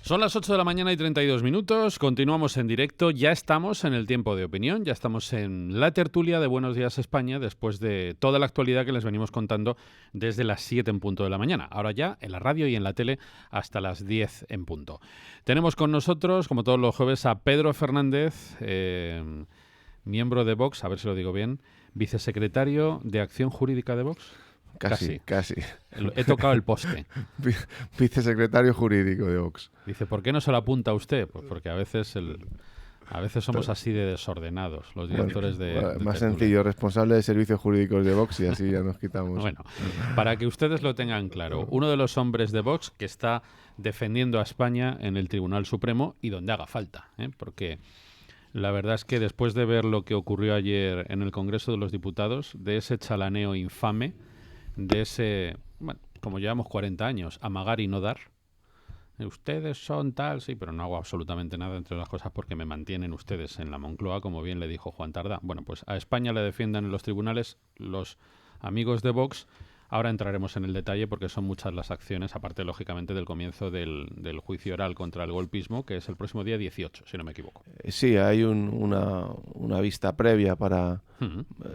Son las 8 de la mañana y 32 minutos, continuamos en directo, ya estamos en el tiempo de opinión, ya estamos en la tertulia de Buenos Días España después de toda la actualidad que les venimos contando desde las 7 en punto de la mañana, ahora ya en la radio y en la tele hasta las 10 en punto. Tenemos con nosotros, como todos los jueves, a Pedro Fernández, miembro de Vox, a ver si lo digo bien, vicesecretario de Acción Jurídica de Vox. Casi. He tocado el poste. Vicesecretario jurídico de Vox. Dice, ¿por qué no se lo apunta a usted? Pues porque a veces somos así de desordenados, los directores de más tertulia. sencillo, responsable de servicios jurídicos de Vox y así ya nos quitamos. Bueno, para que ustedes lo tengan claro, uno de los hombres de Vox que está defendiendo a España en el Tribunal Supremo y donde haga falta, porque la verdad es que después de ver lo que ocurrió ayer en el Congreso de los Diputados, de ese chalaneo infame, de ese, bueno, como llevamos 40 años, amagar y no dar. Ustedes son tal, sí, pero no hago absolutamente nada, entre las cosas, porque me mantienen ustedes en la Moncloa, como bien le dijo Juan Tardá. Bueno, pues a España le defiendan en los tribunales los amigos de Vox. Ahora entraremos en el detalle porque son muchas las acciones, aparte, lógicamente, del comienzo del juicio oral contra el golpismo, que es el próximo día 18, si no me equivoco. Sí, hay una vista previa para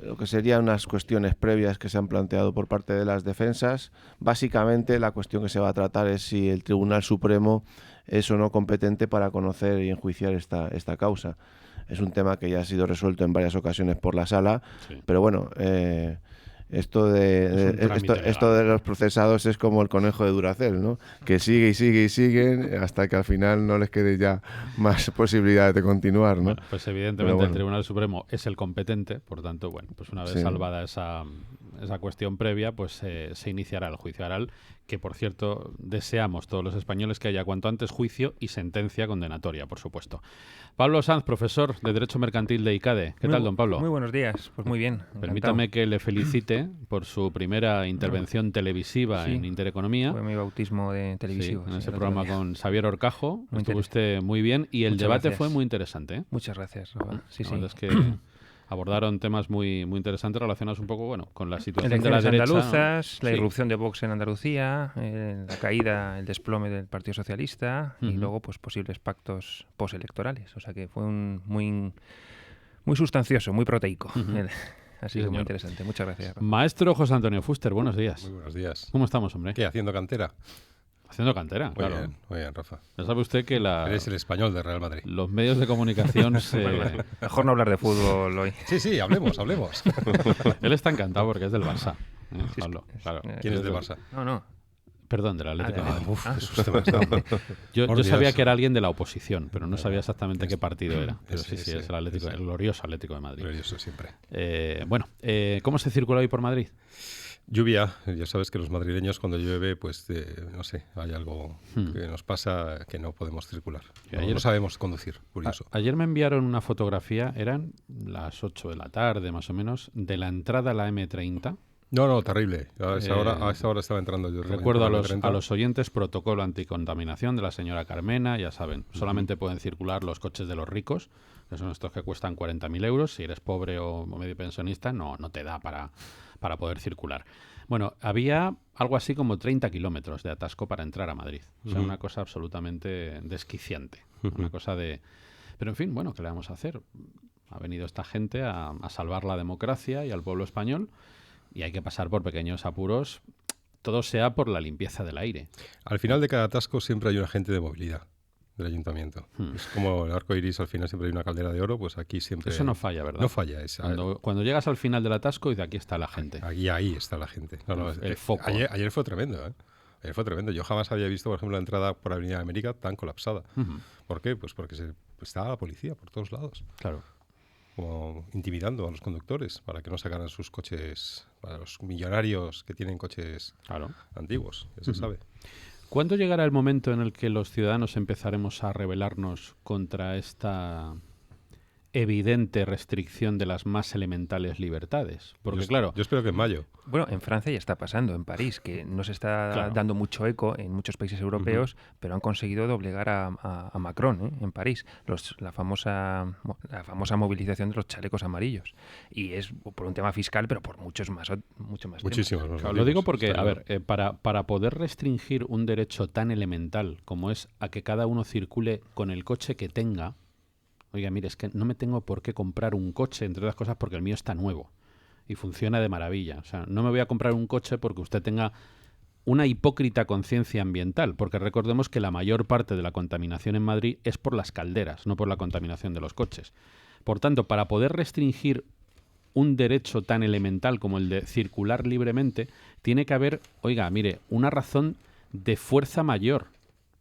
lo que serían unas cuestiones previas que se han planteado por parte de las defensas. Básicamente, la cuestión que se va a tratar es si el Tribunal Supremo es o no competente para conocer y enjuiciar esta causa. Es un tema que ya ha sido resuelto en varias ocasiones por la Sala, sí. Pero bueno... Esto de los procesados es como el conejo de Duracell, ¿no? Que sigue y sigue y siguen hasta que al final no les quede ya más posibilidades de continuar, ¿no? Bueno, pues evidentemente el Tribunal Supremo es el competente, por tanto, bueno, pues una vez salvada esa cuestión previa, pues se iniciará el juicio oral, que por cierto deseamos todos los españoles que haya cuanto antes juicio y sentencia condenatoria, por supuesto. Pablo Sanz, profesor de Derecho Mercantil de ICADE. ¿Qué tal, don Pablo? Muy buenos días, pues muy bien. Encantado. Permítame que le felicite por su primera intervención televisiva en Intereconomía. Fue mi bautismo de televisivo. Sí, en ese programa con Xavier Orcajo. Estuvo usted muy bien y el debate fue muy interesante, ¿eh? Muchas gracias, Rafa. Sí. La verdad es que abordaron temas muy, muy interesantes relacionados un poco, con la situación de la derecha. Andaluzas, la irrupción de Vox en Andalucía, la caída, el desplome del Partido Socialista y luego pues posibles pactos postelectorales. O sea que fue muy sustancioso, muy proteico. Así que muy interesante. Muchas gracias, Rafa. Maestro José Antonio Fuster, buenos días. Muy buenos días. ¿Cómo estamos, hombre? ¿Qué? ¿Haciendo cantera? Haciendo cantera, claro. Muy bien, Rafa. Ya sabe usted que eres el español de Real Madrid. Los medios de comunicación mejor no hablar de fútbol hoy. Sí, hablemos. Él está encantado porque es del Barça, Pablo. Claro. ¿Quién es del Barça? No. Perdón, del Atlético de Madrid. Yo sabía que era alguien de la oposición, pero no sabía exactamente qué partido era. Pero sí, es el Atlético, el glorioso Atlético de Madrid. Glorioso siempre. ¿Cómo se circula hoy por Madrid? Lluvia. Ya sabes que los madrileños cuando llueve, pues no sé, hay algo que nos pasa que no podemos circular. No sabemos conducir, curioso. Ayer me enviaron una fotografía, eran las 8 de la tarde más o menos, de la entrada a la M30. No, terrible. A esa hora estaba entrando yo. Recuerdo a los oyentes protocolo anticontaminación de la señora Carmena, ya saben, solamente pueden circular los coches de los ricos, que son estos que cuestan 40.000 euros. Si eres pobre o medio pensionista, no te da para poder circular. Bueno, había algo así como 30 kilómetros de atasco para entrar a Madrid. O sea, una cosa absolutamente desquiciante. Una cosa de... Pero en fin, ¿qué le vamos a hacer? Ha venido esta gente a salvar la democracia y al pueblo español y hay que pasar por pequeños apuros, todo sea por la limpieza del aire. Al final de cada atasco siempre hay un agente de movilidad del ayuntamiento. Es como el arco iris, al final siempre hay una caldera de oro, pues aquí siempre... Eso no falla, ¿verdad? No falla. Cuando llegas al final del atasco y de aquí está la gente. Ahí está la gente. El foco. Ayer fue tremendo, ¿eh? Ayer fue tremendo. Yo jamás había visto, por ejemplo, la entrada por Avenida de América tan colapsada. ¿Por qué? Pues porque estaba la policía por todos lados. Claro. Como intimidando a los conductores para que no sacaran sus coches, para los millonarios que tienen coches antiguos, eso se sabe. ¿Cuándo llegará el momento en el que los ciudadanos empezaremos a rebelarnos contra esta evidente restricción de las más elementales libertades. Porque claro... Yo espero que en mayo. Bueno, en Francia ya está pasando, en París, que no se está dando mucho eco en muchos países europeos, pero han conseguido doblegar a Macron, en París, la famosa movilización de los chalecos amarillos. Y es por un tema fiscal, pero por mucho más Muchísimos. Claro, lo digo porque, a ver, para poder restringir un derecho tan elemental como es a que cada uno circule con el coche que tenga, oiga, mire, es que no me tengo por qué comprar un coche, entre otras cosas porque el mío está nuevo y funciona de maravilla. O sea, no me voy a comprar un coche porque usted tenga una hipócrita conciencia ambiental, porque recordemos que la mayor parte de la contaminación en Madrid es por las calderas, no por la contaminación de los coches. Por tanto, para poder restringir un derecho tan elemental como el de circular libremente, tiene que haber, oiga, mire, una razón de fuerza mayor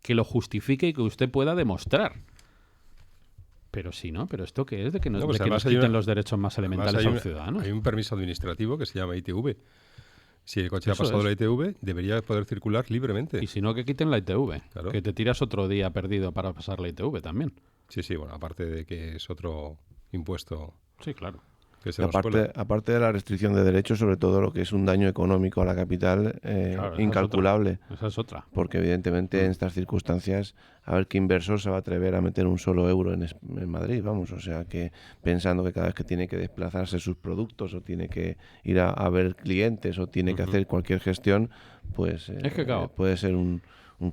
que lo justifique y que usted pueda demostrar. Pero sí, ¿no? ¿Pero esto qué es? ¿De que nos quiten los derechos más elementales a los ciudadanos? Hay un permiso administrativo que se llama ITV. Si el coche ha pasado la ITV, debería poder circular libremente. Y si no, que quiten la ITV. Claro. Que te tiras otro día perdido para pasar la ITV también. Sí, bueno, aparte de que es otro impuesto. Sí, claro. Aparte de la restricción de derechos, sobre todo lo que es un daño económico a la capital incalculable. Esa es otra. Porque evidentemente en estas circunstancias, a ver qué inversor se va a atrever a meter un solo euro en Madrid, vamos. O sea, que pensando que cada vez que tiene que desplazarse sus productos o tiene que ir a ver clientes o tiene que hacer cualquier gestión, pues es que, claro, puede ser un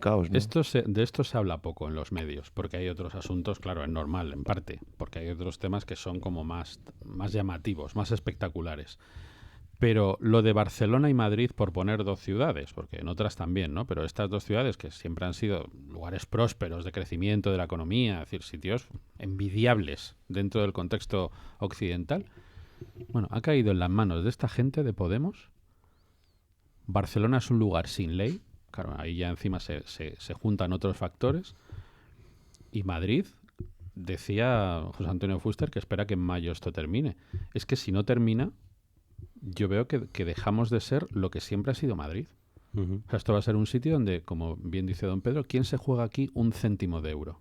caos, ¿no? De esto se habla poco en los medios, porque hay otros asuntos, claro, es normal, en parte, porque hay otros temas que son como más llamativos, más espectaculares. Pero lo de Barcelona y Madrid, por poner dos ciudades, porque en otras también, ¿no? Pero estas dos ciudades que siempre han sido lugares prósperos de crecimiento de la economía, es decir, sitios envidiables dentro del contexto occidental, bueno, ha caído en las manos de esta gente de Podemos. Barcelona es un lugar sin ley. Claro, ahí ya encima se juntan otros factores. Y Madrid, decía José Antonio Fuster, que espera que en mayo esto termine. Es que si no termina, yo veo que dejamos de ser lo que siempre ha sido Madrid. O sea, esto va a ser un sitio donde, como bien dice don Pedro, ¿quién se juega aquí un céntimo de euro?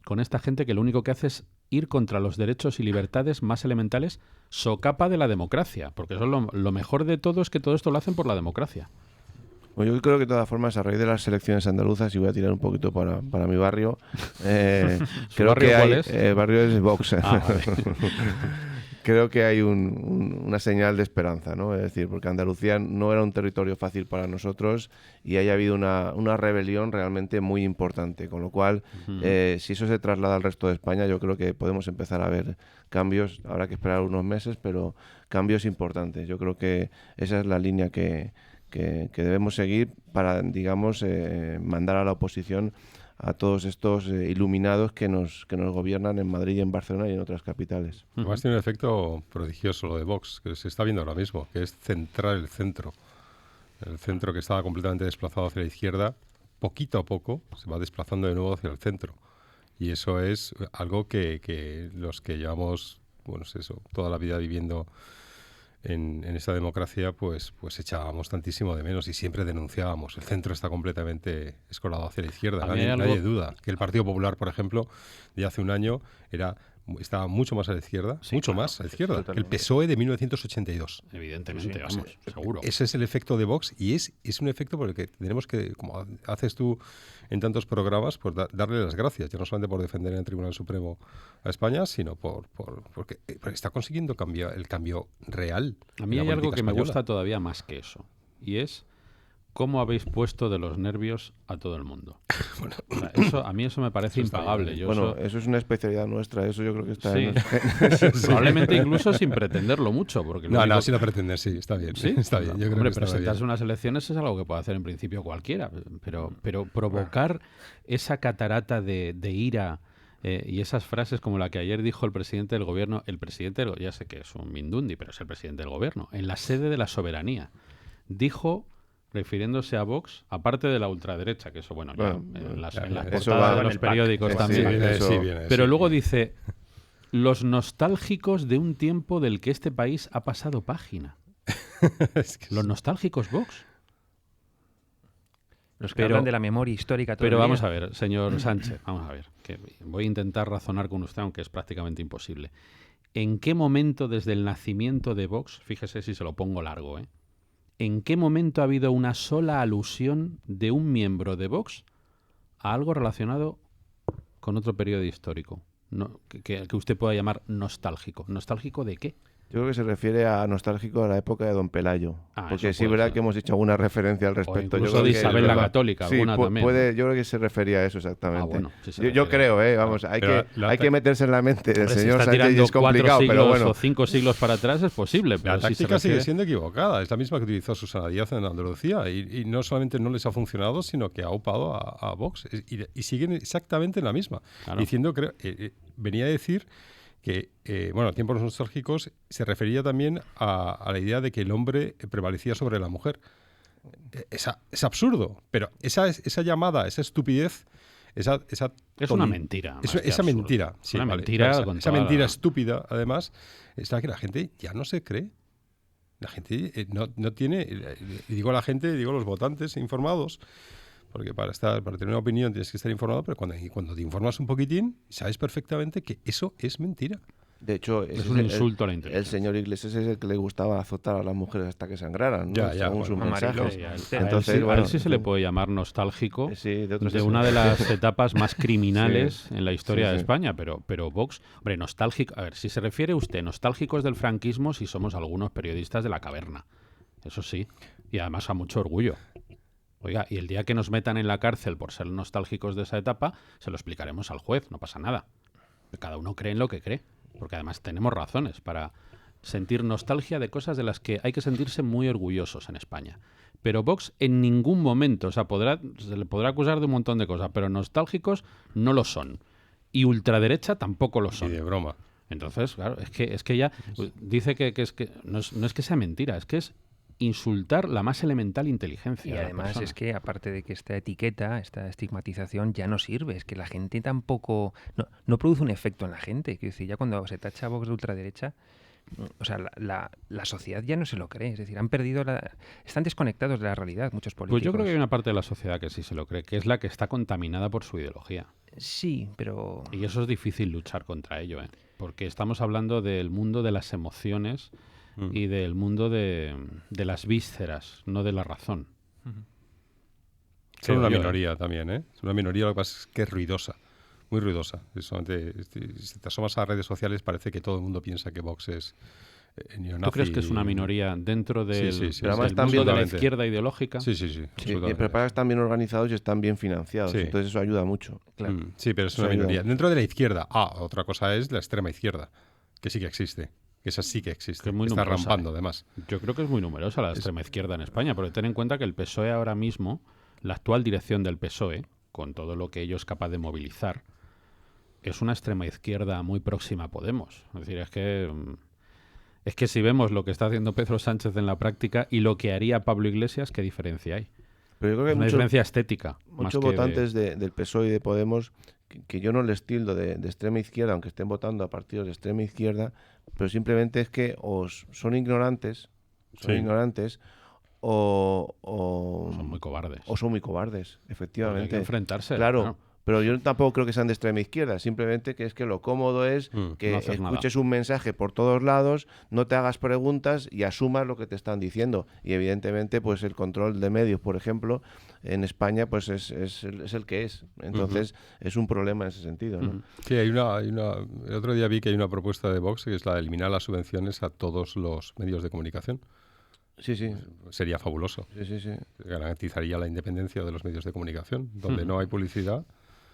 Con esta gente que lo único que hace es ir contra los derechos y libertades más elementales, socapa de la democracia. Porque eso es lo mejor de todo, es que todo esto lo hacen por la democracia. Bueno, yo creo que de todas formas, a raíz de las elecciones andaluzas, y voy a tirar un poquito para mi barrio, creo barrio que cuál hay... es? Barrio es Vox. Vale. Creo que hay una señal de esperanza, ¿no? Es decir, porque Andalucía no era un territorio fácil para nosotros y haya habido una rebelión realmente muy importante, con lo cual, si eso se traslada al resto de España, yo creo que podemos empezar a ver cambios, habrá que esperar unos meses, pero cambios importantes. Yo creo que esa es la línea que debemos seguir para, digamos, mandar a la oposición a todos estos iluminados que nos gobiernan en Madrid y en Barcelona y en otras capitales. Además tiene un efecto prodigioso lo de Vox, que se está viendo ahora mismo, que es centrar el centro. El centro que estaba completamente desplazado hacia la izquierda, poquito a poco se va desplazando de nuevo hacia el centro. Y eso es algo que los que llevamos, bueno, es eso, toda la vida viviendo en esta democracia, pues echábamos tantísimo de menos y siempre denunciábamos. El centro está completamente escolado hacia la izquierda. Nadie duda que el Partido Popular, por ejemplo, de hace un año estaba mucho más a la izquierda, más a la izquierda, que el PSOE de 1982. Evidentemente, vamos, seguro. Ese es el efecto de Vox y es un efecto por el que tenemos que, como haces tú en tantos programas, pues darle las gracias, ya no solamente por defender en el Tribunal Supremo a España, sino porque está consiguiendo el cambio real. A mí hay algo que me gusta todavía más que eso, y es cómo habéis puesto de los nervios a todo el mundo. Bueno, o sea, a mí eso me parece impagable. Eso es una especialidad nuestra, eso yo creo que está probablemente incluso sin pretenderlo mucho. Porque sin no pretender, sí, está bien. ¿Sí? Está bien. Yo creo que presentarse unas elecciones es algo que puede hacer en principio cualquiera, pero provocar esa catarata de ira y esas frases como la que ayer dijo el presidente del gobierno, ya sé que es un mindundi, pero es el presidente del gobierno, en la sede de la soberanía, dijo, refiriéndose a Vox, aparte de la ultraderecha, que eso, en las portadas de los periódicos también. Pero luego dice, los nostálgicos de un tiempo del que este país ha pasado página. Los nostálgicos Vox. Los que hablan de la memoria histórica todo Pero el día. vamos a ver, señor Sánchez, vamos a ver, que voy a intentar razonar con usted, aunque es prácticamente imposible. ¿En qué momento desde el nacimiento de Vox, fíjese si se lo pongo largo, ¿en qué momento ha habido una sola alusión de un miembro de Vox a algo relacionado con otro periodo histórico? No, que usted pueda llamar nostálgico. ¿Nostálgico de qué? Yo creo que se refiere a nostálgico a la época de Don Pelayo. Porque eso sí, puede verdad ser. que hemos hecho alguna referencia al O respecto. incluso Yo creo de que Isabel la Católica, sí, alguna también. yo creo que se refería a eso exactamente. Bueno, sí se yo refiere. creo, vamos, hay que meterse en la mente del Hombre, si señor está Sánchez y tirando es complicado, 4 siglos pero bueno. o 5 siglos para atrás es posible. Pero La si se táctica sigue refiere- siendo equivocada. Es la misma que utilizó Susana Díaz en Andalucía. Y no solamente no les ha funcionado, sino que ha upado a Vox. Y siguen exactamente en la misma. Claro. Diciendo, venía a decir que, tiempos nostálgicos se refería también a la idea de que el hombre prevalecía sobre la mujer. Es absurdo, pero esa llamada, esa estupidez, Es una mentira. más que esa absurdo. mentira, Es sí, una vale, mentira. esa con toda mentira la- estúpida, además, es la que la gente ya no se cree. La gente no tiene, y digo la gente, digo los votantes informados, porque para tener una opinión tienes que estar informado, pero cuando te informas un poquitín, sabes perfectamente que eso es mentira. De hecho, Es un insulto a la inteligencia. El señor Iglesias es el que le gustaba azotar a las mujeres hasta que sangraran, ¿no? Ya, Según sus bueno, mensajes. Mariló, Entonces, a él sí se le puede llamar nostálgico sí, de otros de es- una de las etapas más criminales en la historia Sí, de sí. España, pero Vox, hombre, nostálgico, a ver, si se refiere usted nostálgicos del franquismo, si somos algunos periodistas de la caverna, eso sí, y además a mucho orgullo. Oiga, y el día que nos metan en la cárcel por ser nostálgicos de esa etapa, se lo explicaremos al juez, no pasa nada. Cada uno cree en lo que cree, porque además tenemos razones para sentir nostalgia de cosas de las que hay que sentirse muy orgullosos en España. Pero Vox en ningún momento, o sea, se le podrá acusar de un montón de cosas, pero nostálgicos no lo son. Y ultraderecha tampoco lo Y son. de broma. Entonces, claro, es que ella dice que no es que sea mentira, es que es insultar la más elemental inteligencia. Y de la además persona. es que, aparte de que esta etiqueta, esta estigmatización ya no sirve, es que la gente tampoco... No produce un efecto en la gente. Quiero decir, ya cuando se tacha a Vox de ultraderecha, o sea, la sociedad ya no se lo cree. Es decir, han perdido están desconectados de la realidad muchos políticos. Pues yo creo que hay una parte de la sociedad que sí se lo cree, que es la que está contaminada por su ideología. Sí, pero... Y eso es difícil luchar contra ello, porque estamos hablando del mundo de las emociones y del mundo de las vísceras, no de la razón. Son una Creo yo, minoría también, ¿eh? Es una minoría, lo que pasa es que es ruidosa, muy ruidosa. Si te asomas a redes sociales parece que todo el mundo piensa que Vox es neonazi. ¿Tú crees que es una minoría dentro del, Sí, Pero además del también- mundo de la Absolutamente. izquierda ideológica? Sí, Sí, y absolutamente. pero para que están bien organizados y están bien financiados. Sí. Entonces eso ayuda mucho. Claro. Sí, pero es Eso una ayuda minoría. mucho. Dentro de la izquierda, otra cosa es la extrema izquierda, que sí que existe. Que esa sí que existe. Que es muy Está numerosa, rampando, además. Yo creo que es muy numerosa la extrema izquierda en España, porque ten en cuenta que el PSOE ahora mismo, la actual dirección del PSOE, con todo lo que ello es capaz de movilizar, es una extrema izquierda muy próxima a Podemos. Es decir, es que si vemos lo que está haciendo Pedro Sánchez en la práctica y lo que haría Pablo Iglesias, ¿qué diferencia hay? Pero yo creo que Es hay una diferencia estética. más muchos que de- votantes del PSOE y de Podemos que yo no les tildo de extrema izquierda, aunque estén votando a partidos de extrema izquierda, pero simplemente es que son ignorantes Sí. o son muy cobardes. o son muy cobardes, Porque hay efectivamente. que enfrentarse. Claro, pero yo tampoco creo que sean de extrema izquierda, simplemente que es que lo cómodo es que no hacer nada. escuches un mensaje por todos lados, no te hagas preguntas y asumas lo que te están diciendo. Y evidentemente, pues el control de medios, por ejemplo, en España, pues es el que es. Entonces, es un problema en ese sentido, ¿no? Sí, el otro día vi que hay una propuesta de Vox que es la de eliminar las subvenciones a todos los medios de comunicación. Sí, sí. Sería fabuloso. Sí. Garantizaría la independencia de los medios de comunicación. Donde no hay publicidad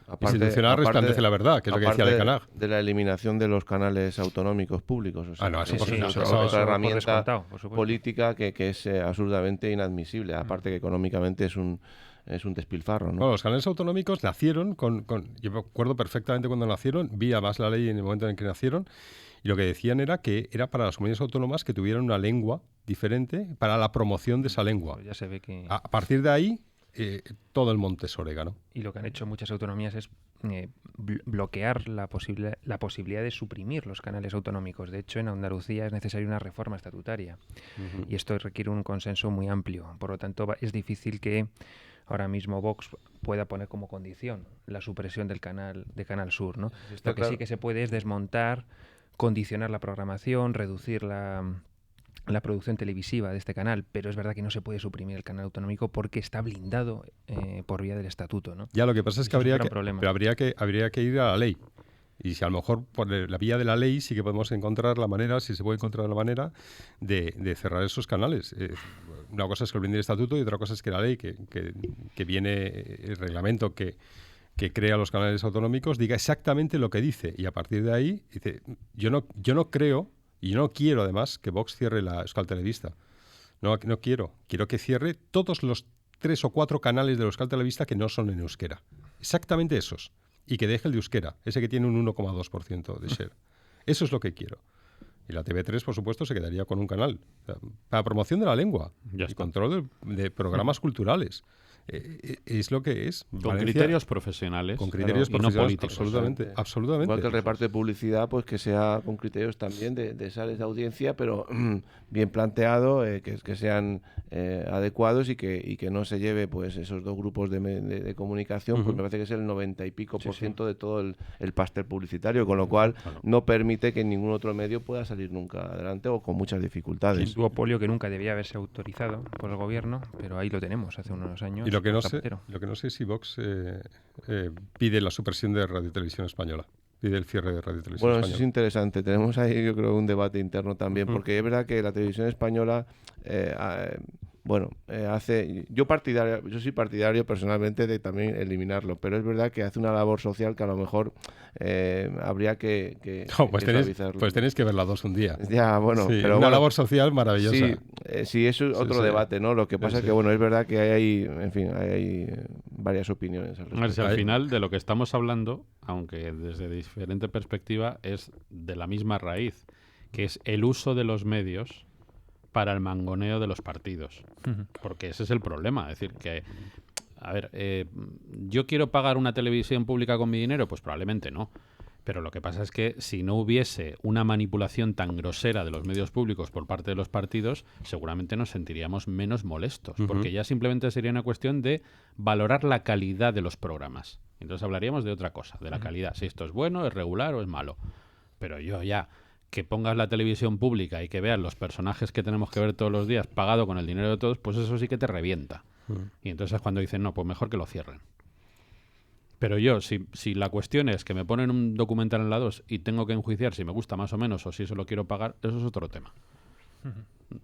Aparte- institucional, aparte- resplandece la verdad, que es lo que decía aparte de Canag. de la eliminación de los canales autonómicos públicos. O sea, Ah, no, eso que por es supuesto, otra eso por herramienta descontado, por supuesto. política que es absolutamente inadmisible. Aparte que económicamente es un despilfarro, ¿no? Bueno, los canales autonómicos nacieron yo me acuerdo perfectamente cuando nacieron, vi además la ley en el momento en que nacieron, y lo que decían era que era para las comunidades autónomas que tuvieran una lengua diferente para la promoción de esa lengua. Pues ya se ve que... A partir de ahí, todo el monte es orégano. Y lo que han hecho muchas autonomías es bloquear la posibilidad de suprimir los canales autonómicos. De hecho, en Andalucía es necesaria una reforma estatutaria y esto requiere un consenso muy amplio. Por lo tanto, es difícil que ahora mismo Vox pueda poner como condición la supresión del canal de Canal Sur, ¿no? Está Lo que claro. sí que se puede es desmontar, condicionar la programación, reducir la producción televisiva de este canal, pero es verdad que no se puede suprimir el canal autonómico porque está blindado por vía del estatuto, ¿no? Ya, lo que pasa es que Eso es un gran pero problema. habría que ir a la ley. Y si a lo mejor por la vía de la ley sí que podemos encontrar la manera, si se puede encontrar la manera de cerrar esos canales. Una cosa es que lo blinde el estatuto y otra cosa es que la ley, que viene, el reglamento que crea los canales autonómicos, diga exactamente lo que dice. Y a partir de ahí, dice, yo no creo, y yo no quiero además que Vox cierre la Euskal Telebista. No quiero. Quiero que cierre todos los 3 o 4 canales de Euskal Telebista que no son en euskera. Exactamente esos. Y que deje el de euskera, ese que tiene un 1,2% de share. Eso es lo que quiero. Y la TV3, por supuesto, se quedaría con un canal. O sea, para promoción de la lengua Ya y está. control de programas culturales. Es lo que es. Con Valencia, criterios profesionales. con criterios y no profesionales, políticos. absolutamente. Absolutamente. Igual que el reparto de publicidad, pues que sea con criterios también de sales de audiencia, pero bien planteado, que sean adecuados y que no se lleve pues esos dos grupos de comunicación, pues me parece que es el 90 y pico por ciento de todo el pastel publicitario, con lo cual no permite que ningún otro medio pueda salir nunca adelante o con muchas dificultades. Un duopolio que nunca debía haberse autorizado por el gobierno, pero ahí lo tenemos hace unos años. Y lo que no sé Zapatero. es si Vox pide la supresión de Radio Televisión Española. Pide el cierre de Radio Televisión Bueno, eso es Española. interesante. Tenemos ahí, yo creo, un debate interno también, porque es verdad que la televisión española, yo soy partidario personalmente de también eliminarlo, pero es verdad que hace una labor social que a lo mejor habría que Pues suavizarlo. tenéis que ver las dos un día. Ya, bueno, Sí, pero una bueno, labor social maravillosa. sí, sí, eso es otro sí. debate, ¿no? Lo que pasa Sí, es que, bueno, es verdad que hay en fin, hay varias opiniones al A ver, si respecto. al final de lo que estamos hablando, aunque desde diferente perspectiva, es de la misma raíz, que es el uso de los medios para el mangoneo de los partidos. Porque ese es el problema. Es decir, que, a ver, ¿yo quiero pagar una televisión pública con mi dinero? Pues probablemente no. Pero lo que pasa es que si no hubiese una manipulación tan grosera de los medios públicos por parte de los partidos, seguramente nos sentiríamos menos molestos, porque ya simplemente sería una cuestión de valorar la calidad de los programas. Entonces hablaríamos de otra cosa, de la calidad, si esto es bueno, es regular o es malo. Pero yo ya, que pongas la televisión pública y que veas los personajes que tenemos que ver todos los días pagado con el dinero de todos, pues eso sí que te revienta. Y entonces es cuando dicen, no, pues mejor que lo cierren. Pero yo, si la cuestión es que me ponen un documental en la 2 y tengo que enjuiciar si me gusta más o menos o si eso lo quiero pagar, eso es otro tema.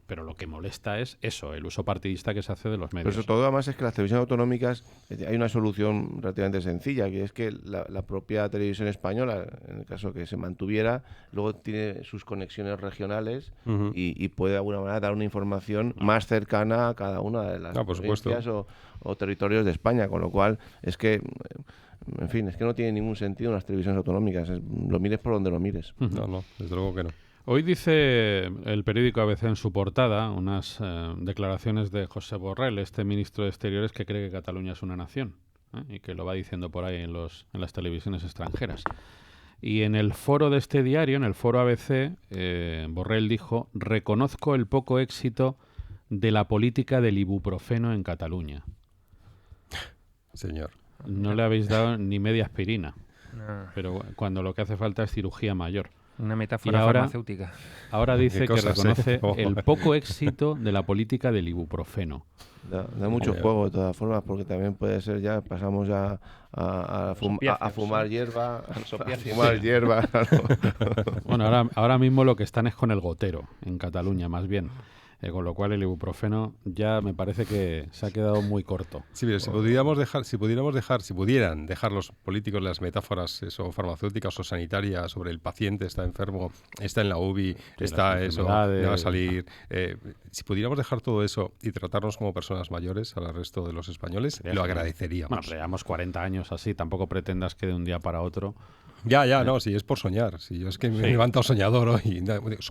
Pero lo que molesta es eso, el uso partidista que se hace de los Pero medios. sobre todo, además, es que las televisiones autonómicas hay una solución relativamente sencilla, que es que la propia televisión española, en el caso que se mantuviera, luego tiene sus conexiones regionales y puede de alguna manera dar una información más cercana a cada una de las por supuesto. provincias o territorios de España, con lo cual es que, en fin, es que no tiene ningún sentido las televisiones autonómicas, lo mires por donde lo mires. No, desde luego que no. Hoy dice el periódico ABC en su portada unas declaraciones de José Borrell, este ministro de Exteriores que cree que Cataluña es una nación, y que lo va diciendo por ahí en las televisiones extranjeras. Y en el foro de este diario, en el foro ABC, Borrell dijo: reconozco el poco éxito de la política del ibuprofeno en Cataluña. Señor. No le habéis dado ni media aspirina, No, pero cuando lo que hace falta es cirugía mayor. una metáfora Y ahora- farmacéutica. Ahora dice Qué que cosas, reconoce ¿eh? el poco éxito de la política del ibuprofeno. Da mucho juego de todas formas, porque también puede ser ya, pasamos ya a opiáceos, fumar ¿no? hierba, Los a opiáceos. fumar hierba. Bueno, ahora mismo lo que están es con el gotero, en Cataluña más bien. Con lo cual el ibuprofeno ya me parece que se ha quedado muy corto. Sí, mira, si pudieran dejar los políticos las metáforas farmacéuticas o sanitarias sobre el paciente está enfermo, está en la UBI, está las eso, enfermedades. le va a salir. Si pudiéramos dejar todo eso y tratarnos como personas mayores al resto de los españoles, Sería lo genial. agradeceríamos. Bueno, pero llevamos 40 años así, tampoco pretendas que de un día para otro... Ya, no, si es por soñar. Si yo es que me he levantado soñador hoy,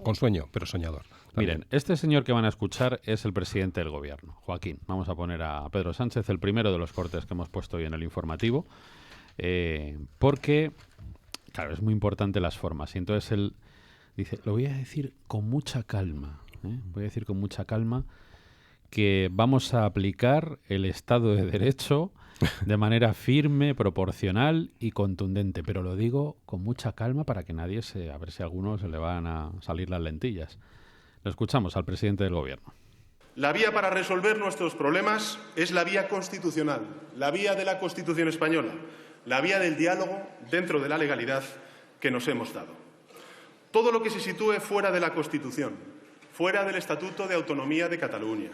con sueño, pero soñador. también. Miren, este señor que van a escuchar es el presidente del gobierno, Joaquín. Vamos a poner a Pedro Sánchez, el primero de los cortes que hemos puesto hoy en el informativo, porque, claro, es muy importante las formas. Y entonces él dice, lo voy a decir con mucha calma, voy a decir con mucha calma que vamos a aplicar el Estado de Derecho de manera firme, proporcional y contundente. Pero lo digo con mucha calma para que nadie a ver si a alguno se le van a salir las lentillas. Lo escuchamos al presidente del Gobierno. La vía para resolver nuestros problemas es la vía constitucional, la vía de la Constitución española, la vía del diálogo dentro de la legalidad que nos hemos dado. Todo lo que se sitúe fuera de la Constitución, fuera del Estatuto de Autonomía de Cataluña,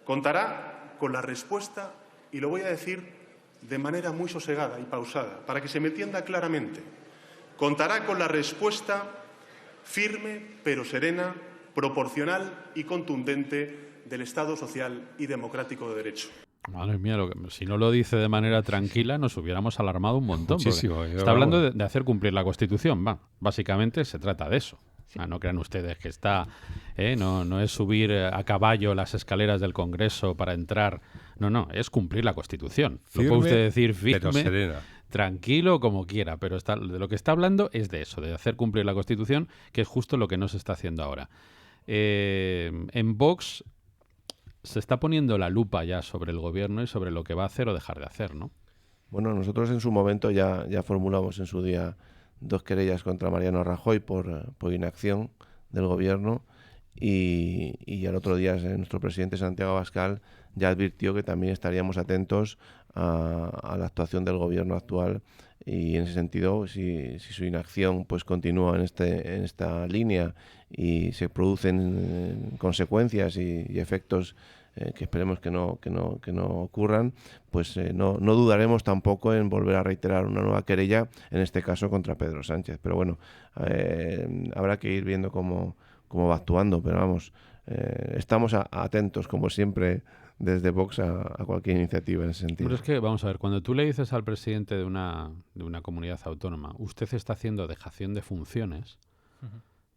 contará con la respuesta, y lo voy a decir de manera muy sosegada y pausada, para que se me entienda claramente, contará con la respuesta firme pero serena, proporcional y contundente del Estado social y democrático de derecho. Madre mía, si no lo dice de manera tranquila nos hubiéramos alarmado un montón. Muchísimo. Está hablando de hacer cumplir la Constitución. Básicamente se trata de eso. Sí. No crean ustedes que no es subir a caballo las escaleras del Congreso para entrar. No, es cumplir la Constitución. Firme, lo puede usted decir firme, pero serena. Tranquilo, como quiera, pero de lo que está hablando es de eso, de hacer cumplir la Constitución, que es justo lo que no se está haciendo ahora. En Vox se está poniendo la lupa ya sobre el Gobierno y sobre lo que va a hacer o dejar de hacer, ¿no? Bueno, nosotros en su momento ya formulamos en su día 2 querellas contra Mariano Rajoy por inacción del Gobierno y al otro día nuestro presidente Santiago Abascal ya advirtió que también estaríamos atentos a la actuación del Gobierno actual y en ese sentido si su inacción pues continúa en esta línea y se producen consecuencias y efectos que esperemos que no ocurran, pues no dudaremos tampoco en volver a reiterar una nueva querella, en este caso contra Pedro Sánchez. Pero bueno, habrá que ir viendo cómo va actuando, pero vamos, estamos atentos, como siempre, desde Vox a cualquier iniciativa en ese sentido. Pero es que, vamos a ver, cuando tú le dices al presidente de una comunidad autónoma, usted está haciendo dejación de funciones,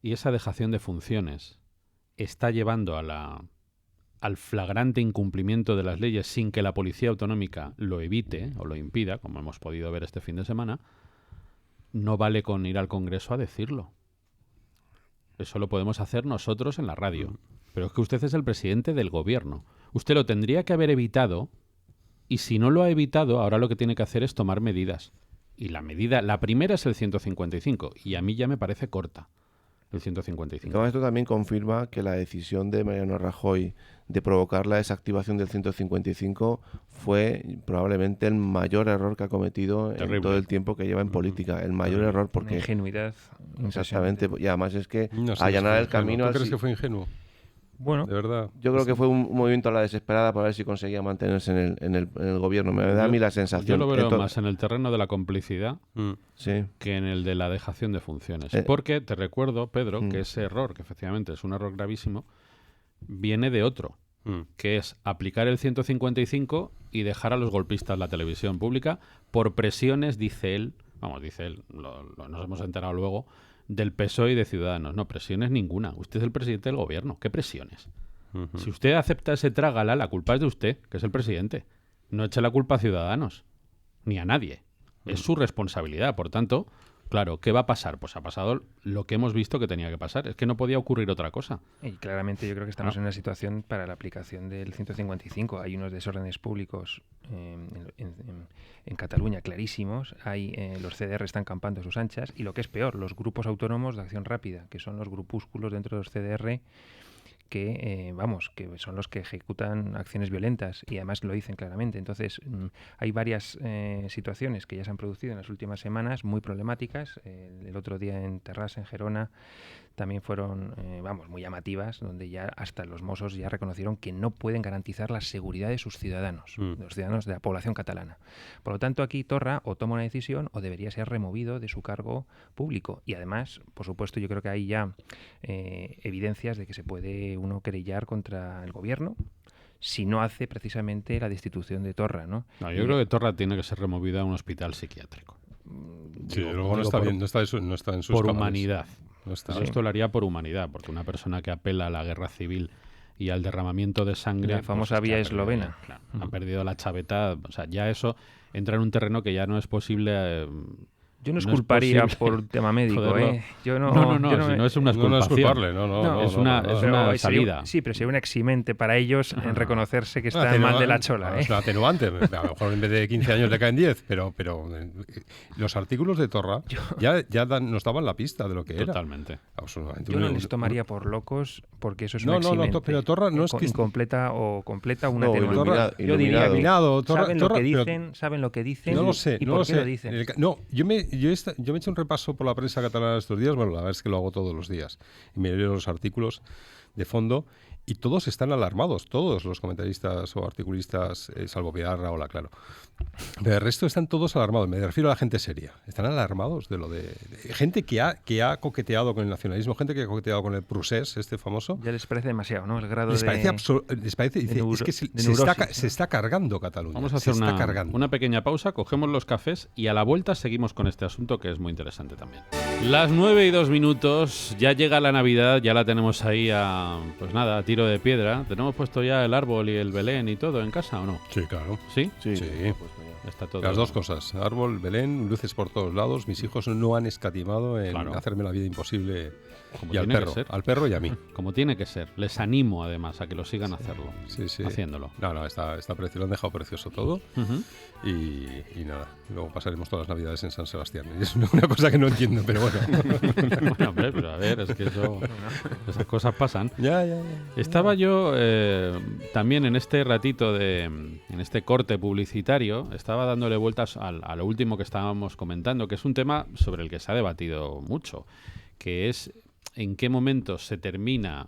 y esa dejación de funciones está llevando al flagrante incumplimiento de las leyes sin que la policía autonómica lo evite o lo impida, como hemos podido ver este fin de semana, no vale con ir al Congreso a decirlo. Eso lo podemos hacer nosotros en la radio. Pero es que usted es el presidente del Gobierno. Usted lo tendría que haber evitado y si no lo ha evitado, ahora lo que tiene que hacer es tomar medidas. Y la primera es el 155 y a mí ya me parece corta. El 155. Esto también confirma que la decisión de Mariano Rajoy de provocar la desactivación del 155 fue probablemente el mayor error que ha cometido en todo el tiempo que lleva en política. El mayor error porque... Una ingenuidad. Exactamente. Y además es que no sé, allanar el camino... ¿Tú crees que fue ingenuo? Bueno, de verdad. Yo creo que fue un movimiento a la desesperada para ver si conseguía mantenerse en el Gobierno. Me da a mí la sensación. Yo lo veo más en el terreno de la complicidad sí, que en el de la dejación de funciones. Porque te recuerdo, Pedro, que ese error, que efectivamente es un error gravísimo, viene de otro, que es aplicar el 155 y dejar a los golpistas la televisión pública por presiones, dice él, nos hemos enterado luego, del PSOE y de Ciudadanos. No, presiones ninguna. Usted es el presidente del Gobierno. ¿Qué presiones? Si usted acepta ese trágala, la culpa es de usted, que es el presidente. No eche la culpa a Ciudadanos, ni a nadie. Es su responsabilidad. Por tanto, claro, ¿qué va a pasar? Pues ha pasado lo que hemos visto que tenía que pasar. Es que no podía ocurrir otra cosa. Y claramente yo creo que estamos en una situación para la aplicación del 155. Hay unos desórdenes públicos en Cataluña clarísimos. Los CDR están campando a sus anchas. Y lo que es peor, los grupos autónomos de acción rápida, que son los grupúsculos dentro de los CDR que son los que ejecutan acciones violentas y además lo dicen claramente. Entonces, hay varias situaciones que ya se han producido en las últimas semanas muy problemáticas. El otro día en Terrassa, en Gerona, también fueron, muy llamativas, donde ya hasta los Mossos ya reconocieron que no pueden garantizar la seguridad de sus ciudadanos, de los ciudadanos de la población catalana. Por lo tanto, aquí Torra o toma una decisión o debería ser removido de su cargo público. Y además, por supuesto, yo creo que hay ya evidencias de que se puede uno querellar contra el Gobierno si no hace precisamente la destitución de Torra, ¿no? Yo creo que Torra tiene que ser removida a un hospital psiquiátrico. Sí, luego no está bien, no está en sus por cabales. Humanidad. No está. Esto lo haría por humanidad, porque una persona que apela a la guerra civil y al derramamiento de sangre... La famosa vía eslovena. Ha perdido la chaveta. O sea, ya eso entra en un terreno que ya no es posible Yo no es culparía posible por un tema médico, poderlo- ¿eh? Yo no, No, yo no si me- no es una No, no es exculpación. culpable, es una Pero salida. Sí, pero sería un eximente para ellos en reconocerse que están mal de la chola. Es un atenuante. A lo mejor en vez de 15 años le caen 10, pero los artículos de Torra nos daban la pista de lo que era. Totalmente. Absolutamente. Yo no les tomaría por locos porque eso es un No, eximente. pero Torra no es que... Incompleta o completa un No, atenuante. Yo diría que Iluminado, Torra- saben Torra- lo que pero- dicen, saben lo que dicen No lo sé, y no por lo qué sé. lo dicen. Yo me he hecho un repaso por la prensa catalana estos días. Bueno, la verdad es que lo hago todos los días. Y me leo los artículos de fondo y todos están alarmados, todos los comentaristas o articulistas, salvo Piedad Rahola, claro. Pero el resto están todos alarmados. Me refiero a la gente seria. Están alarmados de lo de gente que ha coqueteado con el nacionalismo, gente que ha coqueteado con el Prusés, este famoso. Ya les parece demasiado, ¿no? El grado Les parece, dice, neuro- es que de neurosis, se está cargando Cataluña. Vamos a se hacer está cargando. una pequeña pausa, cogemos los cafés y a la vuelta seguimos con este asunto que es muy interesante también. Las 9:02, ya llega la Navidad, ya la tenemos ahí a tiro de piedra. ¿Tenemos puesto ya el árbol y el Belén y todo en casa o no? Sí, claro. ¿Sí? Sí, Sí. pues, Está todo. Las dos cosas, árbol, Belén, luces por todos lados. Mis hijos no han escatimado en Claro. hacerme la vida imposible. Como Y al tiene que perro, ser. al perro y a mí. Como tiene que ser. Les animo además a que lo sigan Sí, sí. haciéndolo. No, está precioso, lo han dejado precioso todo. Ujú. Y nada, luego pasaremos todas las Navidades en San Sebastián. Y es una cosa que no entiendo, pero bueno. Bueno, hombre, pero a ver, es que esas cosas pasan. ya. Estaba yo también en este ratito en este corte publicitario, estaba dándole vueltas a lo último que estábamos comentando, que es un tema sobre el que se ha debatido mucho, que es en qué momento se termina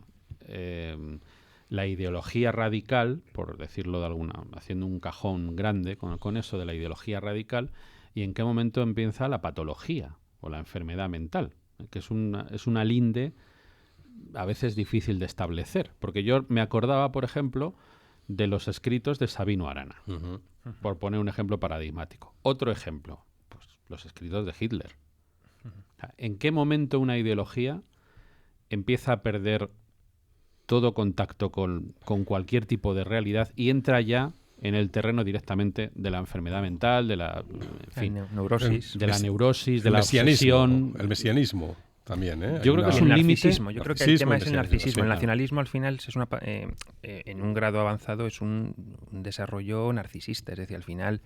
la ideología radical, por decirlo de alguna, haciendo un cajón grande con eso de la ideología radical, y en qué momento empieza la patología o la enfermedad mental, que es una linde a veces difícil de establecer, porque yo me acordaba, por ejemplo, de los escritos de Sabino Arana, Ujú. por poner un ejemplo paradigmático. Otro ejemplo, pues los escritos de Hitler. O sea, ¿en qué momento una ideología empieza a perder todo contacto con cualquier tipo de realidad y entra ya en el terreno directamente de la enfermedad mental, de la, en fin, neurosis. de la neurosis, de El la mesianismo, obsesión? el mesianismo también, ¿eh? Yo Hay creo que es El un límite. narcisismo. Yo creo que el Narcisismo tema y es el mesianismo, narcisismo. sí, El claro. nacionalismo al final es en un grado avanzado es un desarrollo narcisista. Es decir, al final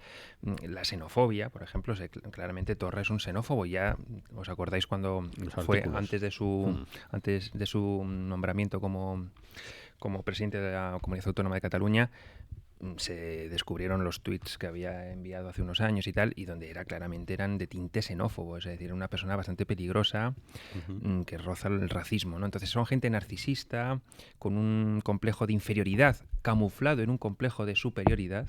la xenofobia, por ejemplo, claramente Torra es un xenófobo. Ya os acordáis cuando Los fue artículos. antes de su nombramiento como presidente de la Comunidad Autónoma de Cataluña, se descubrieron los tweets que había enviado hace unos años y tal, y donde eran de tinte xenófobo, es decir, una persona bastante peligrosa que roza el racismo, ¿no? Entonces son gente narcisista, con un complejo de inferioridad, camuflado en un complejo de superioridad,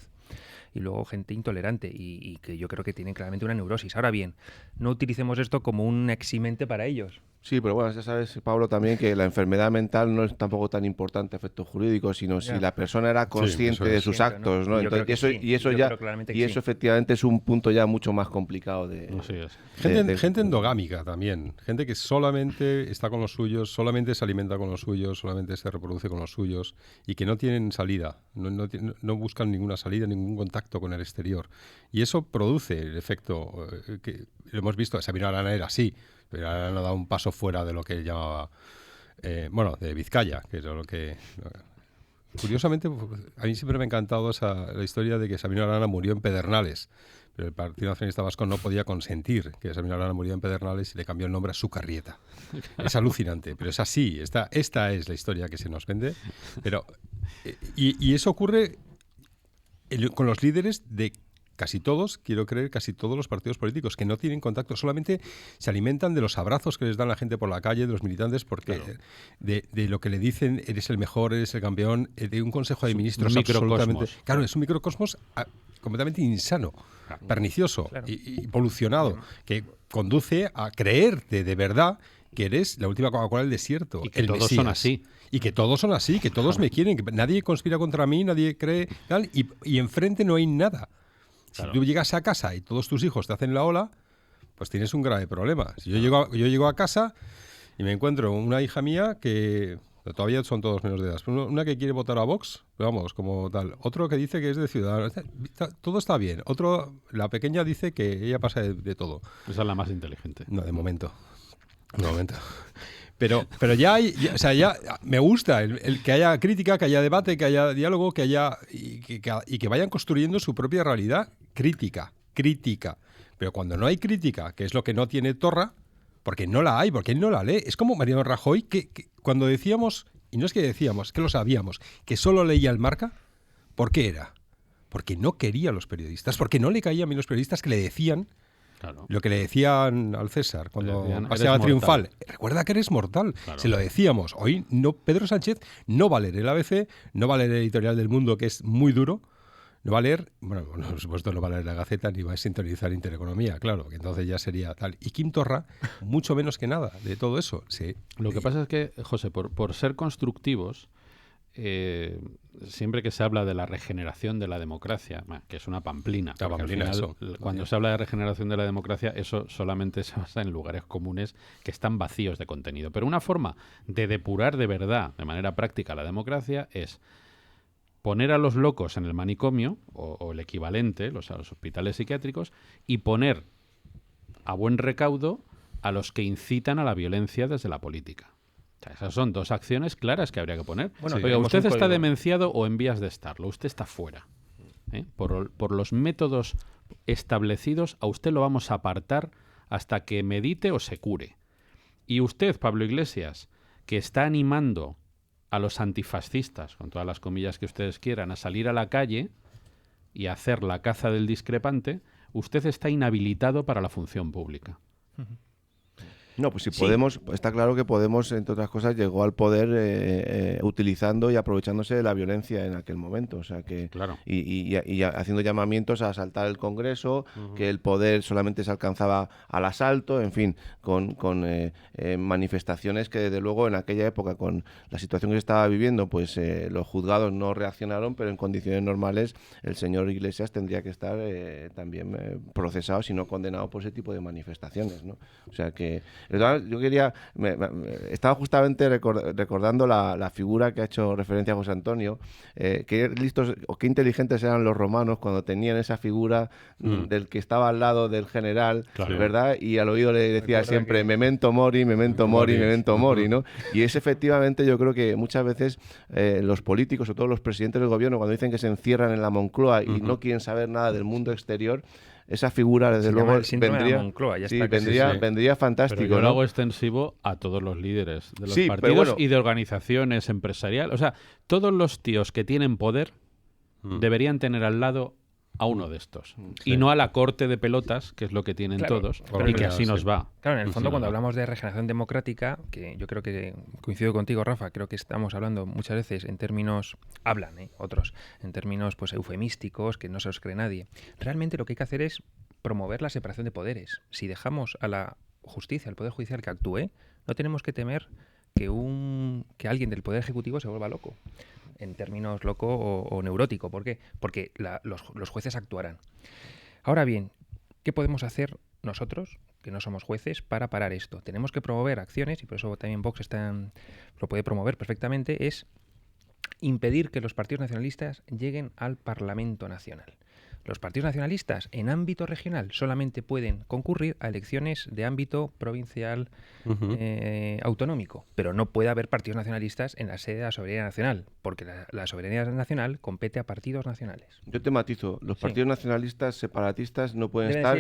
y luego gente intolerante y que yo creo que tienen claramente una neurosis. Ahora bien, no utilicemos esto como un eximente para ellos. Sí, pero bueno, ya sabes, Pablo, también que la enfermedad mental no es tampoco tan importante a efectos jurídicos, sino si Ya. la persona era consciente eso de es. sus Siempre, actos, ¿no? ¿no? Yo creo Entonces, que y sí. eso Yo ya, creo claramente que y eso sí. efectivamente es un punto ya mucho más complicado de... Así es. Gente endogámica también, gente que solamente está con los suyos, solamente se alimenta con los suyos, solamente se reproduce con los suyos y que no tienen salida, no buscan ninguna salida, ningún contacto con el exterior. Y eso produce el efecto que lo hemos visto, Sabino Arana era así, pero Arana ha dado un paso fuera de lo que él llamaba, de Vizcaya, que era lo que... Curiosamente, a mí siempre me ha encantado la historia de que Sabino Arana murió en Pedernales, pero el Partido Nacionalista Vasco no podía consentir que Sabino Arana muriera en Pedernales y le cambió el nombre a Sucarrieta. Es alucinante, pero es así. Esta es la historia que se nos vende. Pero, y eso ocurre con los líderes de casi todos, quiero creer, casi todos los partidos políticos, que no tienen contacto, solamente se alimentan de los abrazos que les dan la gente por la calle, de los militantes, porque Claro. de lo que le dicen, eres el mejor, eres el campeón, de un consejo de ministros un absolutamente... microcosmos. Claro, es un microcosmos completamente insano, pernicioso, Claro. y evolucionado, que conduce a creerte de verdad que eres la última Coca-Cola del desierto, Y que el todos Mesías. son así. Y que todos son así, que todos me quieren, que nadie conspira contra mí, nadie cree tal, y enfrente no hay nada. Claro. Si tú llegas a casa y todos tus hijos te hacen la ola, pues tienes un grave problema. Si yo llego a casa y me encuentro una hija mía que Todavía son todos menores de edad. Una que quiere votar a Vox, vamos, como tal. Otro que dice que es de Ciudadanos. Todo está bien. Otro, la pequeña dice que ella pasa de todo. Esa es la más inteligente. No, de momento. Pero ya me gusta el que haya crítica, que haya debate, que haya diálogo, que haya y que vayan construyendo su propia realidad crítica. Pero cuando no hay crítica, que es lo que no tiene Torra, porque no la hay, porque él no la lee. Es como Mariano Rajoy, que cuando decíamos, y no es que decíamos, que lo sabíamos, que solo leía el Marca, ¿por qué era? Porque no quería a los periodistas, porque no le caían bien los periodistas que le decían lo que le decían al César cuando paseaba triunfal. Recuerda que eres mortal. Claro. Se lo decíamos. Hoy no, Pedro Sánchez no va a leer el ABC, no va a leer el editorial del Mundo, que es muy duro. No va a leer, bueno, por supuesto no va a leer la Gaceta ni va a sintonizar Intereconomía, claro, que entonces ya sería tal. Y Quim Torra, mucho menos que nada de todo eso. Sí. Lo que pasa es que, José, por ser constructivos, siempre que se habla de la regeneración de la democracia, que es una pamplina, porque al final, cuando se habla de regeneración de la democracia, eso solamente se basa en lugares comunes que están vacíos de contenido. Pero una forma de depurar de verdad, de manera práctica, la democracia es poner a los locos en el manicomio, o el equivalente, a los hospitales psiquiátricos, y poner a buen recaudo a los que incitan a la violencia desde la política. O sea, esas son dos acciones claras que habría que poner. Bueno, oiga, usted está demenciado o en vías de estarlo, usted está fuera. Por los métodos establecidos, a usted lo vamos a apartar hasta que medite o se cure. Y usted, Pablo Iglesias, que está animando a los antifascistas, con todas las comillas que ustedes quieran, a salir a la calle y a hacer la caza del discrepante, usted está inhabilitado para la función pública. No, pues si Podemos, está claro que Podemos, entre otras cosas, llegó al poder utilizando y aprovechándose de la violencia en aquel momento. O sea que claro. y haciendo llamamientos a asaltar el Congreso, que el poder solamente se alcanzaba al asalto, en fin, con manifestaciones que desde luego en aquella época, con la situación que se estaba viviendo, pues los juzgados no reaccionaron, pero en condiciones normales el señor Iglesias tendría que estar también procesado, si no condenado por ese tipo de manifestaciones, ¿no? O sea que yo quería, estaba justamente recordando la figura que ha hecho referencia a José Antonio, qué listos o qué inteligentes eran los romanos cuando tenían esa figura del que estaba al lado del general, claro, ¿verdad? Y al oído le decía siempre memento mori, memento mori, memento mori, ¿no? Y es efectivamente, yo creo que muchas veces los políticos, o todos los presidentes del gobierno, cuando dicen que se encierran en la Moncloa y no quieren saber nada del mundo exterior, esa figura, desde luego, vendría fantástico. Pero yo lo hago extensivo a todos los líderes de los partidos y de organizaciones empresariales. O sea, todos los tíos que tienen poder deberían tener al lado a uno de estos. Sí. Y no a la corte de pelotas, que es lo que tienen todos, y que así nos va. Claro, en el fondo, cuando hablamos de regeneración democrática, que yo creo que coincido contigo, Rafa, creo que estamos hablando muchas veces en términos, otros, en términos pues eufemísticos, que no se os cree nadie. Realmente lo que hay que hacer es promover la separación de poderes. Si dejamos a la justicia, al Poder Judicial que actúe, no tenemos que temer que alguien del Poder Ejecutivo se vuelva loco. En términos loco o neurótico. ¿Por qué? Porque los jueces actuarán. Ahora bien, ¿qué podemos hacer nosotros, que no somos jueces, para parar esto? Tenemos que promover acciones, y por eso también Vox lo puede promover perfectamente, es impedir que los partidos nacionalistas lleguen al Parlamento Nacional. Los partidos nacionalistas en ámbito regional solamente pueden concurrir a elecciones de ámbito provincial autonómico, pero no puede haber partidos nacionalistas en la sede de la soberanía nacional, porque la soberanía nacional compete a partidos nacionales. Yo te matizo, los partidos nacionalistas separatistas no pueden estar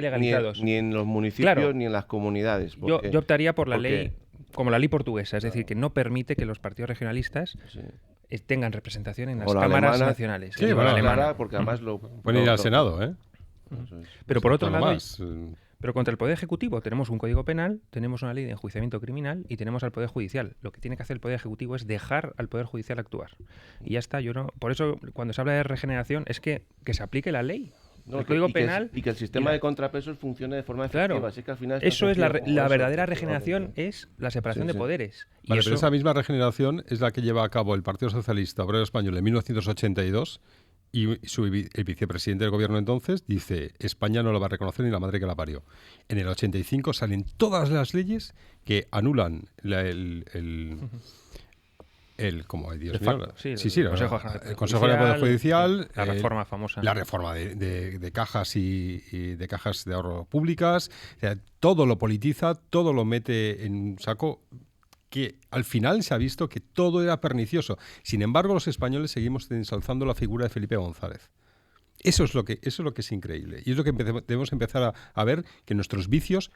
ni en los municipios ni en las comunidades. Yo optaría por la ley, como la ley portuguesa, es decir, que no permite que los partidos regionalistas tengan representación en las cámaras nacionales. Sí, porque además pueden ir al Senado, ¿eh? Pero por otro lado, pero contra el Poder Ejecutivo tenemos un Código Penal, tenemos una ley de enjuiciamiento criminal y tenemos al Poder Judicial. Lo que tiene que hacer el Poder Ejecutivo es dejar al Poder Judicial actuar. Y ya está. Por eso, cuando se habla de regeneración, es que se aplique la ley. El Código Penal y que el sistema de contrapesos funcione de forma efectiva. Claro, así que al final eso es la verdadera regeneración, es la separación de poderes. Vale, pero esa misma regeneración es la que lleva a cabo el Partido Socialista Obrero Español en 1982 y el vicepresidente del gobierno entonces dice: España no lo va a reconocer ni la madre que la parió. En el 85 salen todas las leyes que anulan como Dios De mío, facto, sí, el Consejo Judicial, de Poder Judicial, la reforma famosa. la reforma de cajas y de cajas de ahorro públicas, o sea, todo lo politiza, todo lo mete en un saco que al final se ha visto que todo era pernicioso. Sin embargo, los españoles seguimos ensalzando la figura de Felipe González. Eso es lo que es increíble. Y es lo que debemos empezar a ver, que nuestros vicios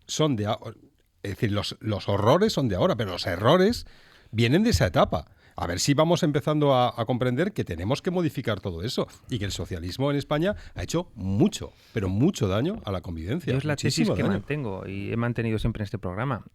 son de... Es decir, los horrores son de ahora, pero los errores vienen de esa etapa. A ver si vamos empezando a comprender que tenemos que modificar todo eso y que el socialismo en España ha hecho mucho, pero mucho daño a la convivencia. Yo es la tesis que daño. mantengo y he mantenido siempre en este programa.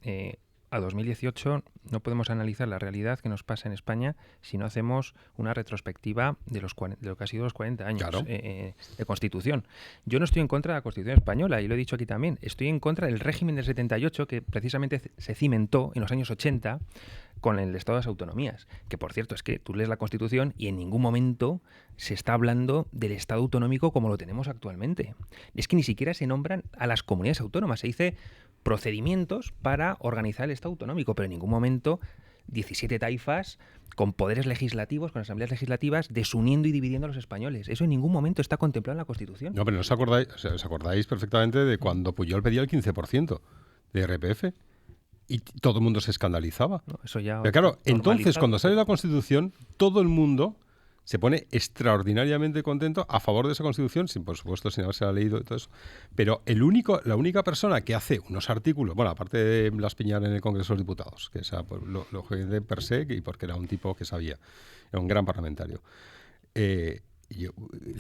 A 2018 no podemos analizar la realidad que nos pasa en España si no hacemos una retrospectiva de lo que ha sido los 40 años Claro. de Constitución. Yo no estoy en contra de la Constitución española, y lo he dicho aquí también. Estoy en contra del régimen del 78, que precisamente se cimentó en los años 80 con el Estado de las Autonomías. Que, por cierto, es que tú lees la Constitución y en ningún momento se está hablando del Estado autonómico como lo tenemos actualmente. Es que ni siquiera se nombran a las comunidades autónomas. Se dice procedimientos para organizar el Estado autonómico, pero en ningún momento 17 taifas con poderes legislativos, con asambleas legislativas, desuniendo y dividiendo a los españoles. Eso en ningún momento está contemplado en la Constitución. No, pero ¿no os acordáis, os acordáis perfectamente de cuando Pujol pedía el 15% de IRPF? Y todo el mundo se escandalizaba. No, eso ya Pero claro, entonces normalizado. cuando sale la Constitución, todo el mundo se pone extraordinariamente contento a favor de esa Constitución, sin, por supuesto, sin haberse leído y todo eso. Pero la única persona que hace unos artículos, bueno, aparte de Blas Piñar en el Congreso de los Diputados, que esa, pues, lo de per se, y porque era un tipo que sabía, era un gran parlamentario. El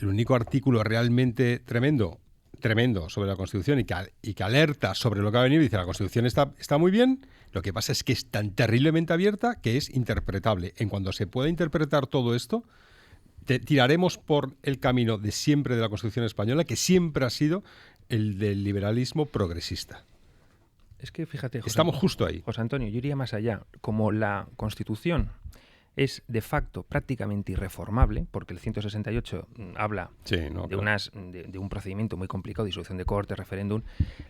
único artículo realmente tremendo sobre la Constitución y que alerta sobre lo que va a venir, dice: la Constitución está muy bien, lo que pasa es que es tan terriblemente abierta que es interpretable. En cuanto se pueda interpretar todo esto, tiraremos por el camino de siempre de la Constitución española, que siempre ha sido el del liberalismo progresista. Es que fíjate, Estamos justo ahí. José Antonio, yo iría más allá. Como la Constitución es de facto prácticamente irreformable, porque el 168 habla de un procedimiento muy complicado, disolución de Cortes, referéndum,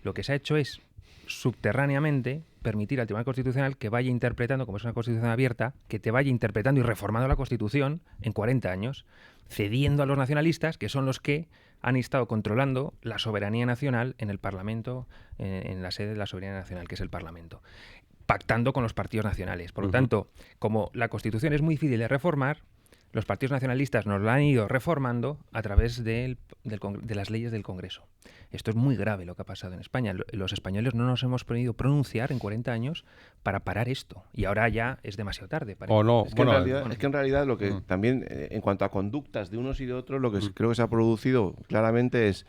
lo que se ha hecho es subterráneamente permitir al Tribunal Constitucional que vaya interpretando, como es una Constitución abierta, que te vaya interpretando y reformando la Constitución en 40 años, cediendo a los nacionalistas, que son los que han estado controlando la soberanía nacional en el Parlamento, en la sede de la soberanía nacional, que es el Parlamento, pactando con los partidos nacionales. Por lo tanto, como la Constitución es muy difícil de reformar, los partidos nacionalistas nos la han ido reformando a través de las leyes del Congreso. Esto es muy grave lo que ha pasado en España. Los españoles no nos hemos podido pronunciar en 40 años para parar esto. Y ahora ya es demasiado tarde. O no. Es que en realidad lo que también, en cuanto a conductas de unos y de otros, lo que creo que se ha producido claramente es,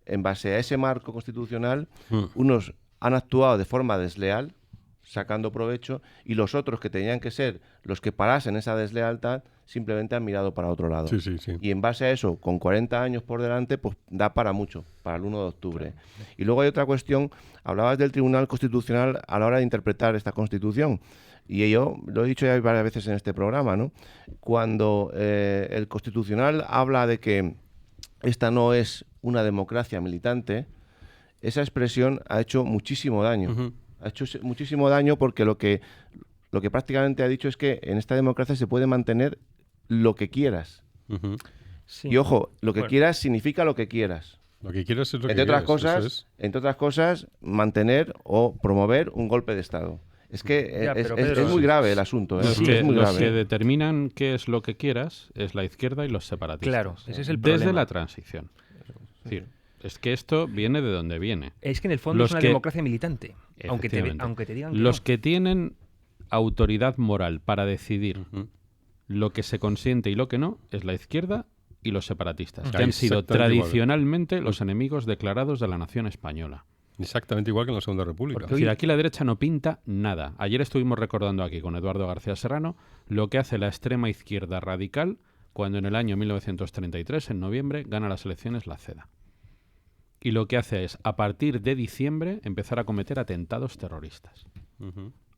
en base a ese marco constitucional, unos han actuado de forma desleal, sacando provecho, y los otros, que tenían que ser los que parasen esa deslealtad, simplemente han mirado para otro lado. Sí. Y en base a eso, con 40 años por delante, pues da para mucho, para el 1 de octubre. Claro. Y luego hay otra cuestión, hablabas del Tribunal Constitucional a la hora de interpretar esta Constitución. Y yo lo he dicho ya varias veces en este programa, ¿no? Cuando el Constitucional habla de que esta no es una democracia militante, esa expresión ha hecho muchísimo daño. Ha hecho muchísimo daño porque lo que prácticamente ha dicho es que en esta democracia se puede mantener lo que quieras. Sí. Y ojo, lo que quieras significa lo que quieras. Lo que quieras es lo que quieras. Entre otras cosas, mantener o promover un golpe de Estado. Es que es muy grave el asunto. Los que determinan qué es lo que quieras es la izquierda y los separatistas. Claro, ese es el problema. problema. Desde la transición. Es decir, es que esto viene de donde viene. Es que en el fondo es una democracia militante. Aunque te digan que los que tienen autoridad moral para decidir lo que se consiente y lo que no es la izquierda y los separatistas, que han sido tradicionalmente los enemigos declarados de la nación española. Exactamente igual que en la Segunda República. Es decir, aquí la derecha no pinta nada. Ayer estuvimos recordando aquí con Eduardo García Serrano lo que hace la extrema izquierda radical cuando en el año 1933, en noviembre, gana las elecciones la CEDA. Y lo que hace es, a partir de diciembre, empezar a cometer atentados terroristas.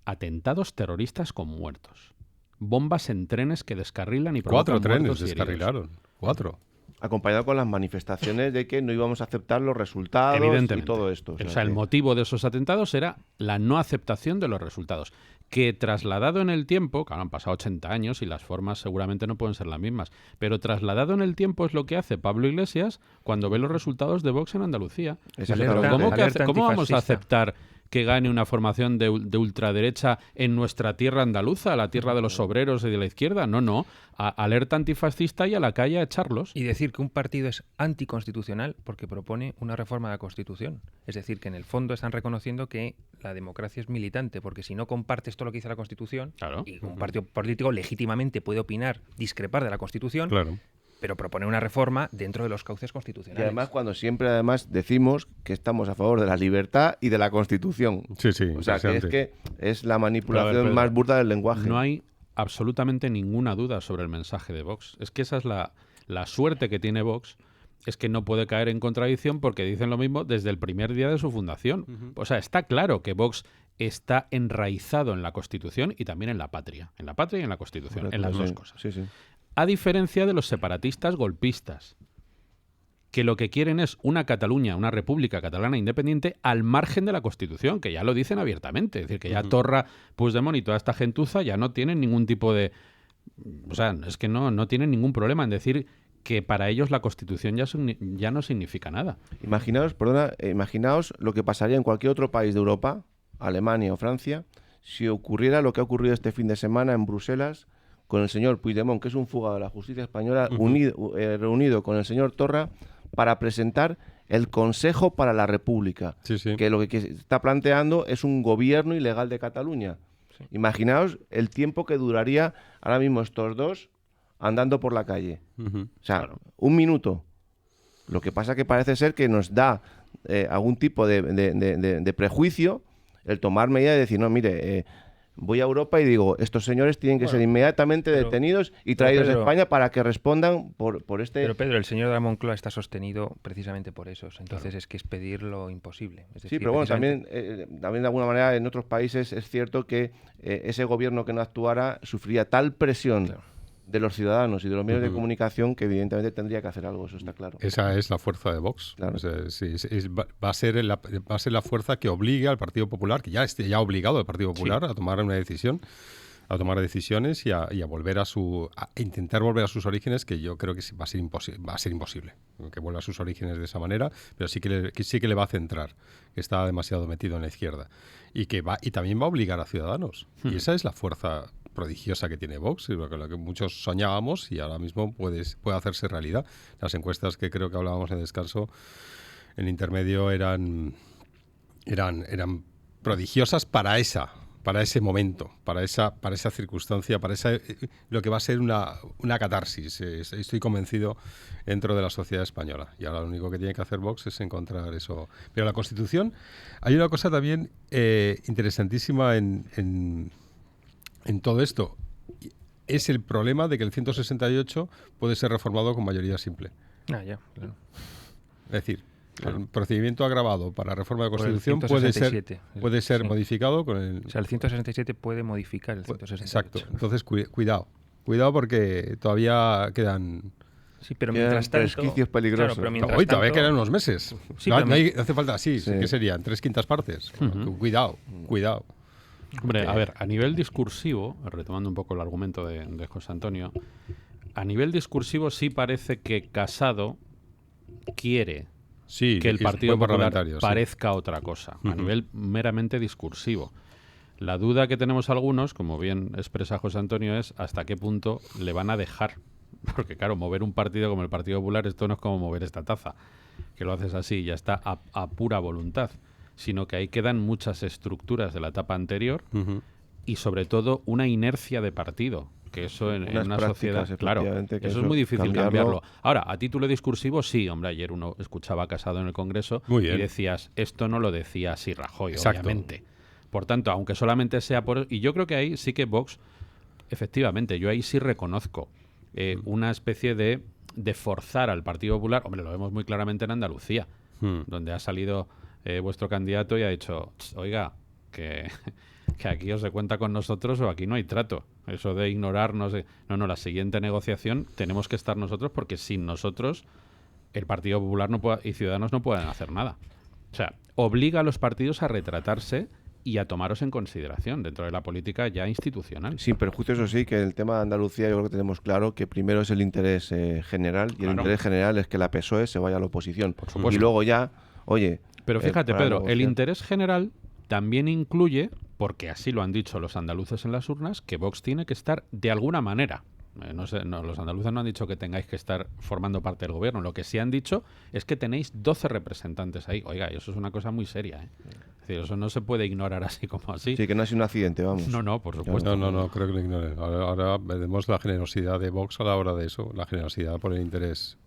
Atentados terroristas con muertos. Bombas en trenes que descarrilan y provocan 4 trenes muertos y descarrilaron. 4. Acompañado con las manifestaciones de que no íbamos a aceptar los resultados y todo esto. O sea, el motivo de esos atentados era la no aceptación de los resultados. que trasladado en el tiempo, claro, han pasado 80 años y las formas seguramente no pueden ser las mismas, pero trasladado en el tiempo es lo que hace Pablo Iglesias cuando ve los resultados de Vox en Andalucía. Exactamente. Pero ¿cómo vamos a aceptar que gane una formación de ultraderecha en nuestra tierra andaluza, la tierra de los obreros y de la izquierda? No. Alerta antifascista y a la calle a echarlos. Y decir que un partido es anticonstitucional porque propone una reforma de la Constitución. Es decir, que en el fondo están reconociendo que la democracia es militante, porque si no compartes todo lo que dice la Constitución, claro, y un partido político legítimamente puede opinar, discrepar de la Constitución, claro, pero propone una reforma dentro de los cauces constitucionales. Y además cuando siempre decimos que estamos a favor de la libertad y de la Constitución. Sí, O sea, que es la manipulación Pedro, más burda del lenguaje. No hay absolutamente ninguna duda sobre el mensaje de Vox. Es que esa es la suerte que tiene Vox, es que no puede caer en contradicción porque dicen lo mismo desde el primer día de su fundación. O sea, está claro que Vox está enraizado en la Constitución y también en la patria. En la patria y en la Constitución, Correcto, en las sí, dos cosas. Sí. A diferencia de los separatistas golpistas, que lo que quieren es una Cataluña, una república catalana independiente al margen de la Constitución, que ya lo dicen abiertamente. Es decir, que ya Torra, Puigdemont y toda esta gentuza ya no tienen ningún tipo de... O sea, es que no tienen ningún problema en decir que para ellos la Constitución ya no significa nada. Imaginaos lo que pasaría en cualquier otro país de Europa, Alemania o Francia, si ocurriera lo que ha ocurrido este fin de semana en Bruselas con el señor Puigdemont, que es un fugado de la justicia española, reunido con el señor Torra para presentar el Consejo para la República, que lo que está planteando es un gobierno ilegal de Cataluña. Sí. Imaginaos el tiempo que duraría ahora mismo estos dos andando por la calle. O sea, claro, un minuto. Lo que pasa que parece ser que nos da algún tipo de prejuicio el tomar medidas y decir, no, mire... voy a Europa y digo, estos señores tienen que ser inmediatamente detenidos y traídos a España para que respondan por este... Pero Pedro, el señor de la Moncloa está sostenido precisamente por eso. Entonces es que es pedir lo imposible. Es decir, sí, pero bueno, también de alguna manera en otros países es cierto que ese gobierno que no actuara sufría tal presión de los ciudadanos y de los medios de comunicación que evidentemente tendría que hacer algo, eso está claro. Esa es la fuerza de Vox. Claro. Va a ser la fuerza que obligue al Partido Popular, que ya esté ya obligado al Partido Popular a tomar una decisión, a tomar decisiones y a volver a intentar volver a sus orígenes, que yo creo que va a ser imposible que vuelva a sus orígenes de esa manera, pero sí que le va a centrar, que está demasiado metido en la izquierda y también va a obligar a Ciudadanos. Y esa es la fuerza prodigiosa que tiene Vox, lo que muchos soñábamos y ahora mismo puede hacerse realidad. Las encuestas que creo que hablábamos en descanso, en intermedio, eran prodigiosas para ese momento, para esa circunstancia, lo que va a ser una catarsis. Estoy convencido dentro de la sociedad española. Y ahora lo único que tiene que hacer Vox es encontrar eso. Pero la Constitución, hay una cosa también interesantísima en todo esto. Es el problema de que el 168 puede ser reformado con mayoría simple. Ya, claro. Es decir, el procedimiento agravado para reforma de Constitución puede ser modificado con el... O sea, el 167 puede modificar el 168. Exacto. Entonces, cuidado porque todavía quedan... Sí, pero mientras tanto... resquicios peligrosos. Claro, hoy todavía quedan unos meses. Sí, no hace falta, ¿qué serían? 3/5 partes. Cuidado. Hombre, a ver, a nivel discursivo, retomando un poco el argumento de José Antonio, a nivel discursivo sí parece que Casado quiere que el Partido Popular parezca otra cosa, a nivel meramente discursivo. La duda que tenemos algunos, como bien expresa José Antonio, es hasta qué punto le van a dejar. Porque claro, mover un partido como el Partido Popular, esto no es como mover esta taza, que lo haces así y ya está a pura voluntad, sino que ahí quedan muchas estructuras de la etapa anterior y sobre todo una inercia de partido, que eso en una sociedad, claro, eso es muy difícil cambiarlo. Ahora, a título discursivo, sí, hombre, ayer uno escuchaba a Casado en el Congreso y decías, esto no lo decía así Rajoy, obviamente. Por tanto, aunque solamente sea por... Y yo creo que ahí sí que Vox, efectivamente, yo ahí sí reconozco una especie de forzar al Partido Popular. Hombre, lo vemos muy claramente en Andalucía, donde ha salido vuestro candidato y ha dicho, oiga, que aquí os se cuenta con nosotros o aquí no hay trato. Eso de ignorarnos. No, la siguiente negociación tenemos que estar nosotros porque sin nosotros el Partido Popular y Ciudadanos no pueden hacer nada. O sea, obliga a los partidos a retratarse y a tomaros en consideración dentro de la política ya institucional. Sin perjuicio, eso sí, que el tema de Andalucía yo creo que tenemos claro que primero es el interés general, y el interés general es que la PSOE se vaya a la oposición. Por supuesto. Y luego ya, oye... Pero fíjate, para Pedro, el negociar. interés general también incluye, porque así lo han dicho los andaluces en las urnas, que Vox tiene que estar de alguna manera. No sé, no, los andaluces no han dicho que tengáis que estar formando parte del gobierno. Lo que sí han dicho es que tenéis 12 representantes ahí. Oiga, eso es una cosa muy seria, ¿eh? Es decir, eso no se puede ignorar así como así. Sí, que no ha sido un accidente, vamos. No, por supuesto. No, creo que lo ignoren. Ahora vemos la generosidad de Vox a la hora de eso, la generosidad por el interés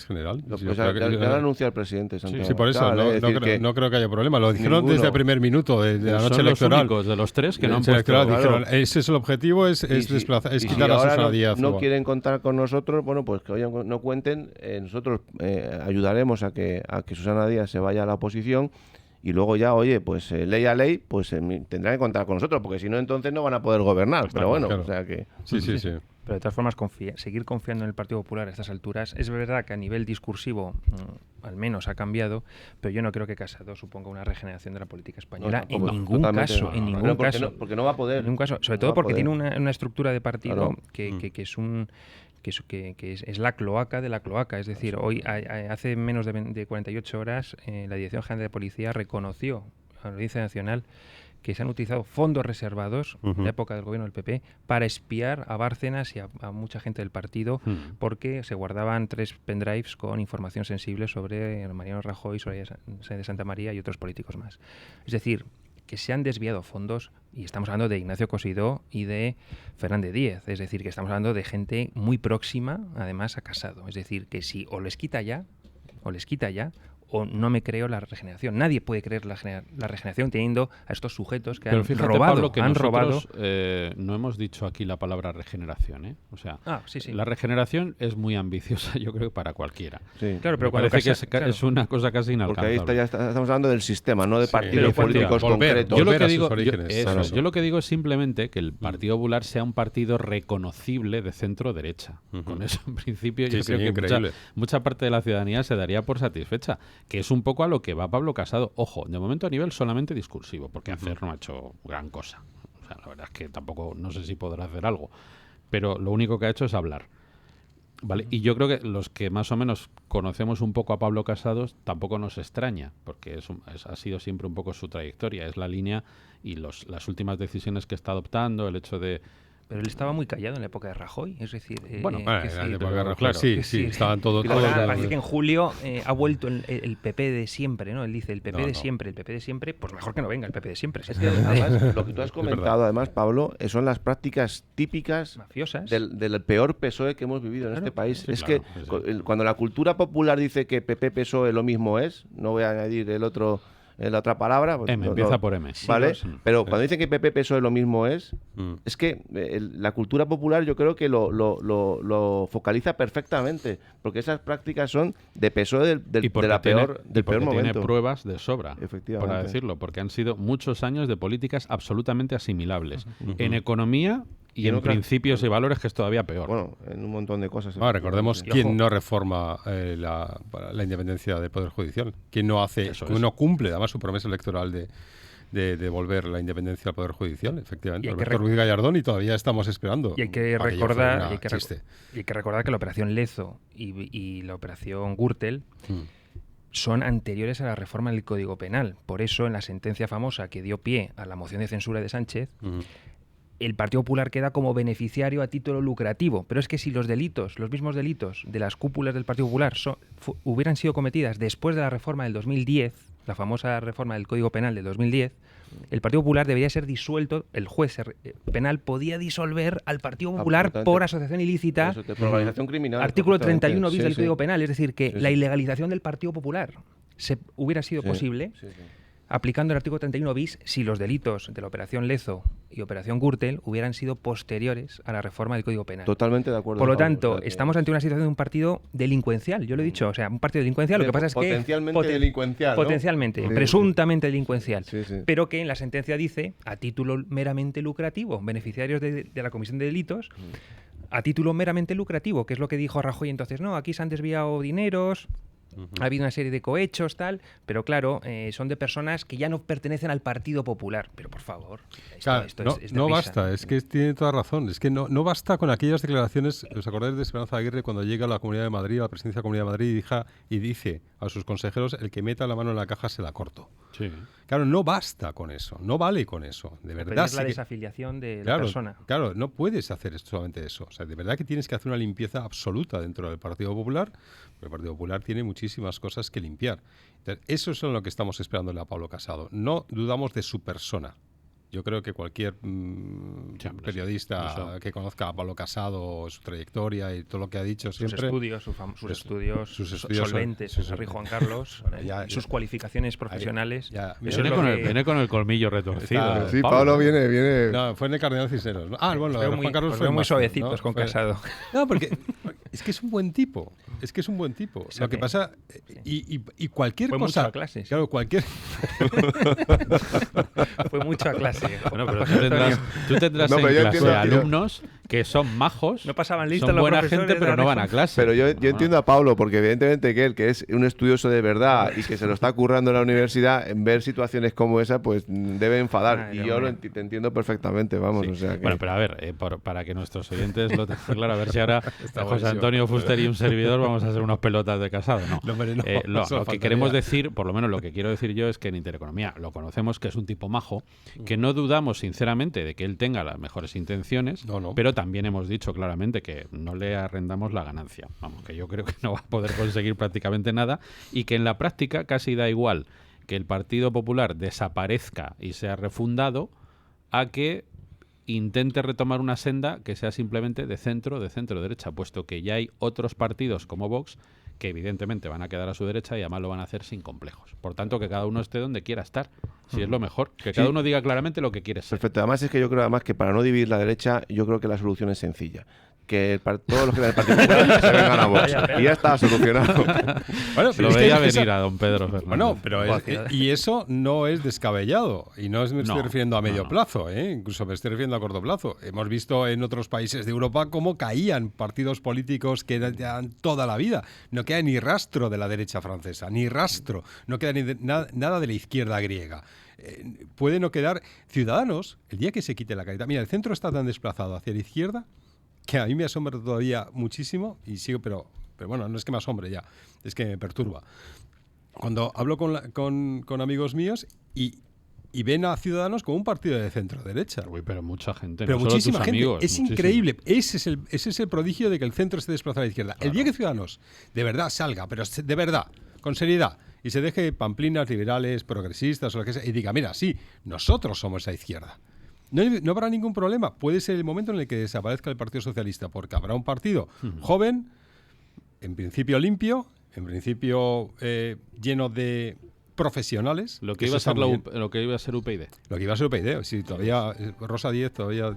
general. Lo, Sí, pues yo ya, creo que- ya lo anunció el presidente Santiago. Sí, por eso, Abascal, no, es no decir creo, que no creo que haya problema. Lo dijeron ninguno- desde el primer minuto de la noche Son electoral. los únicos de los tres que no han Noche puesto... electoral Claro. dijeron, ese es el objetivo, es y si- desplazar, es y si quitar a ahora Susana no, Díaz. no quieren contar con nosotros, bueno, pues que oigan, no cuenten. Nosotros ayudaremos a que Susana Díaz se vaya a la oposición. Y luego ya, oye, pues ley a ley, pues tendrán que contar con nosotros, porque si no, entonces no van a poder gobernar. Pero bueno, claro. o sea que... Sí. Pero de todas formas, seguir confiando en el Partido Popular a estas alturas, es verdad que a nivel discursivo al menos ha cambiado, pero yo no creo que Casado suponga una regeneración de la política española en ningún caso. En ningún caso. Porque no va a poder. En ningún caso. Sobre No todo va a porque poder. tiene una estructura de partido Claro. que es la cloaca de la cloaca. Es decir, hoy, hace menos de 48 horas, la Dirección General de Policía reconoció a la Audiencia Nacional que se han utilizado fondos reservados en la época del gobierno del PP para espiar a Bárcenas y a mucha gente del partido, porque se guardaban 3 pendrives con información sensible sobre Mariano Rajoy, Soraya Sáenz de Santa María y otros políticos más. Es decir, que se han desviado fondos, y estamos hablando de Ignacio Cosidó y de Fernández Díez, es decir, que estamos hablando de gente muy próxima, además, a Casado. Es decir, que si o les quita ya, o no me creo la regeneración. Nadie puede creer la regeneración teniendo a estos sujetos que Pero han fíjate, robado. Pablo, que han nosotros, robado. no hemos dicho aquí la palabra regeneración, ¿eh? O sea, Sí. la regeneración es muy ambiciosa, yo creo, para cualquiera. Sí. Claro, pero Me cuando parece que claro. es una cosa casi Porque ahí inalcanzable. estamos hablando del sistema, no de Sí, partidos pero políticos volver, concretos. Yo lo volver que a sus digo, orígenes. eso, yo lo que digo es simplemente que el Partido Popular sea un partido reconocible de centro-derecha. Con eso, en principio, yo Sí, creo que increíble. mucha parte de la ciudadanía se daría por satisfecha, que es un poco a lo que va Pablo Casado. Ojo, de momento a nivel solamente discursivo, porque hacer no ha hecho gran cosa. O sea, la verdad es que tampoco, no sé si podrá hacer algo, pero lo único que ha hecho es hablar. ¿Vale? Y yo creo que los que más o menos conocemos un poco a Pablo Casado tampoco nos extraña, porque ha sido siempre un poco su trayectoria, es la línea y las últimas decisiones que está adoptando, el hecho de... Pero él estaba muy callado en la época de Rajoy, es decir... Bueno, que Bueno, sí, en la época pero de Rajoy, claro, sí, estaban todos... Y ahora parece que en julio ha vuelto el PP de siempre, ¿no? Él dice, el PP de siempre, el PP de siempre, pues mejor que no venga el PP de siempre. Es que, además, lo que tú has comentado, además, Pablo, son las prácticas típicas Mafiosas. del peor PSOE que hemos vivido en este país. Sí, es claro, que sí. cuando la cultura popular dice que PP-PSOE lo mismo es, no voy a añadir la otra palabra. Pues empieza por M. ¿Vale? Sí. Pero cuando dicen que PP-PSOE lo mismo es que la cultura popular yo creo que lo focaliza perfectamente, porque esas prácticas son de PSOE Y porque del peor tiene momento. pruebas de sobra, Efectivamente. para decirlo, porque han sido muchos años de políticas absolutamente asimilables en economía y Y en en otras- principios y valores, que es todavía peor. Bueno, en un montón de cosas. recordemos efectivamente. quién no reforma la independencia del Poder Judicial, quién no hace, Eso es. no cumple además su promesa electoral de devolver la independencia al Poder Judicial, efectivamente. Y hay que Alberto Ruiz Gallardón, y todavía estamos esperando. Y hay que Aquello fue recordar, una y hay chiste. que recordar que la operación Lezo y la operación Gürtel son anteriores a la reforma del Código Penal. Por eso, en la sentencia famosa que dio pie a la moción de censura de Sánchez, el Partido Popular queda como beneficiario a título lucrativo. Pero es que si los mismos delitos de las cúpulas del Partido Popular hubieran sido cometidas después de la reforma del 2010, la famosa reforma del Código Penal del 2010, el Partido Popular debería ser disuelto, el juez penal podía disolver al Partido Popular Absolutamente. por asociación ilícita, Eso, por organización criminal. artículo perfectamente. 31 bis Sí, del sí. Código Penal. Es decir, que Sí, la sí. ilegalización del Partido Popular hubiera sido Sí, posible sí, sí. aplicando el artículo 31 bis si los delitos de la operación Lezo y operación Gürtel hubieran sido posteriores a la reforma del Código Penal. Totalmente de acuerdo. Por lo Pablo, tanto, o sea que- estamos ante una situación de un partido delincuencial. Yo lo he dicho, o sea, un partido delincuencial. Lo que pasa es que Potencialmente delincuencial, ¿no? Potencialmente, Sí, sí. presuntamente delincuencial. Sí, sí. Pero que en la sentencia dice, a título meramente lucrativo, beneficiarios de la comisión de delitos, a título meramente lucrativo, que es lo que dijo Rajoy entonces. No, aquí se han desviado dineros. Ha habido una serie de cohechos, tal, pero claro, son de personas que ya no pertenecen al Partido Popular. Pero por favor, Claro, esto no, es de no risa. basta, es que tiene toda razón. Es que no basta con aquellas declaraciones. ¿Os acordáis de Esperanza Aguirre cuando llega a la Comunidad de Madrid, a la presidencia de la Comunidad de Madrid, y dice a sus consejeros: el que meta la mano en la caja se la corto? Sí. Claro, no basta con eso, no vale con eso. De Pero verdad. es la sí que- desafiliación de la Claro, persona. claro, no puedes hacer solamente eso. O sea, de verdad que tienes que hacer una limpieza absoluta dentro del Partido Popular, porque el Partido Popular tiene muchísimas cosas que limpiar. Entonces, eso es lo que estamos esperándole a Pablo Casado. No dudamos de su persona. Yo creo que cualquier Sí, hombre, periodista eso. que conozca a Pablo Casado, su trayectoria y todo lo que ha dicho Sus siempre... estudios, sus estudios solventes, sus- Henry Juan Carlos, Bueno, ya- sus cualificaciones profesionales. ya- Eso Viene es lo con, que- viene con el colmillo retorcido. Está- Sí, Pablo viene... No, fue en el Cardenal Cisneros, ¿no? Ah, bueno, Os veo Juan muy, Carlos os fue veo muy más, suavecitos ¿no? con Fue- Casado. No, porque es que es un buen tipo. Es que es un buen tipo. Eso Lo que que- pasa... Y cualquier Fue cosa... mucho a clase, sí. Claro, cualquier... Fue mucho a clase. Bueno, pero tú tendrás No, en pero yo clase entiendo- alumnos que son majos, No pasaban lista son los buena profesores gente, de pero la no van a Reforma. clase. Pero yo entiendo a Pablo, porque evidentemente que él, que es un estudioso de verdad y que se lo está currando en la universidad, en ver situaciones como esa, pues debe enfadar. Ay, Y yo hombre. te entiendo perfectamente, vamos. Sí. O sea que... Bueno, pero a ver, para que nuestros oyentes lo tengan claro, a ver si ahora Está José buenísimo. Antonio Fuster y un servidor vamos a hacer unos pelotas de Casado. No. No, hombre, no, Lo eso que faltaría. queremos decir, por lo menos lo que quiero decir yo, es que en Intereconomía lo conocemos, que es un tipo majo, que no dudamos sinceramente de que él tenga las mejores intenciones, No. pero también hemos dicho claramente que no le arrendamos la ganancia. Vamos, que yo creo que no va a poder conseguir prácticamente nada y que en la práctica casi da igual que el Partido Popular desaparezca y sea refundado a que intente retomar una senda que sea simplemente de centro-derecha, puesto que ya hay otros partidos como Vox que evidentemente van a quedar a su derecha y además lo van a hacer sin complejos. Por tanto, que cada uno esté donde quiera estar, si es lo mejor. Que cada uno diga claramente lo que quiere ser. Perfecto. Además es que yo creo además que para no dividir la derecha, yo creo que la solución es sencilla. Que todos los que del Partido Popular se vengan a Vox. Y ya está solucionado. Bueno, Lo es que veía esa- venir a don Pedro Fernández. Bueno, pero y eso no es descabellado. Y no me estoy No, refiriendo a medio no. plazo, incluso me estoy refiriendo a corto plazo. Hemos visto en otros países de Europa cómo caían partidos políticos que eran toda la vida. No queda ni rastro de la derecha francesa, ni rastro. No queda nada de la izquierda griega. Puede no quedar Ciudadanos, el día que se quite la careta. Mira, el centro está tan desplazado hacia la izquierda que a mí me asombra todavía muchísimo y sigo, pero bueno, no es que me asombre ya, es que me perturba. Cuando hablo con amigos míos y ven a Ciudadanos como un partido de centro-derecha. Uy, pero mucha gente, Pero no solo muchísima tus gente. amigos, Es muchísima. increíble. Ese es el prodigio de que el centro esté desplazado a la izquierda. El día que Ciudadanos de verdad salga, pero de verdad, con seriedad, y se deje pamplinas liberales, progresistas o lo que sea, y diga, mira, sí, nosotros somos la izquierda. No habrá ningún problema. Puede ser el momento en el que desaparezca el Partido Socialista, porque habrá un partido joven, en principio limpio, en principio lleno de profesionales. Lo que eso iba a está ser muy bien. lo que iba a ser UPyD. Lo que iba a ser UPyD, sí, todavía Rosa Díez todavía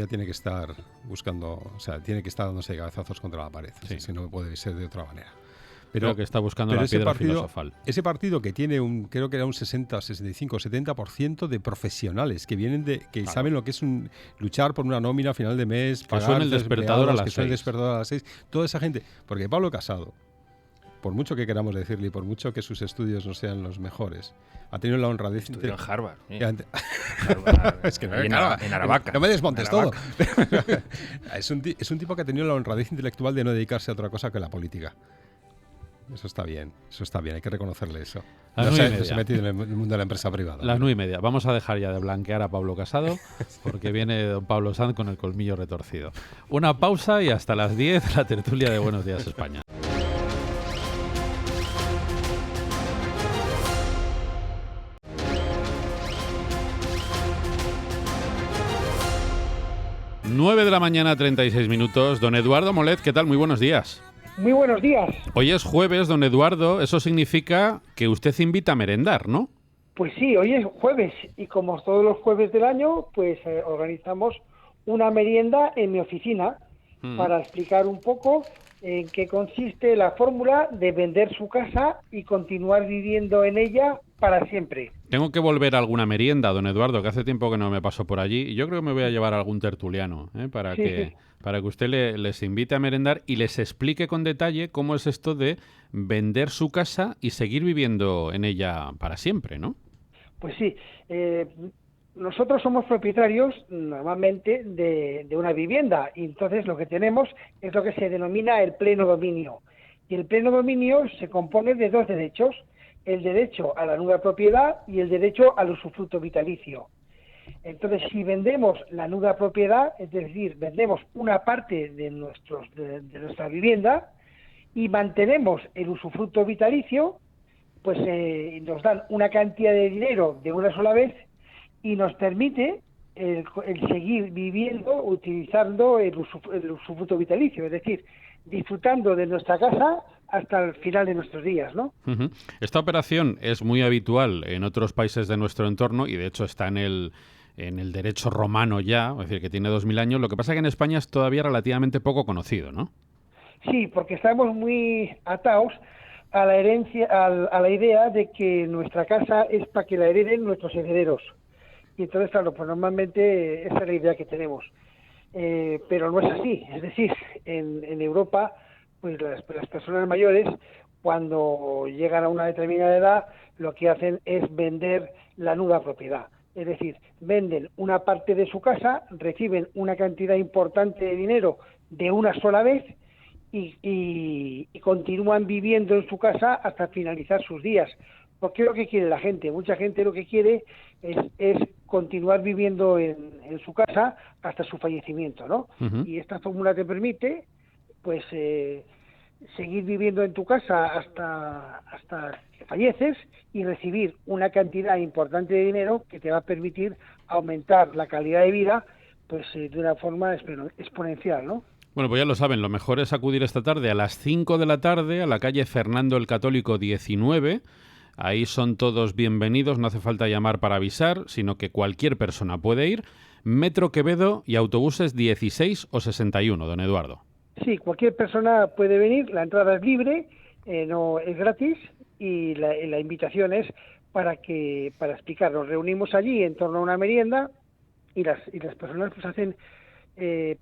tiene que estar buscando, o sea, tiene que estar dándose cabezazos contra la pared, Sí. si no puede ser de otra manera. Creo que está buscando la ese piedra partido, filosofal. Ese partido que tiene creo que era un 60, 65, 70% de profesionales que vienen que saben lo que es luchar por una nómina a final de mes, pagar suene el a los despertador a empleados, las que suene el 6. despertador a las 6, toda esa gente, porque Pablo Casado, por mucho que queramos decirle y por mucho que sus estudios no sean los mejores, ha tenido la honradez Estudió en Harvard. Harvard. Es que no, en, claro, en Aravaca. no me desmontes En todo. Aravaca. es un tipo que ha tenido la honradez intelectual de no dedicarse a otra cosa que la política. Eso está bien, hay que reconocerle eso. Las No 9:30. se ha metido en el mundo de la empresa privada. Las 9:30. Vamos a dejar ya de blanquear a Pablo Casado, porque viene don Pablo Sanz con el colmillo retorcido. Una pausa y hasta las 10 la tertulia de Buenos Días España. Nueve de la mañana, 36 minutos. Don Eduardo Molet, ¿qué tal? Muy buenos días. Muy buenos días. Hoy es jueves, don Eduardo. Eso significa que usted invita a merendar, ¿no? Pues sí, hoy es jueves y como todos los jueves del año, pues organizamos una merienda en mi oficina para explicar un poco en qué consiste la fórmula de vender su casa y continuar viviendo en ella para siempre. Tengo que volver a alguna merienda, don Eduardo, que hace tiempo que no me paso por allí. Y yo creo que me voy a llevar a algún tertuliano, para Sí, que sí. para que usted les invite a merendar y les explique con detalle cómo es esto de vender su casa y seguir viviendo en ella para siempre, ¿no? Pues sí, nosotros somos propietarios normalmente de una vivienda y entonces lo que tenemos es lo que se denomina el pleno dominio. Y el pleno dominio se compone de dos derechos, el derecho a la nuda propiedad y el derecho al usufructo vitalicio. Entonces, si vendemos la nuda propiedad, es decir, vendemos una parte de nuestra vivienda y mantenemos el usufructo vitalicio, pues nos dan una cantidad de dinero de una sola vez y nos permite el seguir viviendo, utilizando el usufructo vitalicio, es decir, disfrutando de nuestra casa hasta el final de nuestros días, ¿no? Uh-huh. Esta operación es muy habitual en otros países de nuestro entorno y de hecho está en el derecho romano ya, es decir, que tiene 2000 años. Lo que pasa es que en España es todavía relativamente poco conocido, ¿no? Sí, porque estamos muy atados a la herencia, a la idea de que nuestra casa es para que la hereden nuestros herederos. Y entonces, claro, pues normalmente esa es la idea que tenemos. Pero no es así. Es decir, en Europa, pues las personas mayores, cuando llegan a una determinada edad, lo que hacen es vender la nuda propiedad. Es decir, venden una parte de su casa, reciben una cantidad importante de dinero de una sola vez y continúan viviendo en su casa hasta finalizar sus días. Porque es lo que quiere la gente. Mucha gente lo que quiere es continuar viviendo en su casa hasta su fallecimiento, ¿no? Uh-huh. Y esta fórmula te permite, pues, seguir viviendo en tu casa hasta que falleces y recibir una cantidad importante de dinero que te va a permitir aumentar la calidad de vida, pues, de una forma exponencial, ¿no? Bueno, pues ya lo saben, lo mejor es acudir esta tarde a las 5 de la tarde a la calle Fernando el Católico 19. Ahí son todos bienvenidos, no hace falta llamar para avisar, sino que cualquier persona puede ir. Metro Quevedo y autobuses 16 o 61, don Eduardo. Sí, cualquier persona puede venir, la entrada es libre, no es gratis y la invitación es para explicar. Nos reunimos allí en torno a una merienda y las personas pues hacen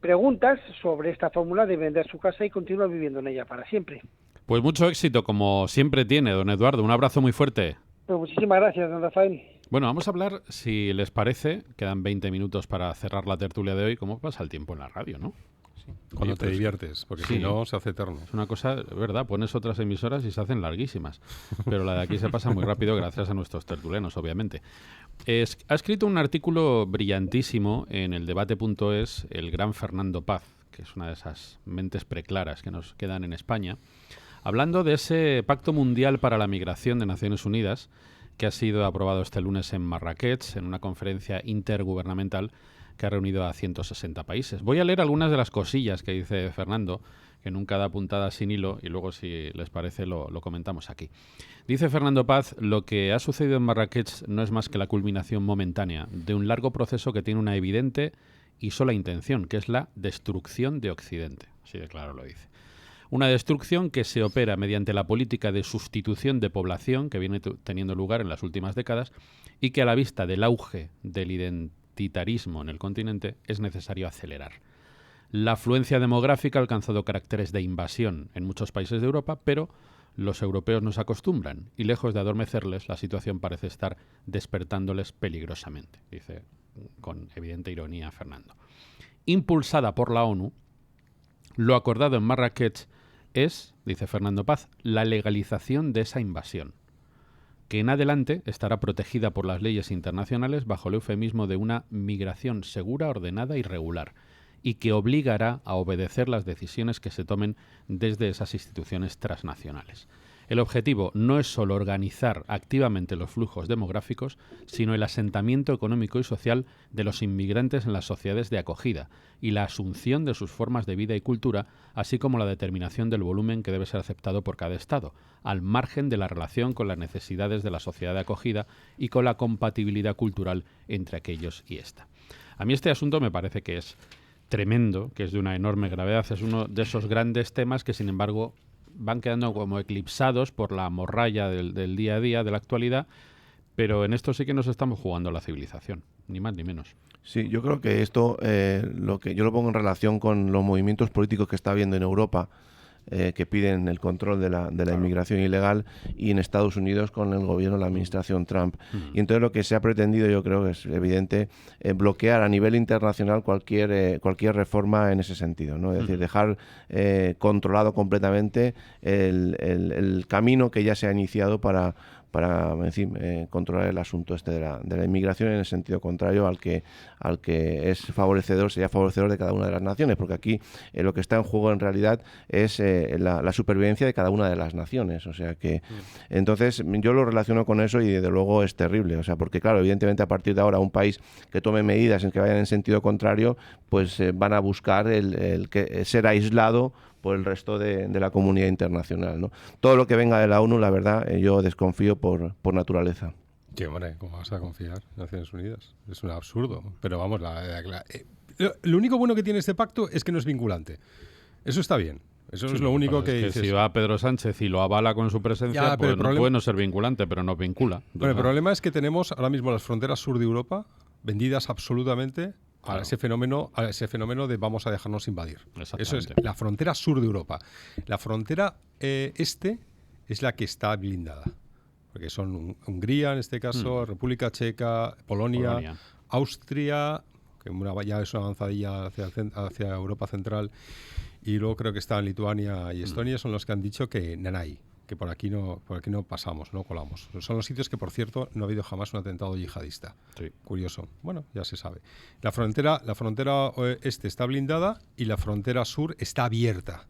preguntas sobre esta fórmula de vender su casa y continuar viviendo en ella para siempre. Pues mucho éxito, como siempre tiene, don Eduardo. Un abrazo muy fuerte. Pues muchísimas gracias, don Rafael. Bueno, vamos a hablar, si les parece, quedan 20 minutos para cerrar la tertulia de hoy, cómo pasa el tiempo en la radio, ¿no? Sí. Cuando te diviertes, porque si no se hace eterno. Es una cosa, verdad, pones otras emisoras y se hacen larguísimas, pero la de aquí se pasa muy rápido gracias a nuestros tertulianos, obviamente. Ha escrito un artículo brillantísimo en el debate.es el gran Fernando Paz, que es una de esas mentes preclaras que nos quedan en España, hablando de ese Pacto Mundial para la Migración de Naciones Unidas que ha sido aprobado este lunes en Marrakech en una conferencia intergubernamental que ha reunido a 160 países. Voy a leer algunas de las cosillas que dice Fernando, que nunca da puntada sin hilo, y luego, si les parece, lo comentamos aquí. Dice Fernando Paz, lo que ha sucedido en Marrakech no es más que la culminación momentánea de un largo proceso que tiene una evidente y sola intención, que es la destrucción de Occidente. Así de claro lo dice. Una destrucción que se opera mediante la política de sustitución de población que viene teniendo lugar en las últimas décadas y que a la vista del auge del identitarismo en el continente es necesario acelerar. La afluencia demográfica ha alcanzado caracteres de invasión en muchos países de Europa, pero los europeos no se acostumbran y lejos de adormecerles, la situación parece estar despertándoles peligrosamente, dice con evidente ironía Fernando. Impulsada por la ONU, lo acordado en Marrakech es, dice Fernando Paz, la legalización de esa invasión, que en adelante estará protegida por las leyes internacionales bajo el eufemismo de una migración segura, ordenada y regular, y que obligará a obedecer las decisiones que se tomen desde esas instituciones transnacionales. El objetivo no es solo organizar activamente los flujos demográficos, sino el asentamiento económico y social de los inmigrantes en las sociedades de acogida y la asunción de sus formas de vida y cultura, así como la determinación del volumen que debe ser aceptado por cada Estado, al margen de la relación con las necesidades de la sociedad de acogida y con la compatibilidad cultural entre aquellos y esta. A mí este asunto me parece que es tremendo, que es de una enorme gravedad, es uno de esos grandes temas que, sin embargo, van quedando como eclipsados por la morralla del día a día, de la actualidad, Pero en esto sí que nos estamos jugando la civilización, ni más ni menos. Sí, yo creo que esto, yo lo pongo en relación con los movimientos políticos que está habiendo en Europa, que piden el control de la inmigración ilegal, y en Estados Unidos con el gobierno, la administración Trump. Y entonces lo que se ha pretendido, yo creo que es evidente, bloquear a nivel internacional cualquier reforma en ese sentido, ¿no? Es decir, dejar controlado completamente el camino que ya se ha iniciado para en fin, controlar el asunto este de la inmigración, en el sentido contrario al que sería favorecedor de cada una de las naciones, porque aquí lo que está en juego en realidad es la supervivencia de cada una de las naciones. O sea que entonces yo lo relaciono con eso, y desde luego es terrible. O sea, porque claro, evidentemente a partir de ahora un país que tome medidas en que vayan en sentido contrario, pues van a buscar el que ser aislado por el resto de la comunidad internacional, ¿no? Todo lo que venga de la ONU, la verdad, yo desconfío por naturaleza. Sí, hombre, ¿cómo vas a confiar en Naciones Unidas? Es un absurdo. Pero vamos, lo único bueno que tiene este pacto es que no es vinculante. Eso está bien. Eso es lo único que dices. Si va Pedro Sánchez y lo avala con su presencia, pues no puede no ser vinculante, pero no vincula. Bueno, el problema es que tenemos ahora mismo las fronteras sur de Europa vendidas absolutamente a ese fenómeno de vamos a dejarnos invadir. Eso es la frontera sur de Europa. La frontera este es la que está blindada, porque son Hungría, en este caso, República Checa, Polonia. Austria, que ya es una avanzadilla hacia Europa Central, y luego creo que están Lituania y Estonia, son los que han dicho que nanay, que por aquí no pasamos, no colamos. Son los sitios que, por cierto, no ha habido jamás un atentado yihadista. Sí. Curioso. Bueno, ya se sabe. La frontera este está blindada y la frontera sur está abierta.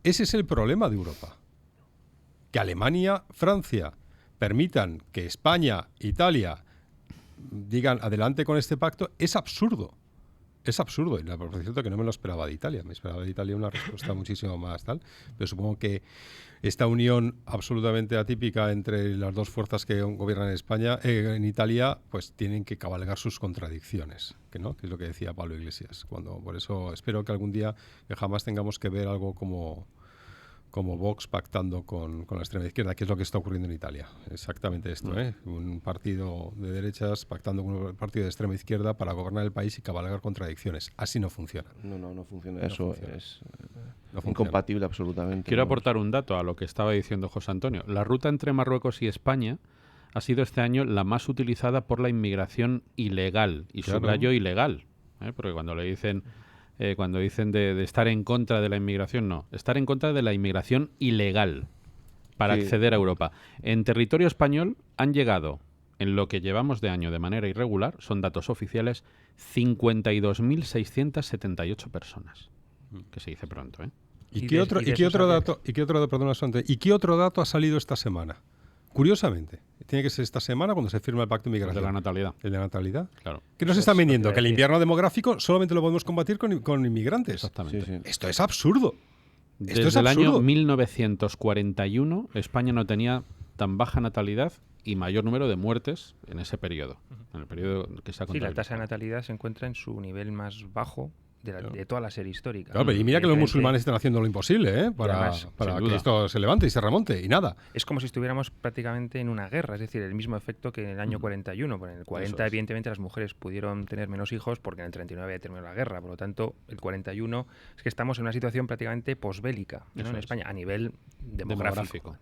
Ese es el problema de Europa. Que Alemania, Francia permitan que España, Italia digan adelante con este pacto es absurdo. Es absurdo. Y por cierto que no me lo esperaba de Italia. Me esperaba de Italia una respuesta muchísimo más tal. Pero supongo que esta unión absolutamente atípica entre las dos fuerzas que gobiernan en España, en Italia, pues tienen que cabalgar sus contradicciones, que es lo que decía Pablo Iglesias. Por eso espero que algún día jamás tengamos que ver algo como Vox pactando con la extrema izquierda, que es lo que está ocurriendo en Italia. Exactamente esto, un partido de derechas pactando con un partido de extrema izquierda para gobernar el país y cabalgar contradicciones. Así no funciona. No funciona. Eso es incompatible absolutamente. Quiero aportar un dato a lo que estaba diciendo José Antonio. La ruta entre Marruecos y España ha sido este año la más utilizada por la inmigración ilegal, y subrayo ilegal, porque cuando dicen de estar en contra de la inmigración, no, estar en contra de la inmigración ilegal para acceder a Europa. En territorio español han llegado, en lo que llevamos de año de manera irregular, son datos oficiales, 52.678 personas, que se dice pronto, ¿eh? ¿Y qué otro dato ha salido esta semana? Curiosamente, tiene que ser esta semana cuando se firma el Pacto de Migración. De la natalidad. ¿El de la natalidad? Claro. ¿Qué nos están vendiendo? Que el invierno demográfico solamente lo podemos combatir con inmigrantes. Exactamente. Sí. Esto es absurdo. Desde el año 1941, España no tenía tan baja natalidad y mayor número de muertes en ese periodo, en el periodo que se ha contado. Sí, la tasa de natalidad se encuentra en su nivel más bajo de toda la serie histórica. Claro, pero y mira que los musulmanes están haciendo lo imposible para que esto se levante y se remonte, y nada. Es como si estuviéramos prácticamente en una guerra, es decir, el mismo efecto que en el año 41. Pues en el 40, evidentemente, las mujeres pudieron tener menos hijos porque en el 39 había terminado la guerra. Por lo tanto, el 41 es que estamos en una situación prácticamente posbélica, ¿no? En España, a nivel demográfico.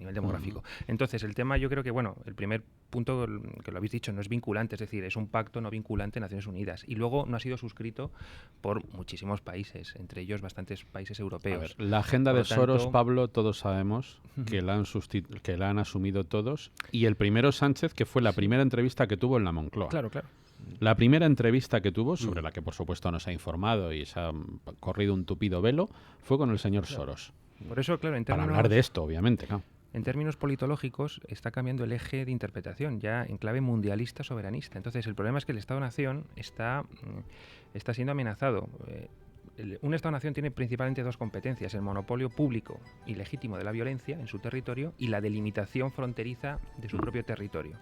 Entonces, el tema, yo creo que, el primer punto, que lo habéis dicho, no es vinculante, es decir, es un pacto no vinculante de Naciones Unidas. Y luego no ha sido suscrito por muchísimos países, entre ellos bastantes países europeos. La agenda de Soros, Pablo, todos sabemos que la han asumido todos, y el primero Sánchez, que fue la primera entrevista que tuvo en la Moncloa. Claro. La primera entrevista que tuvo, sobre la que por supuesto nos ha informado y se ha corrido un tupido velo, fue con el señor Soros. Por eso, claro, para hablar de esto, obviamente, claro. En términos politológicos, está cambiando el eje de interpretación, ya en clave mundialista soberanista. Entonces, el problema es que el Estado-Nación está siendo amenazado. Un Estado-Nación tiene principalmente dos competencias: el monopolio público y legítimo de la violencia en su territorio y la delimitación fronteriza de su propio territorio.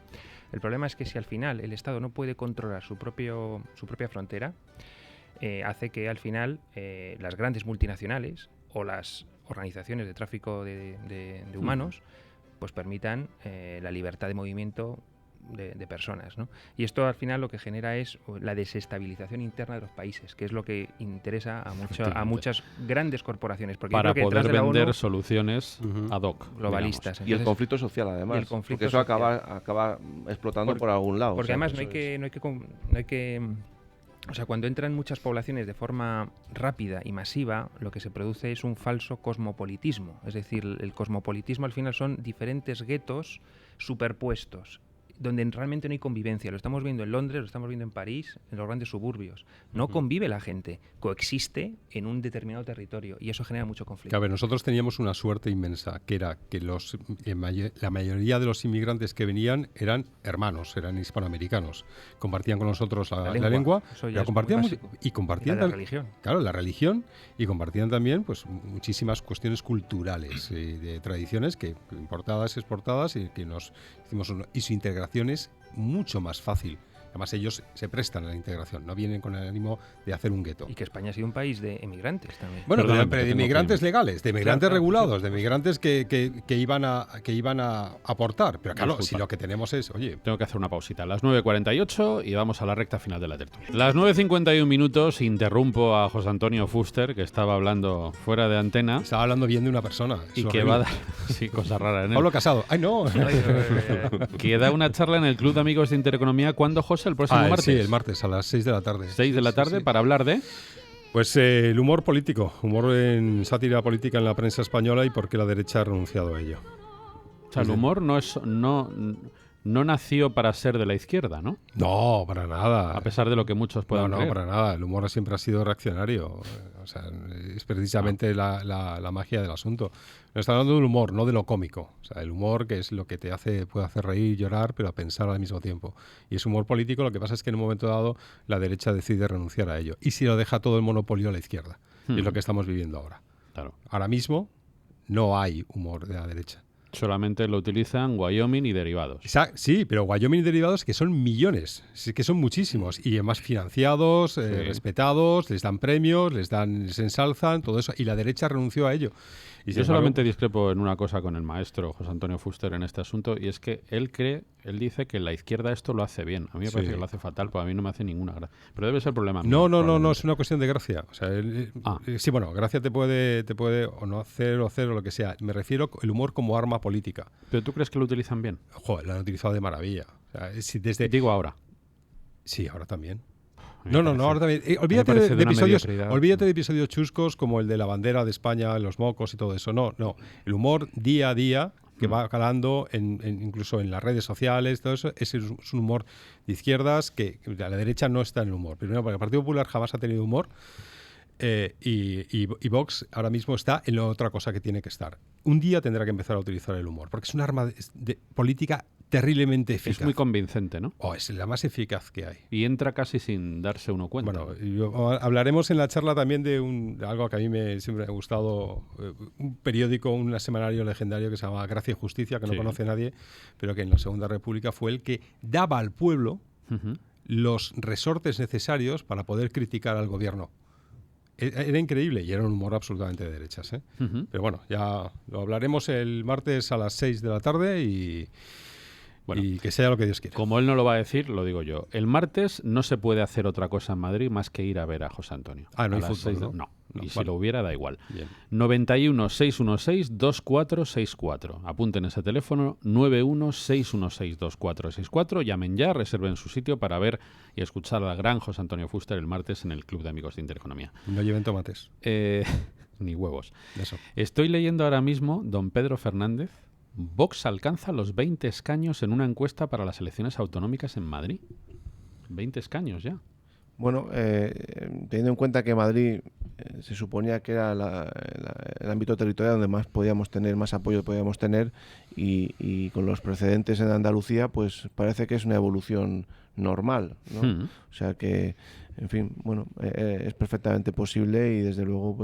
El problema es que si al final el Estado no puede controlar su propia frontera, hace que al final las grandes multinacionales o las organizaciones de tráfico de humanos pues permitan la libertad de movimiento de personas, ¿no? Y esto al final lo que genera es la desestabilización interna de los países, que es lo que interesa a muchas grandes corporaciones. Porque para yo creo que poder detrás de la vender ONU, soluciones ad hoc. globalistas. Y el conflicto social, además. Porque eso acaba explotando por algún lado. Porque además no hay que o sea, cuando entran muchas poblaciones de forma rápida y masiva, lo que se produce es un falso cosmopolitismo. Es decir, el cosmopolitismo al final son diferentes guetos superpuestos, donde realmente no hay convivencia. Lo estamos viendo en Londres, lo estamos viendo en París, en los grandes suburbios. No convive la gente, coexiste en un determinado territorio y eso genera mucho conflicto. A ver, nosotros teníamos una suerte inmensa, que era que la mayoría de los inmigrantes que venían eran hermanos, eran hispanoamericanos. Compartían con nosotros la lengua, pero compartían y compartían la religión. Claro, la religión, y compartían también pues muchísimas cuestiones culturales, de tradiciones que importadas, exportadas, y que nos hicimos y su integración es mucho más fácil. Además, ellos se prestan a la integración, no vienen con el ánimo de hacer un gueto. Y que España ha sido un país de emigrantes también. Bueno, pero de inmigrantes legales, de inmigrantes regulados, de inmigrantes que iban a aportar. Pero claro, si lo que tenemos es, oye... Tengo que hacer una pausita. Las 9:48 y vamos a la recta final de la tertulia. Las 9:51 minutos, interrumpo a José Antonio Fuster, que estaba hablando fuera de antena. Estaba hablando bien de una persona. Y que va a dar... Sí, cosa rara en él. Pablo Casado. ¡Ay, no! Que da una charla en el Club de Amigos de Intereconomía. ¿Cuándo, José? ¿El próximo martes? Sí, el martes a las 6 de la tarde. 6 de la tarde, sí. ¿Para hablar de? Pues el humor político, humor en sátira política en la prensa española y por qué la derecha ha renunciado a ello. O sea, el humor no nació para ser de la izquierda, ¿no? No, para nada. A pesar de lo que muchos puedan creer. No, para nada. El humor siempre ha sido reaccionario. O sea, es precisamente la magia del asunto. No está hablando del humor, no de lo cómico. O sea, el humor, que es lo que puede hacer reír, llorar, pero a pensar al mismo tiempo. Y ese humor político, lo que pasa es que en un momento dado la derecha decide renunciar a ello. Y si lo deja todo el monopolio a la izquierda. Y es lo que estamos viviendo ahora. Claro. Ahora mismo no hay humor de la derecha. Solamente lo utilizan Wyoming y derivados. Sí, pero Wyoming y derivados que son millones, que son muchísimos y además financiados, respetados, les dan premios, les ensalzan, todo eso, y la derecha renunció a ello. Y yo solamente discrepo en una cosa con el maestro José Antonio Fuster en este asunto, y es que él dice que la izquierda esto lo hace bien. A mí me parece que lo hace fatal, pues a mí no me hace ninguna gracia. Pero debe ser problema mío. No, es una cuestión de gracia. O sea, sí, bueno, gracia te puede o no hacer o lo que sea. Me refiero al humor como arma política. ¿Pero tú crees que lo utilizan bien? Joder, lo han utilizado de maravilla. O sea, Digo ahora. Sí, ahora también. No, ahora también. Olvídate de episodios chuscos como el de la bandera de España, los mocos y todo eso. No. El humor día a día que va calando incluso en las redes sociales, todo eso, es un humor de izquierdas que a la derecha no está en el humor. Primero, porque el Partido Popular jamás ha tenido humor y Vox ahora mismo está en la otra cosa que tiene que estar. Un día tendrá que empezar a utilizar el humor, porque es un arma de política terriblemente eficaz. Es muy convincente, ¿no? Es la más eficaz que hay. Y entra casi sin darse uno cuenta. Bueno, hablaremos en la charla también de algo que a mí siempre me ha gustado, un periódico, un semanario legendario que se llama Gracia y Justicia, que no conoce nadie, pero que en la Segunda República fue el que daba al pueblo los resortes necesarios para poder criticar al gobierno. Era increíble y era un humor absolutamente de derechas, ¿eh? Pero bueno, ya lo hablaremos el martes a las 6 de la tarde y que sea lo que Dios quiera. Como él no lo va a decir, lo digo yo. El martes no se puede hacer otra cosa en Madrid más que ir a ver a José Antonio. No hay fútbol, ¿no? Y si lo hubiera, da igual. Bien. 91 616 2464. Apunten ese teléfono, 91 616 2464. Llamen ya, reserven su sitio para ver y escuchar al gran José Antonio Fuster el martes en el Club de Amigos de Intereconomía. No lleven tomates. Ni huevos. Eso. Estoy leyendo ahora mismo, don Pedro Fernández, Vox alcanza los 20 escaños en una encuesta para las elecciones autonómicas en Madrid. 20 escaños ya. Bueno, teniendo en cuenta que Madrid se suponía que era el ámbito territorial donde más apoyo podíamos tener y con los precedentes en Andalucía, pues parece que es una evolución normal, ¿no? O sea que, en fin, bueno, es perfectamente posible y desde luego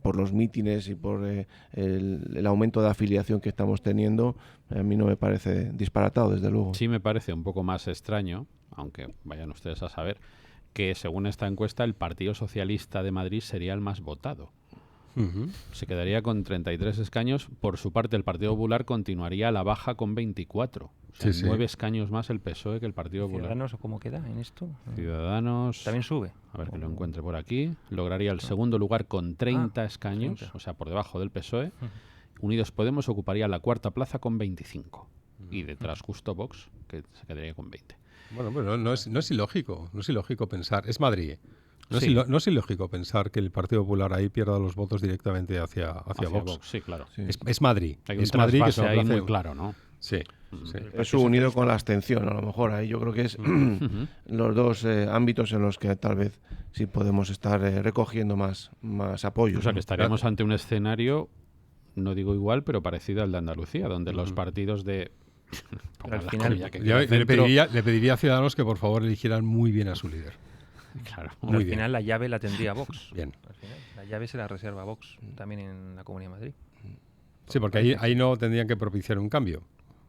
por los mítines y por el aumento de afiliación que estamos teniendo, a mí no me parece disparatado, desde luego. Sí me parece un poco más extraño, aunque vayan ustedes a saber, que según esta encuesta el Partido Socialista de Madrid sería el más votado. Se quedaría con 33 escaños. Por su parte, el Partido Popular continuaría a la baja con 24. O sea, 9 escaños más el PSOE que el Partido Popular. ¿Ciudadanos o cómo queda en esto? Ciudadanos... También sube. A ver que lo encuentre por aquí. Lograría el segundo lugar con 30 escaños, 30. o sea, por debajo del PSOE. Unidos Podemos ocuparía la cuarta plaza con 25. Y detrás justo Vox, que se quedaría con 20. Bueno, pero no es ilógico. No es ilógico pensar... Es Madrid. No es ilógico pensar que el Partido Popular ahí pierda los votos directamente hacia Vox. Sí, claro. Sí. Es Madrid. Hay un Es Madrid que se trasvase ahí hace- muy claro, ¿no? Sí, sí. Eso unido con la abstención, a lo mejor ahí yo creo que es los dos ámbitos en los que tal vez sí podemos estar recogiendo más apoyos. O sea, ¿no? que estaríamos ante un escenario, no digo igual, pero parecido al de Andalucía, donde los partidos de... Pero al la final- comilla que Yo quiera le centro- pediría a Ciudadanos que por favor eligieran muy bien a su líder. Claro. Pero al bien. final la llave la tendría Vox. Bien. Al final, la llave se la reserva Vox, también en la Comunidad de Madrid. Sí, porque ahí no tendrían que propiciar un cambio.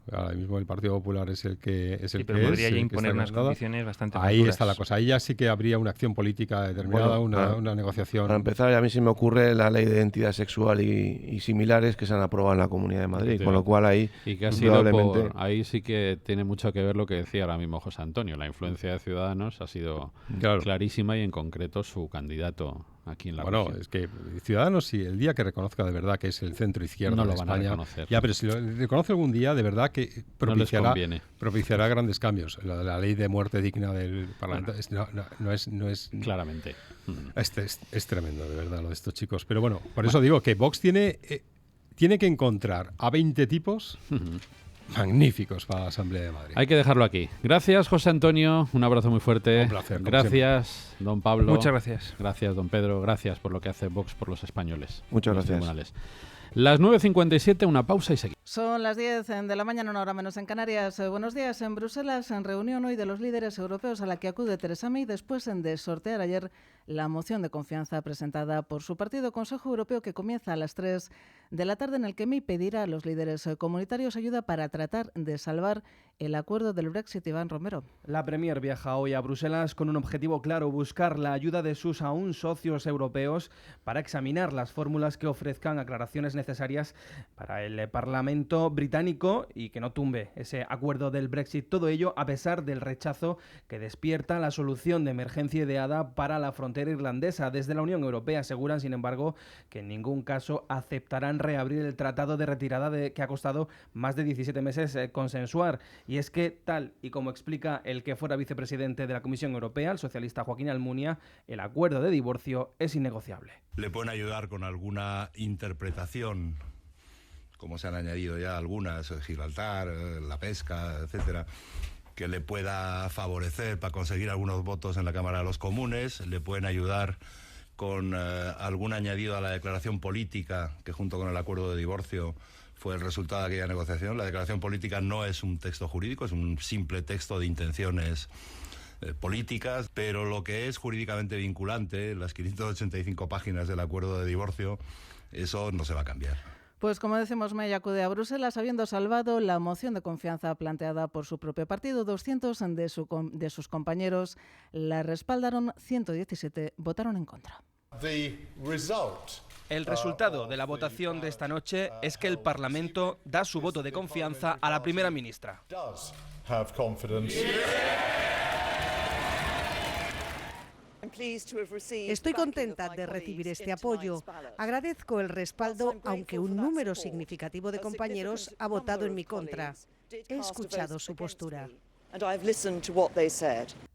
Ahora mismo el Partido Popular es el que es Sí, el pero que podría es, ya el que imponer está unas gobernado. condiciones bastante más Ahí duras. está la cosa. Ahí ya sí que habría una acción política determinada, Bueno, una negociación. Para empezar, a mí se me ocurre la ley de identidad sexual y similares que se han aprobado en la Comunidad de Madrid, con lo cual ahí Y que ha sido probablemente... ahí sí que tiene mucho que ver lo que decía ahora mismo José Antonio. La influencia de Ciudadanos ha sido Claro. clarísima y en concreto su candidato aquí en la Bueno, región. es que Ciudadanos, si el día que reconozca de verdad que es el centro izquierda No de lo van a España, reconocer. ya, pero si lo reconoce algún día, de verdad que No les conviene. propiciará grandes cambios. La ley de muerte digna del Parlamento no es Claramente. es tremendo, de verdad, lo de estos chicos. Pero bueno, por eso digo que Vox tiene que encontrar a 20 tipos magníficos para la Asamblea de Madrid. Hay que dejarlo aquí. Gracias, José Antonio. Un abrazo muy fuerte. Un placer, como Gracias, don Pablo. Muchas gracias. Gracias, don Pedro. Gracias por lo que hace Vox por los españoles. Muchas Los gracias. tribunales. Las 9:57, una pausa y seguimos. Son las 10 de la mañana, una hora menos en Canarias. Buenos días. En Bruselas, en reunión hoy de los líderes europeos a la que acude Theresa May después de sortear ayer la moción de confianza presentada por su partido. Consejo Europeo que comienza a las 3 de la tarde, en el que May pedirá a los líderes comunitarios ayuda para tratar de salvar el acuerdo del Brexit. Iván Romero. La Premier viaja hoy a Bruselas con un objetivo claro: buscar la ayuda de sus aún socios europeos para examinar las fórmulas que ofrezcan aclaraciones necesarias para el Parlamento británico y que no tumbe ese acuerdo del Brexit. Todo ello a pesar del rechazo que despierta la solución de emergencia ideada para la frontera irlandesa. Desde la Unión Europea aseguran, sin embargo, que en ningún caso aceptarán reabrir el tratado de retirada que ha costado más de 17 meses consensuar. Y es que, tal y como explica el que fuera vicepresidente de la Comisión Europea, el socialista Joaquín Almunia, el acuerdo de divorcio es innegociable. Le pueden ayudar con alguna interpretación, como se han añadido ya algunas, Gibraltar, la pesca, etcétera, que le pueda favorecer para conseguir algunos votos en la Cámara de los Comunes. Le pueden ayudar con algún añadido a la declaración política, que junto con el acuerdo de divorcio fue el resultado de aquella negociación. La declaración política no es un texto jurídico, es un simple texto de intenciones políticas, pero lo que es jurídicamente vinculante, las 585 páginas del acuerdo de divorcio, eso no se va a cambiar. Pues como decimos, May acude a Bruselas habiendo salvado la moción de confianza planteada por su propio partido. 200 de sus compañeros la respaldaron, 117 votaron en contra. El resultado de la votación de esta noche es que el Parlamento da su voto de confianza a la primera ministra. Estoy contenta de recibir este apoyo. Agradezco el respaldo, aunque un número significativo de compañeros ha votado en mi contra. He escuchado su postura.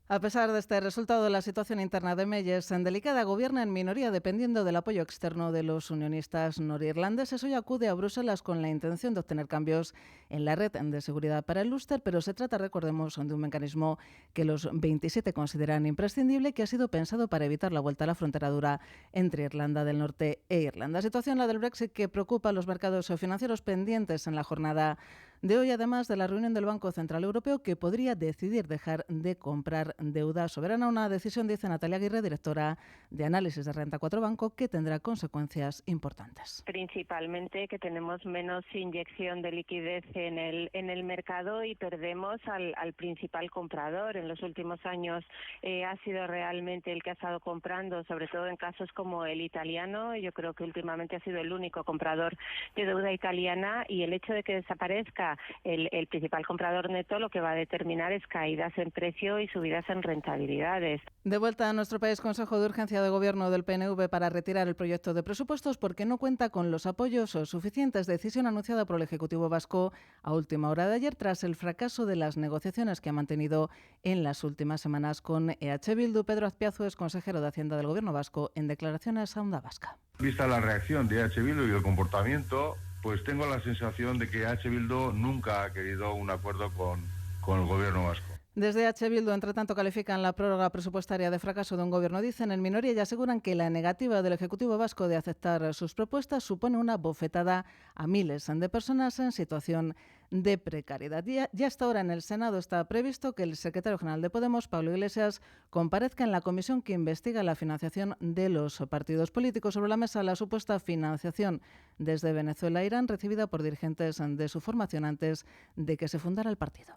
A pesar de este resultado, la situación interna de May es delicada. Gobierna en minoría dependiendo del apoyo externo de los unionistas norirlandeses. Hoy acude a Bruselas con la intención de obtener cambios en la red de seguridad para el Ulster, pero se trata, recordemos, de un mecanismo que los 27 consideran imprescindible y que ha sido pensado para evitar la vuelta a la frontera dura entre Irlanda del Norte e Irlanda. Situación la del Brexit que preocupa a los mercados financieros pendientes en la jornada de hoy, además de la reunión del Banco Central Europeo, que podría decidir dejar de comprar deuda soberana. Una decisión, dice Natalia Aguirre, directora de análisis de Renta 4 Banco, que tendrá consecuencias importantes. Principalmente que tenemos menos inyección de liquidez en el mercado y perdemos al principal comprador. En los últimos años ha sido realmente el que ha estado comprando, sobre todo en casos como el italiano. Yo creo que últimamente ha sido el único comprador de deuda italiana, y el hecho de que desaparezca el principal comprador neto lo que va a determinar es caídas en precio y subidas en rentabilidades. De vuelta a nuestro país, Consejo de Urgencia de Gobierno del PNV para retirar el proyecto de presupuestos porque no cuenta con los apoyos suficientes. Decisión anunciada por el Ejecutivo vasco a última hora de ayer tras el fracaso de las negociaciones que ha mantenido en las últimas semanas con EH Bildu. Pedro Azpiazu es consejero de Hacienda del Gobierno vasco en declaraciones a Onda Vasca. Vista la reacción de EH Bildu y el comportamiento, pues tengo la sensación de que EH Bildu nunca ha querido un acuerdo con el Gobierno vasco. Desde EH Bildu, entre tanto, califican la prórroga presupuestaria de fracaso de un gobierno, dicen en minoría, y aseguran que la negativa del Ejecutivo vasco de aceptar sus propuestas supone una bofetada a miles de personas en situación de precariedad. Ya hasta ahora en el Senado está previsto que el secretario general de Podemos, Pablo Iglesias, comparezca en la comisión que investiga la financiación de los partidos políticos. Sobre la mesa, la supuesta financiación desde Venezuela e Irán recibida por dirigentes de su formación antes de que se fundara el partido.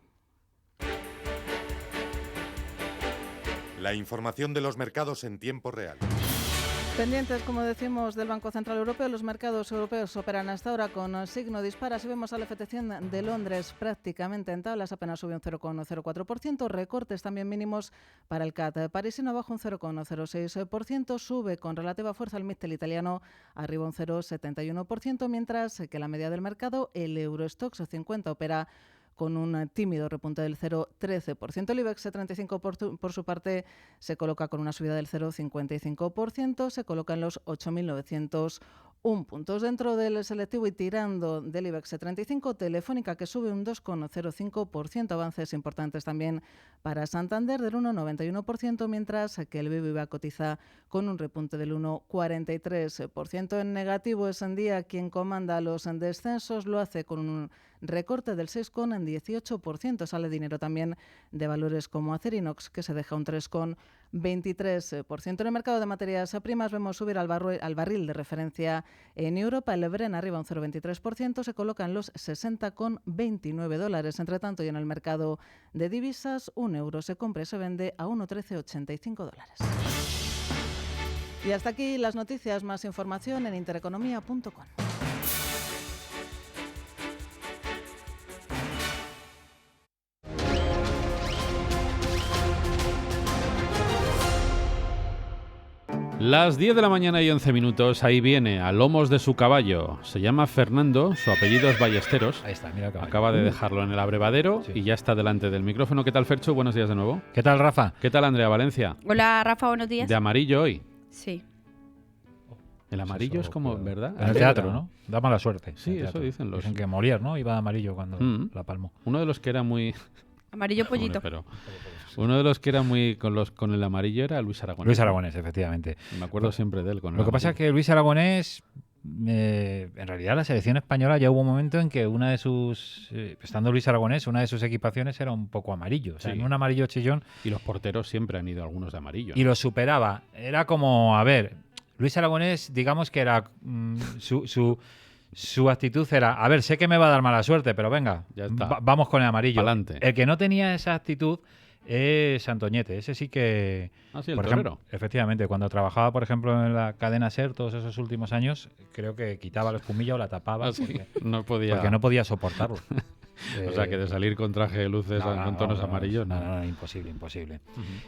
La información de los mercados en tiempo real. Pendientes, como decimos, del Banco Central Europeo. Los mercados europeos operan hasta ahora con signo dispara. Si vemos al FT100 de Londres prácticamente en tablas, apenas sube un 0,04%. Recortes también mínimos para el CAC parisino, abajo un 0,06%. Sube con relativa fuerza el Mittel italiano, arriba un 0,71%, mientras que la media del mercado, el Eurostoxx 50, opera con un tímido repunte del 0,13%. El IBEX 35 por su parte se coloca con una subida del 0,55%, se coloca en los 8.901 puntos. Dentro del selectivo y tirando del IBEX 35, Telefónica, que sube un 2,05%, avances importantes también para Santander del 1,91%, mientras que el BBVA cotiza con un repunte del 1,43%. En negativo es en día quien comanda los descensos, lo hace con un recorte del 6,18%. Sale dinero también de valores como Acerinox, que se deja un 3,23%. En el mercado de materias primas vemos subir al barril de referencia en Europa. El Brent arriba un 0,23%, se coloca en los $60,29. Entre tanto, y en el mercado de divisas, un euro se compra y se vende a $1,1385. Y hasta aquí las noticias. Más información en intereconomía.com. Las 10 de la mañana y 11 minutos, ahí viene, a lomos de su caballo. Se llama Fernando, su apellido es Ballesteros. Ahí está, mira el caballo. Acaba de dejarlo en el abrevadero y ya está delante del micrófono. ¿Qué tal, Fercho? Buenos días de nuevo. ¿Qué tal, Rafa? ¿Qué tal, Andrea Valencia? Hola, Rafa, buenos días. De amarillo hoy. Sí. El amarillo es como, ¿verdad? En el teatro, ¿no? Da mala suerte. Sí, eso dicen los... Dicen que Molière, ¿no? Iba de amarillo cuando la palmó. Uno de los que era muy... Amarillo pollito. Pero uno de los que era muy con el amarillo era Luis Aragonés. Luis Aragonés, efectivamente. Me acuerdo siempre de él. Lo que pasa es que Luis Aragonés, en realidad la selección española ya hubo un momento en que una de sus, estando Luis Aragonés, una de sus equipaciones era un poco amarillo, o sea, en un amarillo chillón. Y los porteros siempre han ido algunos de amarillo, ¿no? Y lo superaba. Era como, a ver, Luis Aragonés, digamos que era su actitud era, a ver, sé que me va a dar mala suerte, pero venga, ya está. Vamos con el amarillo. Pa'lante. El que no tenía esa actitud es Antoñete. Ese sí que... Ah, sí, el por torero. ejemplo, efectivamente, cuando trabajaba, por ejemplo, en la cadena SER todos esos últimos años, creo que quitaba la espumilla o la tapaba porque no podía soportarlo. O sea, que de salir con traje de luces con tonos amarillos... No, imposible.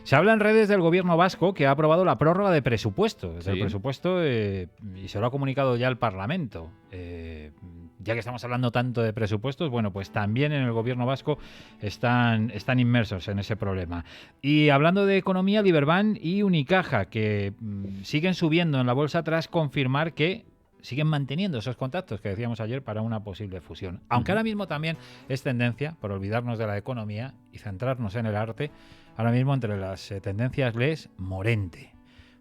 Se habla en redes del gobierno vasco que ha aprobado la prórroga de presupuesto. El presupuesto y se lo ha comunicado ya al Parlamento. Ya que estamos hablando tanto de presupuestos, bueno, pues también en el gobierno vasco están inmersos en ese problema. Y hablando de economía, Liberbank y Unicaja, que siguen subiendo en la bolsa tras confirmar que siguen manteniendo esos contactos que decíamos ayer para una posible fusión. Aunque ahora mismo también es tendencia, por olvidarnos de la economía y centrarnos en el arte, ahora mismo entre las tendencias lees Morente,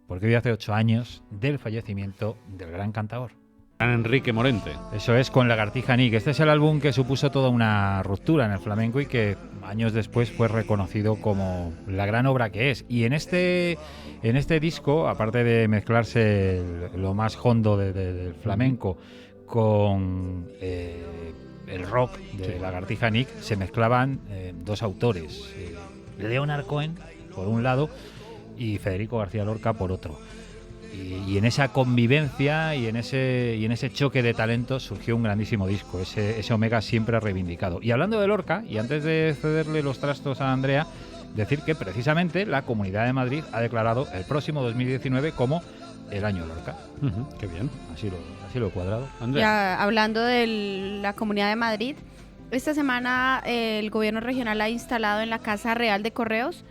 porque hoy hace 8 años del fallecimiento del gran cantador. Enrique Morente. Eso es, con Lagartija Nick. Este es el álbum que supuso toda una ruptura en el flamenco y que años después fue reconocido como la gran obra que es. Y en este disco, aparte de mezclarse lo más hondo del flamenco con el rock de Lagartija Nick, se mezclaban dos autores, Leonard Cohen por un lado y Federico García Lorca por otro. Y en esa convivencia y en ese choque de talentos surgió un grandísimo disco, ese Omega siempre reivindicado. Y hablando de Lorca, y antes de cederle los trastos a Andrea, decir que precisamente la Comunidad de Madrid ha declarado el próximo 2019 como el año Lorca. Qué bien. Así lo he cuadrado. Andrea. Ya, hablando de la Comunidad de Madrid, esta semana el gobierno regional ha instalado en la Casa Real de Correos,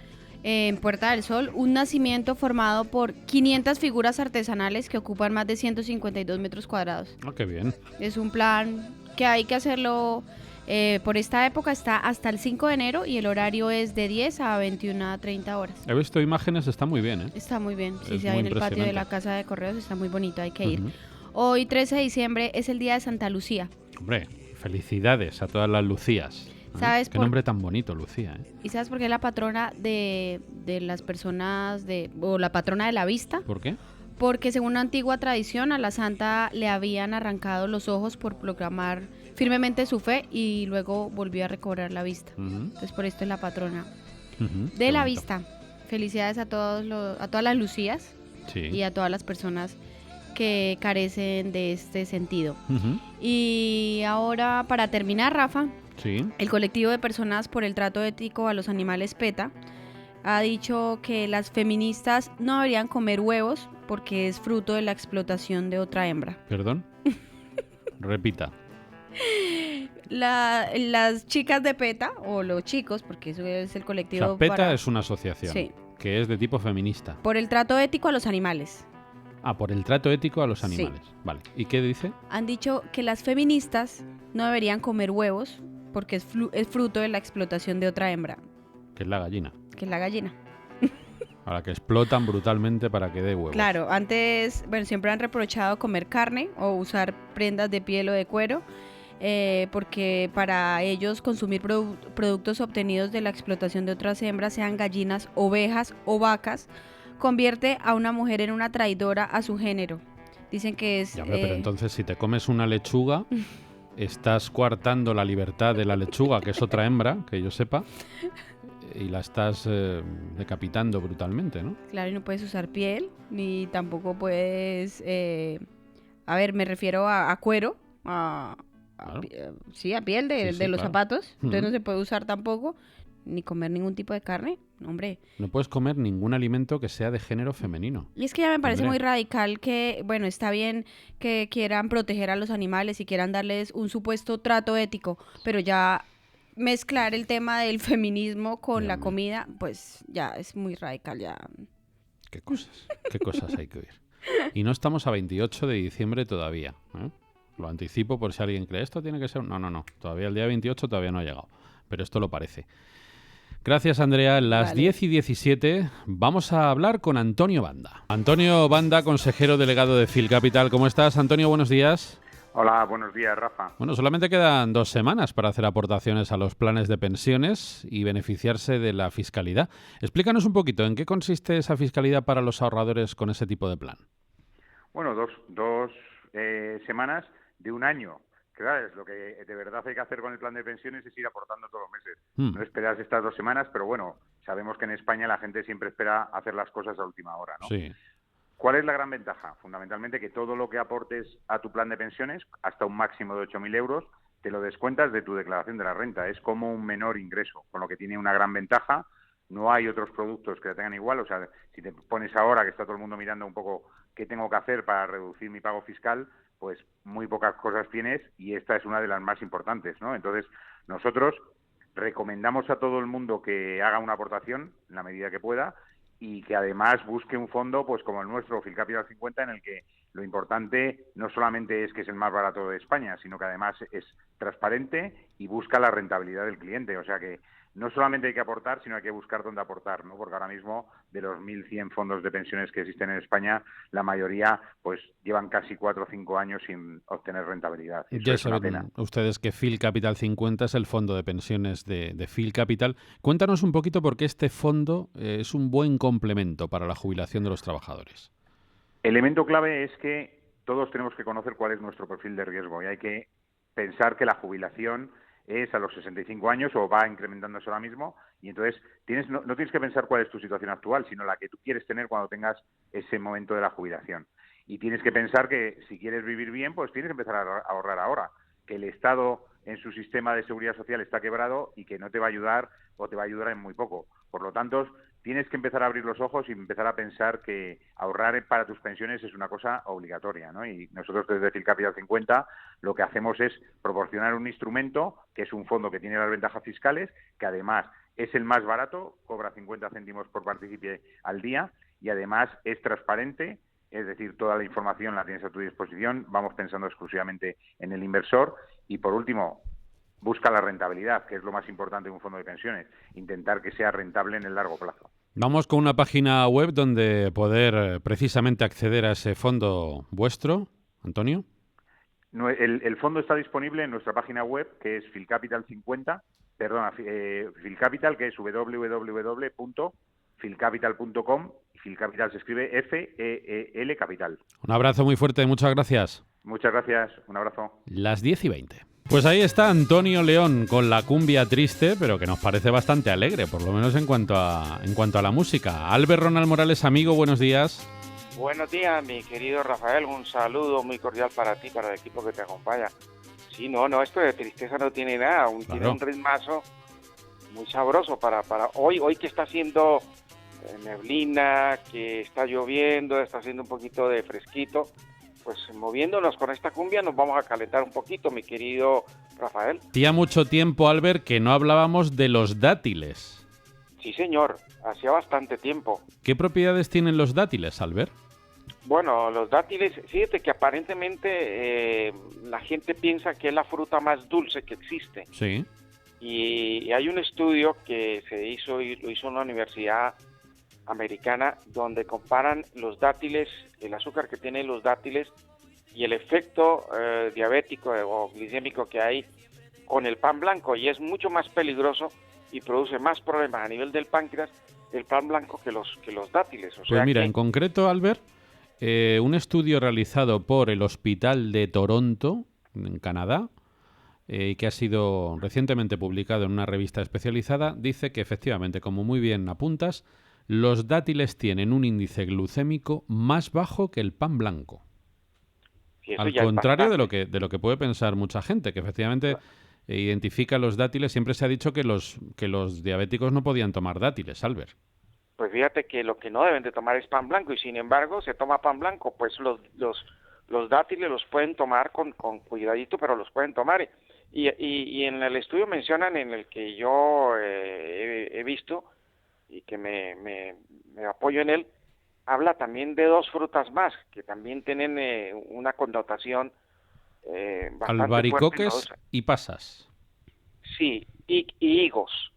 en Puerta del Sol, un nacimiento formado por 500 figuras artesanales que ocupan más de 152 metros cuadrados. Qué bien. Es un plan que hay que hacerlo por esta época, está hasta el 5 de enero y el horario es de 10 a 21 a 30 horas. He visto imágenes, está muy bien, ¿eh? Está muy bien, sí, Es se ve muy en el patio de la impresionante. Casa de Correos, está muy bonito, hay que ir. Hoy, 13 de diciembre, es el día de Santa Lucía. Hombre, felicidades a todas las Lucías. ¿Sabes Qué por- nombre tan bonito, Lucía, ¿eh? ¿Y sabes por qué es la patrona de las personas, o la patrona de la vista? ¿Por qué? Porque según una antigua tradición, a la santa le habían arrancado los ojos por proclamar firmemente su fe y luego volvió a recobrar la vista. Entonces por esto es la patrona de la vista. Felicidades a todas las Lucías y a todas las personas que carecen de este sentido. Y ahora, para terminar, Rafa, Sí. el colectivo de personas por el trato ético a los animales PETA ha dicho que las feministas no deberían comer huevos porque es fruto de la explotación de otra hembra. ¿Perdón? Repita. Las chicas de PETA, o los chicos, porque eso es el O colectivo sea, PETA para- es una asociación Sí. que es de tipo feminista. por el trato ético a los animales. Ah, por el trato ético a los Sí. animales. Vale. ¿Y qué dice? Han dicho que las feministas no deberían comer huevos porque es fruto de la explotación de otra hembra, Que es la gallina. que es la gallina. A la que explotan brutalmente para que dé huevos. Claro, antes, bueno, siempre han reprochado comer carne o usar prendas de piel o de cuero, porque para ellos consumir productos obtenidos de la explotación de otras hembras, sean gallinas, ovejas o vacas, convierte a una mujer en una traidora a su género. Dicen que es... Ya, hombre, pero entonces si te comes una lechuga, estás coartando la libertad de la lechuga, que es otra hembra, que yo sepa, y la estás decapitando brutalmente, ¿no? Claro, y no puedes usar piel, ni tampoco puedes... a ver, me refiero a cuero, sí, a piel de Sí, los claro. zapatos. Entonces Ujú. no se puede usar tampoco, ni comer ningún tipo de carne. Hombre, No puedes comer ningún alimento que sea de género femenino. y es que ya me parece Hombre. muy radical que, bueno, está bien que quieran proteger a los animales y quieran darles un supuesto trato ético, pero ya mezclar el tema del feminismo con la comida, pues ya es muy radical, ya. Qué cosas hay que oír. Y no estamos a 28 de diciembre todavía, ¿eh? Lo anticipo por si alguien cree, esto tiene que ser... No. Todavía el día 28 todavía no ha llegado. Pero esto lo parece. Gracias, Andrea. Las Vale. 10:17 vamos a hablar con Antonio Banda. Antonio Banda, consejero delegado de Fil Capital. ¿Cómo estás, Antonio? Buenos días. Hola, buenos días, Rafa. Bueno, solamente quedan 2 semanas para hacer aportaciones a los planes de pensiones y beneficiarse de la fiscalidad. Explícanos un poquito, ¿en qué consiste esa fiscalidad para los ahorradores con ese tipo de plan? Bueno, dos semanas de un año. Claro, es lo que de verdad hay que hacer con el plan de pensiones es ir aportando todos los meses. No esperas estas 2 semanas, pero bueno, sabemos que en España la gente siempre espera hacer las cosas a última hora, ¿no? Sí. ¿Cuál es la gran ventaja? Fundamentalmente que todo lo que aportes a tu plan de pensiones, hasta un máximo de 8.000 euros, te lo descuentas de tu declaración de la renta. Es como un menor ingreso, con lo que tiene una gran ventaja. No hay otros productos que la tengan igual. O sea, si te pones ahora, que está todo el mundo mirando un poco qué tengo que hacer para reducir mi pago fiscal, pues muy pocas cosas tienes y esta es una de las más importantes, ¿no? Entonces, nosotros recomendamos a todo el mundo que haga una aportación en la medida que pueda y que además busque un fondo pues como el nuestro, Fil Capital 50, en el que lo importante no solamente es que es el más barato de España, sino que además es transparente y busca la rentabilidad del cliente. O sea que no solamente hay que aportar, sino hay que buscar dónde aportar, ¿no? Porque ahora mismo, de los 1.100 fondos de pensiones que existen en España, la mayoría pues llevan casi 4 o 5 años sin obtener rentabilidad. Eso Ya es una saben pena. ustedes que Phil Capital 50 es el fondo de pensiones de Phil Capital. Cuéntanos un poquito por qué este fondo es un buen complemento para la jubilación de los trabajadores. Elemento clave es que todos tenemos que conocer cuál es nuestro perfil de riesgo y hay que pensar que la jubilación es a los 65 años o va incrementándose ahora mismo y entonces no tienes que pensar cuál es tu situación actual, sino la que tú quieres tener cuando tengas ese momento de la jubilación. Y tienes que pensar que si quieres vivir bien, pues tienes que empezar a ahorrar ahora, que el Estado en su sistema de seguridad social está quebrado y que no te va a ayudar o te va a ayudar en muy poco. Por lo tanto, tienes que empezar a abrir los ojos y empezar a pensar que ahorrar para tus pensiones es una cosa obligatoria, ¿no? Y nosotros desde Phil Capital 50 lo que hacemos es proporcionar un instrumento que es un fondo que tiene las ventajas fiscales, que además es el más barato, cobra 50 céntimos por partícipe al día y además es transparente, es decir, toda la información la tienes a tu disposición, vamos pensando exclusivamente en el inversor y por último, busca la rentabilidad, que es lo más importante de un fondo de pensiones, intentar que sea rentable en el largo plazo. Vamos con una página web donde poder precisamente acceder a ese fondo vuestro, Antonio. El fondo está disponible en nuestra página web, que es Philcapital 50, Philcapital, que es www.philcapital.com, y Philcapital se escribe F-E-E-L Capital. Un abrazo muy fuerte, muchas gracias. Muchas gracias, un abrazo. Las 10:20. Pues ahí está Antonio León con la cumbia triste, pero que nos parece bastante alegre, por lo menos en cuanto a la música. Albert Ronald Morales, amigo, buenos días. Buenos días, mi querido Rafael, un saludo muy cordial para ti, para el equipo que te acompaña. Sí, no, esto de tristeza no tiene nada, tiene un ritmazo muy sabroso para hoy que está haciendo neblina, que está lloviendo, está haciendo un poquito de fresquito. Pues moviéndonos con esta cumbia nos vamos a calentar un poquito, mi querido Rafael. Hacía mucho tiempo, Albert, que no hablábamos de los dátiles. Sí, señor, hacía bastante tiempo. ¿Qué propiedades tienen los dátiles, Albert? Bueno, los dátiles, fíjate que aparentemente la gente piensa que es la fruta más dulce que existe. Sí. Y hay un estudio que lo hizo una universidad americana donde comparan los dátiles, el azúcar que tienen los dátiles y el efecto diabético o glicémico que hay con el pan blanco, y es mucho más peligroso y produce más problemas a nivel del páncreas el pan blanco que los dátiles. Pues mira, en concreto, Albert, un estudio realizado por el Hospital de Toronto, en Canadá, que ha sido recientemente publicado en una revista especializada, dice que efectivamente, como muy bien apuntas, los dátiles tienen un índice glucémico más bajo que el pan blanco. Al contrario de lo que puede pensar mucha gente, que efectivamente identifica los dátiles. Siempre se ha dicho que los diabéticos no podían tomar dátiles, Albert. Pues fíjate que lo que no deben de tomar es pan blanco, y sin embargo se toma pan blanco. Pues los dátiles los pueden tomar con cuidadito, pero los pueden tomar. Y en el estudio mencionan, en el que yo he visto y que me apoyo en él, habla también de dos frutas más que también tienen una connotación bastante albaricoques fuerte, y pasas. Sí, y higos.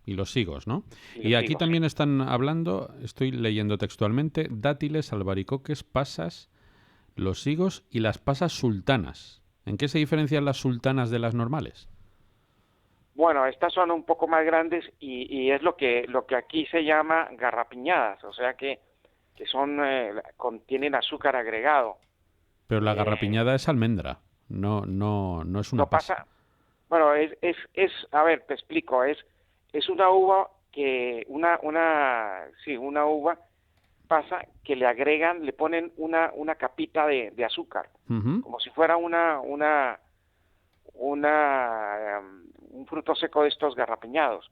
Y los higos, ¿no? Y aquí higos, también están hablando, estoy leyendo textualmente, dátiles, albaricoques, pasas, los higos y las pasas sultanas. ¿En qué se diferencian las sultanas de las normales? Bueno, estas son un poco más grandes y es lo que aquí se llama garrapiñadas, o sea que contienen azúcar agregado. Pero la garrapiñada es almendra, no es una pasa. Bueno, a ver, te explico, es una uva que una uva pasa que le ponen una capita de azúcar, como si fuera un fruto seco de estos garrapiñados.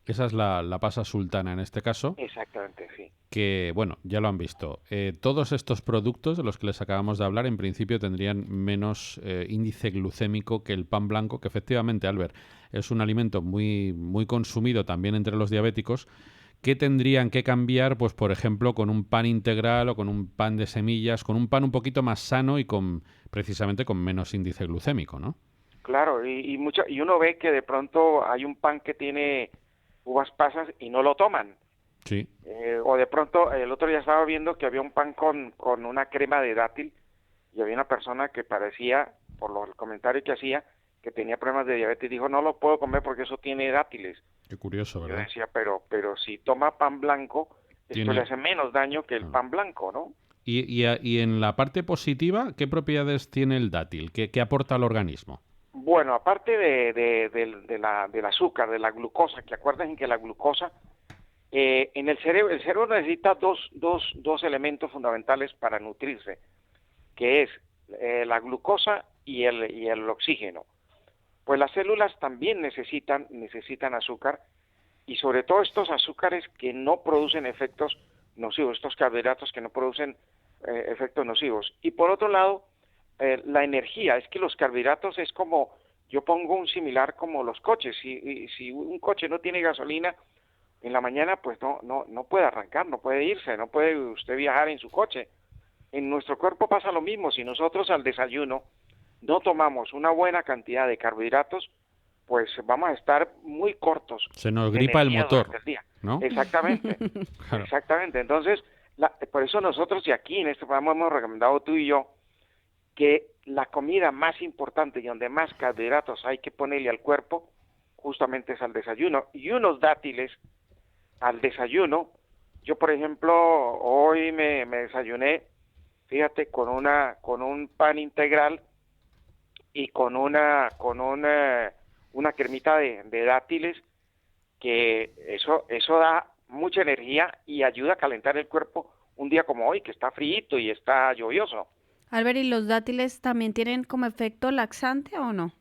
Esa es la pasa sultana en este caso. Exactamente, sí. Que, bueno, ya lo han visto. Todos estos productos de los que les acabamos de hablar, en principio tendrían menos índice glucémico que el pan blanco, que efectivamente, Albert, es un alimento muy, muy consumido también entre los diabéticos, que tendrían que cambiar, pues por ejemplo, con un pan integral o con un pan de semillas, con un pan un poquito más sano y precisamente con menos índice glucémico, ¿no? Claro, y uno ve que de pronto hay un pan que tiene uvas pasas y no lo toman. Sí. O de pronto, el otro día estaba viendo que había un pan con una crema de dátil y había una persona que parecía, por el comentario que hacía, que tenía problemas de diabetes y dijo, no lo puedo comer porque eso tiene dátiles. Qué curioso, ¿verdad? Yo decía, pero si toma pan blanco, esto le hace menos daño que el pan blanco, ¿no? Y en la parte positiva, ¿qué propiedades tiene el dátil? ¿Qué aporta al organismo? Bueno, aparte del azúcar, de la glucosa, que acuérdense que la glucosa, en el cerebro necesita dos elementos fundamentales para nutrirse, que es la glucosa y el oxígeno. Pues las células también necesitan azúcar, y sobre todo estos azúcares que no producen efectos nocivos, estos carbohidratos que no producen efectos nocivos. Y por otro lado, la energía, es que los carbohidratos es como, yo pongo un similar como los coches, si un coche no tiene gasolina en la mañana, pues no puede arrancar, no puede irse, no puede usted viajar en su coche. En nuestro cuerpo pasa lo mismo, si nosotros al desayuno no tomamos una buena cantidad de carbohidratos, pues vamos a estar muy cortos. Se nos gripa el motor, ¿no? Exactamente, claro. Exactamente. Entonces, por eso nosotros, y aquí en este programa hemos recomendado tú y yo, que la comida más importante y donde más carbohidratos hay que ponerle al cuerpo, justamente es al desayuno. Y unos dátiles al desayuno, yo por ejemplo, hoy me desayuné, fíjate, con un pan integral y con una cremita de dátiles, que eso da mucha energía y ayuda a calentar el cuerpo un día como hoy, que está frío y está lluvioso. Albert, ¿y los dátiles también tienen como efecto laxante o no?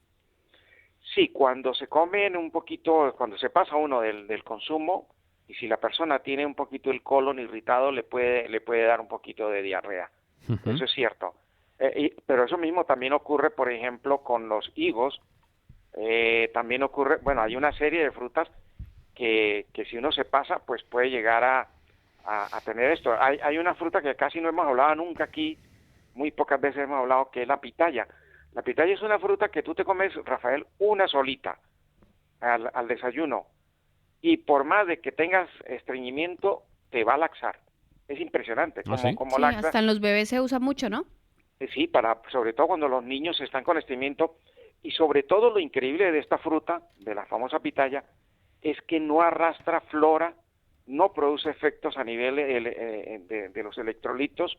Sí, cuando se comen un poquito, cuando se pasa uno del consumo, y si la persona tiene un poquito el colon irritado, le puede dar un poquito de diarrea. Uh-huh. Eso es cierto. Pero eso mismo también ocurre, por ejemplo, con los higos. También ocurre, bueno, hay una serie de frutas que si uno se pasa, pues puede llegar a tener esto. Hay una fruta que casi no hemos hablado nunca aquí, muy pocas veces hemos hablado, que es la pitaya. La pitaya es una fruta que tú te comes, Rafael, una solita al desayuno, y por más de que tengas estreñimiento, te va a laxar. Es impresionante. Como sí, laxa. Hasta en los bebés se usa mucho, ¿no? Sí, sobre todo cuando los niños están con estreñimiento. Y sobre todo lo increíble de esta fruta, de la famosa pitaya, es que no arrastra flora, no produce efectos a nivel de los electrolitos,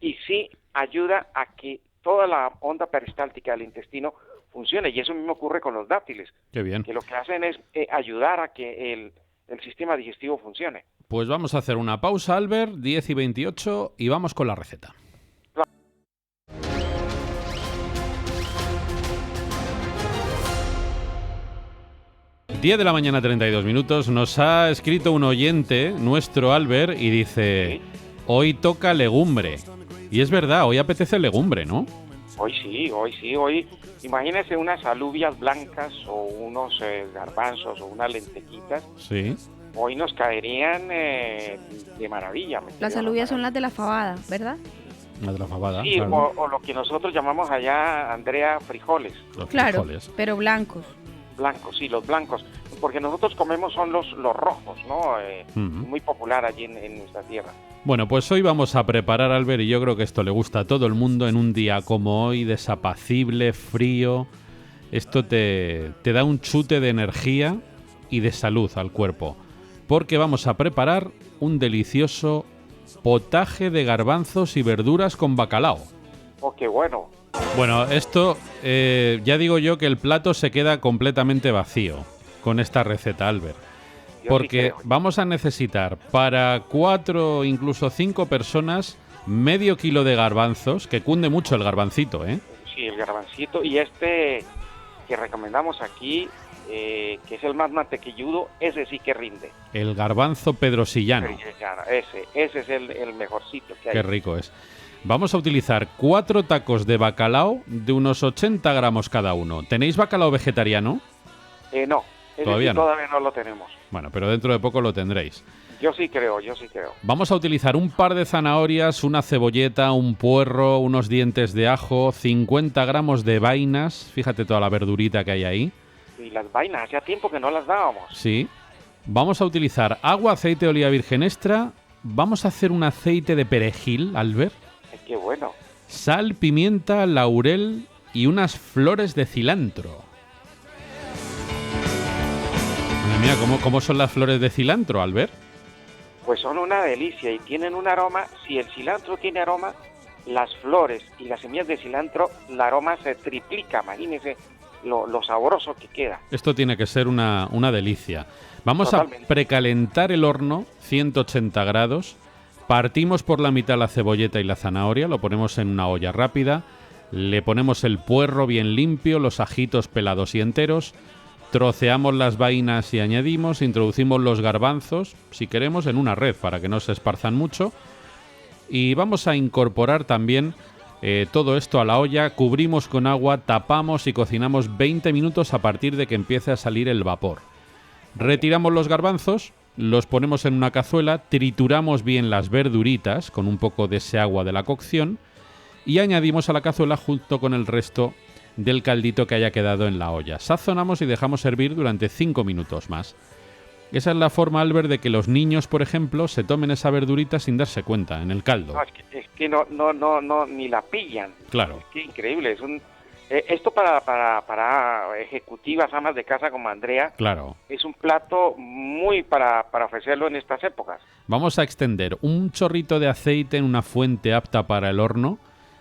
y sí ayuda a que toda la onda peristáltica del intestino funcione, y eso mismo ocurre con los dátiles. Qué bien. Que lo que hacen es ayudar a que el sistema digestivo funcione. Pues vamos a hacer una pausa, Albert, 10:28, y vamos con la receta. 10 de la mañana, 32 minutos. Nos ha escrito un oyente, nuestro Albert, y dice: hoy toca legumbre. Y es verdad, hoy apetece legumbre, ¿no? Hoy sí. Imagínese unas alubias blancas o unos garbanzos o unas lentejitas. Sí. Hoy nos caerían de maravilla. Las alubias son las de la fabada, ¿verdad? Las de la fabada. Sí, claro. o lo que nosotros llamamos allá, Andrea, frijoles. Claro, pero blancos. Blancos, sí, los blancos. Porque nosotros comemos son los rojos, ¿no? Muy popular allí en nuestra tierra. Bueno, pues hoy vamos a preparar, Albert, y yo creo que esto le gusta a todo el mundo en un día como hoy, desapacible, frío. Esto te da un chute de energía y de salud al cuerpo. Porque vamos a preparar un delicioso potaje de garbanzos y verduras con bacalao. ¡Oh, qué bueno! Bueno, esto ya digo yo que el plato se queda completamente vacío con esta receta, Albert. Porque vamos a necesitar para 4, incluso 5 personas, medio kilo de garbanzos, que cunde mucho el garbancito, ¿eh? Sí, el garbancito. Y este que recomendamos aquí, que es el más mantequilludo, ese sí que rinde. El garbanzo pedrosillano. Ese es el mejorcito que hay. Qué rico es. Vamos a utilizar 4 tacos de bacalao de unos 80 gramos cada uno. ¿Tenéis bacalao vegetariano? No. Todavía no. Todavía no lo tenemos. Bueno, pero dentro de poco lo tendréis. Yo sí creo. Vamos a utilizar un par de zanahorias, una cebolleta, un puerro, unos dientes de ajo, 50 gramos de vainas, fíjate toda la verdurita que hay ahí. Y las vainas, hacía tiempo que no las dábamos. Sí. Vamos a utilizar agua, aceite de oliva virgen extra. Vamos a hacer un aceite de perejil, Albert. Qué bueno. Sal, pimienta, laurel y unas flores de cilantro. Madre mía, ¿cómo son las flores de cilantro, Albert? Pues son una delicia y tienen un aroma. Si el cilantro tiene aroma, las flores y las semillas de cilantro, el aroma se triplica. Imagínese lo sabroso que queda. Esto tiene que ser una delicia. Vamos Totalmente. A precalentar el horno, 180 grados. Partimos por la mitad la cebolleta y la zanahoria, lo ponemos en una olla rápida. Le ponemos el puerro bien limpio, los ajitos pelados y enteros. Troceamos las vainas y añadimos, introducimos los garbanzos, si queremos, en una red para que no se esparzan mucho. Y vamos a incorporar también todo esto a la olla, cubrimos con agua, tapamos y cocinamos 20 minutos a partir de que empiece a salir el vapor. Retiramos los garbanzos, los ponemos en una cazuela, trituramos bien las verduritas con un poco de ese agua de la cocción y añadimos a la cazuela junto con el resto del caldito que haya quedado en la olla. Sazonamos y dejamos hervir durante 5 minutos más. Esa es la forma, Albert, de que los niños, por ejemplo, se tomen esa verdurita sin darse cuenta en el caldo. No, es que no, ni la pillan. Claro. Es que increíble. Esto para ejecutivas, amas de casa como Andrea, claro, es un plato muy para ofrecerlo en estas épocas. Vamos a extender un chorrito de aceite en una fuente apta para el horno.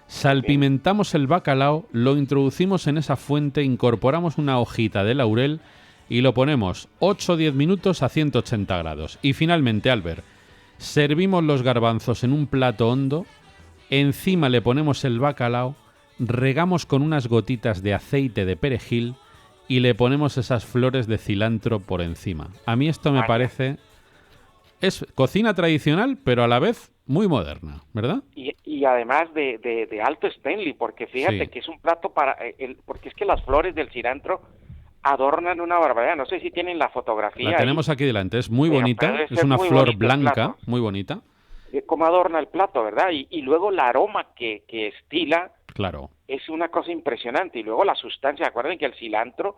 Salpimentamos el bacalao, lo introducimos en esa fuente, incorporamos una hojita de laurel y lo ponemos 8 o 10 minutos a 180 grados. Y finalmente, Albert, servimos los garbanzos en un plato hondo, encima le ponemos el bacalao, regamos con unas gotitas de aceite de perejil y le ponemos esas flores de cilantro por encima. A mí esto me parece... Es cocina tradicional, pero a la vez muy moderna, ¿verdad? Y además de alto Stanley, porque fíjate que es un plato porque es que las flores del cilantro adornan una barbaridad. No sé si tienen la fotografía. La tenemos aquí delante, es muy bonita, es una flor blanca, muy bonita. Cómo adorna el plato, ¿verdad? Y luego el aroma que estila, claro, es una cosa impresionante. Y luego la sustancia, acuérdense que el cilantro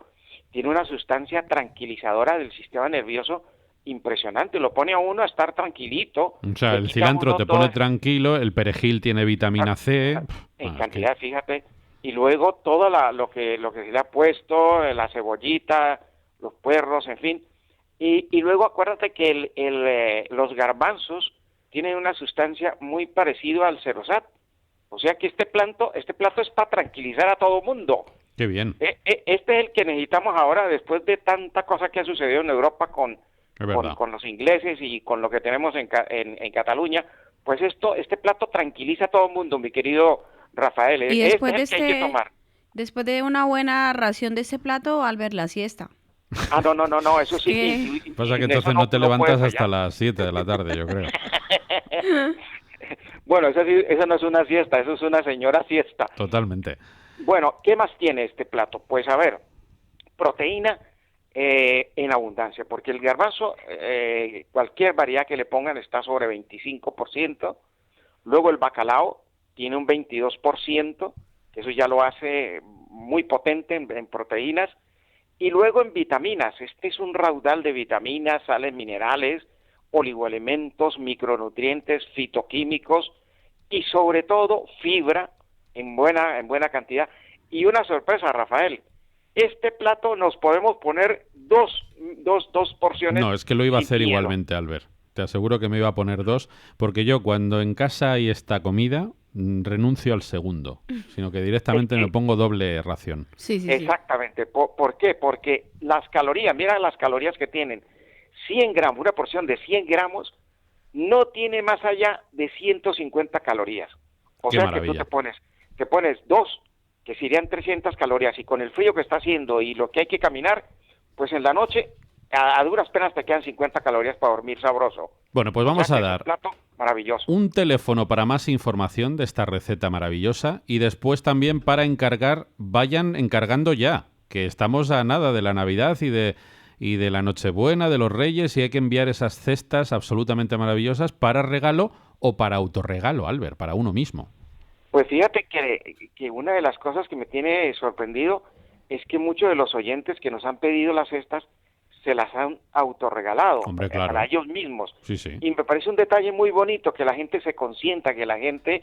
tiene una sustancia tranquilizadora del sistema nervioso impresionante, lo pone a uno a estar tranquilito. O sea, el cilantro te pone tranquilo, el perejil tiene vitamina C. En cantidad, fíjate. Y luego todo lo que se le ha puesto, la cebollita, los puerros, en fin. Y luego acuérdate que los garbanzos tienen una sustancia muy parecida al cerosat. O sea que este plato es para tranquilizar a todo mundo. Qué bien. Este es el que necesitamos ahora después de tanta cosa que ha sucedido en Europa con los ingleses y con lo que tenemos en Cataluña. Pues este plato tranquiliza a todo el mundo, mi querido Rafael. Y después es el que hay que tomar. Después de una buena ración de ese plato, al ver la siesta. No, eso sí. Pasa que entonces no te levantas hasta las 7 de la tarde, yo creo. Bueno, eso no es una siesta, eso es una señora siesta. Totalmente. Bueno, ¿qué más tiene este plato? Pues a ver, proteína en abundancia, porque el garbanzo, cualquier variedad que le pongan está sobre 25%, luego el bacalao tiene un 22%, que eso ya lo hace muy potente en proteínas, y luego en vitaminas, este es un raudal de vitaminas, sales minerales, oligoelementos, micronutrientes, fitoquímicos y sobre todo fibra en buena cantidad. Y una sorpresa, Rafael, este plato nos podemos poner dos porciones. No, es que lo iba a hacer hielo. Igualmente, Albert. Te aseguro que me iba a poner 2, porque yo cuando en casa hay esta comida, renuncio al segundo, sino que directamente me pongo doble ración. Sí. Exactamente. ¿Por qué? Porque las calorías, mira las calorías que tienen. 100 gramos, una porción de 100 gramos, no tiene más allá de 150 calorías. O Qué sea maravilla. que tú te pones 2, que serían 300 calorías, y con el frío que está haciendo y lo que hay que caminar, pues en la noche a duras penas te quedan 50 calorías para dormir sabroso. Bueno, pues vamos a dar un plato maravilloso. Un teléfono para más información de esta receta maravillosa y después también para encargar, vayan encargando ya, que estamos a nada de la Navidad y y de la Nochebuena, de los Reyes, y hay que enviar esas cestas absolutamente maravillosas para regalo o para autorregalo, Albert, para uno mismo. Pues fíjate que una de las cosas que me tiene sorprendido es que muchos de los oyentes que nos han pedido las cestas se las han autorregalado. Hombre, claro. Para ellos mismos. Sí, sí. Y me parece un detalle muy bonito que la gente se consienta, que la gente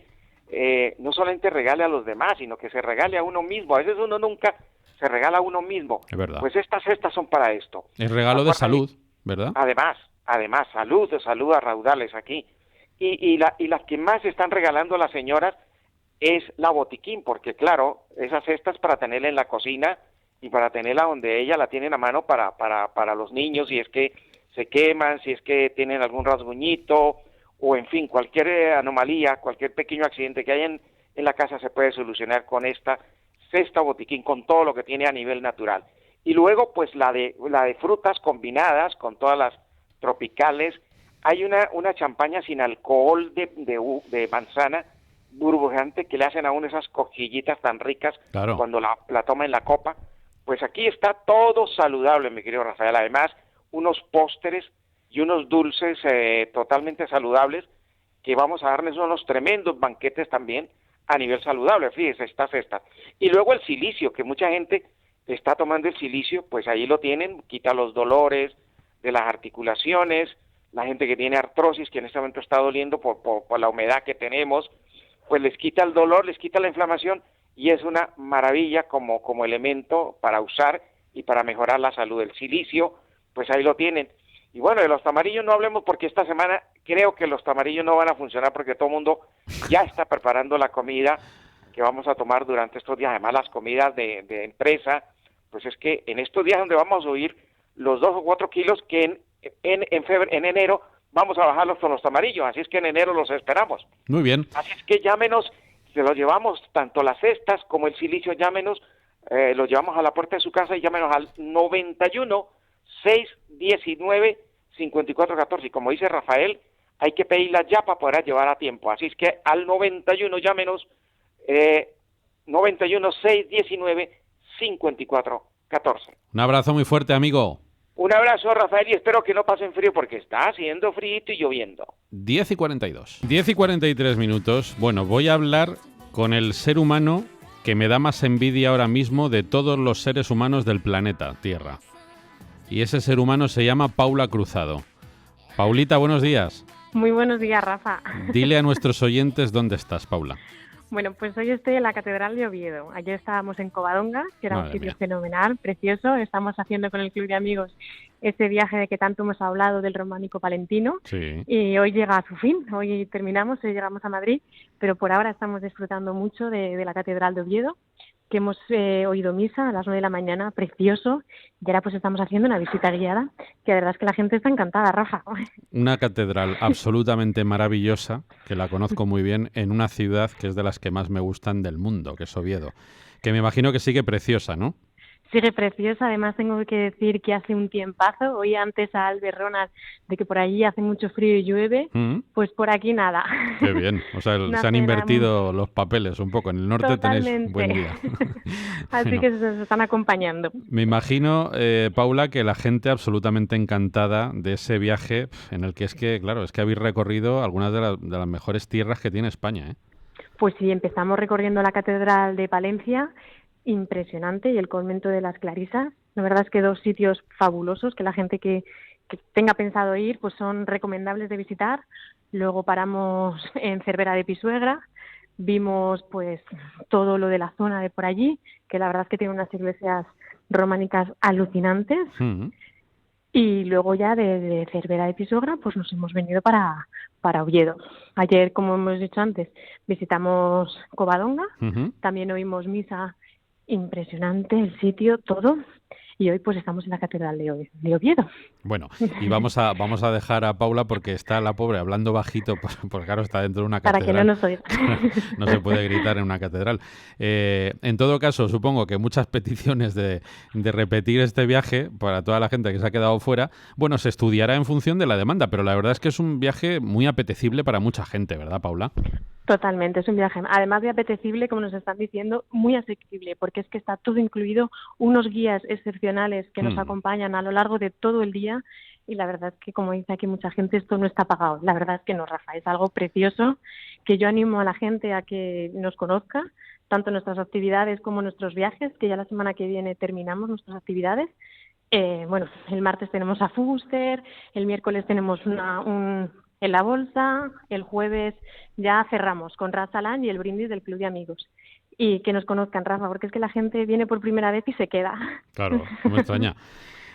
no solamente regale a los demás, sino que se regale a uno mismo. A veces uno nunca se regala a uno mismo. Es verdad. Pues estas cestas son para esto. Es regalo de salud, ¿verdad? Además, salud a raudales aquí. Y las que más están regalando las señoras es la botiquín, porque claro, esas cestas para tenerla en la cocina y para tenerla donde ella la tienen a mano para los niños, si es que se queman, si es que tienen algún rasguñito, o en fin, cualquier anomalía, cualquier pequeño accidente que haya en la casa se puede solucionar con esta cesta botiquín, con todo lo que tiene a nivel natural. Y luego, pues la de frutas combinadas con todas las tropicales. Hay una champaña sin alcohol de manzana burbujeante que le hacen a uno esas cosquillitas tan ricas cuando la toma en la copa. Pues aquí está todo saludable, mi querido Rafael. Además, unos pósteres y unos dulces totalmente saludables que vamos a darles unos tremendos banquetes también a nivel saludable. Fíjese, esta cesta. Y luego el silicio, que mucha gente está tomando el silicio, pues ahí lo tienen, quita los dolores de las articulaciones, la gente que tiene artrosis, que en este momento está doliendo por la humedad que tenemos, pues les quita el dolor, les quita la inflamación, y es una maravilla como elemento para usar y para mejorar la salud. El silicio, pues ahí lo tienen. Y bueno, de los tamarillos no hablemos porque esta semana creo que los tamarillos no van a funcionar porque todo el mundo ya está preparando la comida que vamos a tomar durante estos días. Además, las comidas de empresa, pues es que en estos días donde vamos a subir los 2 o 4 kilos que en enero vamos a bajarlos con los tamarillos, así es que en enero los esperamos. Muy bien. Así es que llámenos, se los llevamos, tanto las cestas como el silicio, llámenos, los llevamos a la puerta de su casa y llámenos al 91 619 5414. Y como dice Rafael, hay que pedirlas ya para poder llevar a tiempo. Así es que al 91 llámenos, 91 619 5414. Un abrazo muy fuerte, amigo. Un abrazo, Rafael, y espero que no pasen frío porque está haciendo frío y lloviendo. 10:42. 10:43 minutos. Bueno, voy a hablar con el ser humano que me da más envidia ahora mismo de todos los seres humanos del planeta Tierra. Y ese ser humano se llama Paula Cruzado. Paulita, buenos días. Muy buenos días, Rafa. Dile a nuestros oyentes dónde estás, Paula. Bueno, pues hoy estoy en la Catedral de Oviedo. Ayer estábamos en Covadonga, que era un sitio fenomenal, precioso. Estamos haciendo con el Club de Amigos ese viaje de que tanto hemos hablado del románico palentino. Sí. Y hoy llega a su fin. Hoy terminamos, hoy llegamos a Madrid, pero por ahora estamos disfrutando mucho de la Catedral de Oviedo, que hemos oído misa a las 9 de la mañana, precioso, y ahora pues estamos haciendo una visita guiada, que la verdad es que la gente está encantada, Rafa. Una catedral absolutamente maravillosa, que la conozco muy bien, en una ciudad que es de las que más me gustan del mundo, que es Oviedo, que me imagino que sigue preciosa, ¿no? Sigue preciosa, además tengo que decir que hace un tiempazo. Oí antes a Albert Ronas de que por allí hace mucho frío y llueve, pues por aquí nada. Qué bien, o sea, se han invertido los papeles un poco. En el norte tenéis buen día. Así Bueno, que se están acompañando. me imagino, Paula, que la gente absolutamente encantada de ese viaje en el que es que habéis recorrido algunas de las mejores tierras que tiene España, ¿eh? Pues sí, empezamos recorriendo la Catedral de Palencia, impresionante, y el convento de las Clarisas. La verdad es que 2 sitios fabulosos que la gente que tenga pensado ir pues son recomendables de visitar. Luego paramos en Cervera de Pisuegra, vimos pues todo lo de la zona de por allí, que la verdad es que tiene unas iglesias románicas alucinantes. Y luego ya de Cervera de Pisuegra pues nos hemos venido para Oviedo. Ayer, como hemos dicho antes, visitamos Covadonga, también oímos misa. Impresionante el sitio, todo. Y hoy pues estamos en la Catedral de Oviedo. Bueno, y vamos a dejar a Paula porque está la pobre hablando bajito, porque claro, está dentro de una catedral. Para que no nos oiga. No se puede gritar en una catedral. En todo caso, supongo que muchas peticiones de repetir este viaje para toda la gente que se ha quedado fuera, bueno, se estudiará en función de la demanda, pero la verdad es que es un viaje muy apetecible para mucha gente, ¿verdad, Paula? Totalmente, es un viaje, además de apetecible, como nos están diciendo, muy asequible, porque es que está todo incluido, unos guías excepcionales que nos acompañan a lo largo de todo el día, y la verdad es que, como dice aquí mucha gente, esto no está pagado. La verdad es que no, Rafa, es algo precioso, que yo animo a la gente a que nos conozca, tanto nuestras actividades como nuestros viajes, que ya la semana que viene terminamos nuestras actividades. Bueno, el martes tenemos a Fuguster, el miércoles tenemos en la bolsa, el jueves ya cerramos con Ras Salán y el brindis del Club de Amigos. Y que nos conozcan, Rafa, porque es que la gente viene por primera vez y se queda. Claro, no me extraña.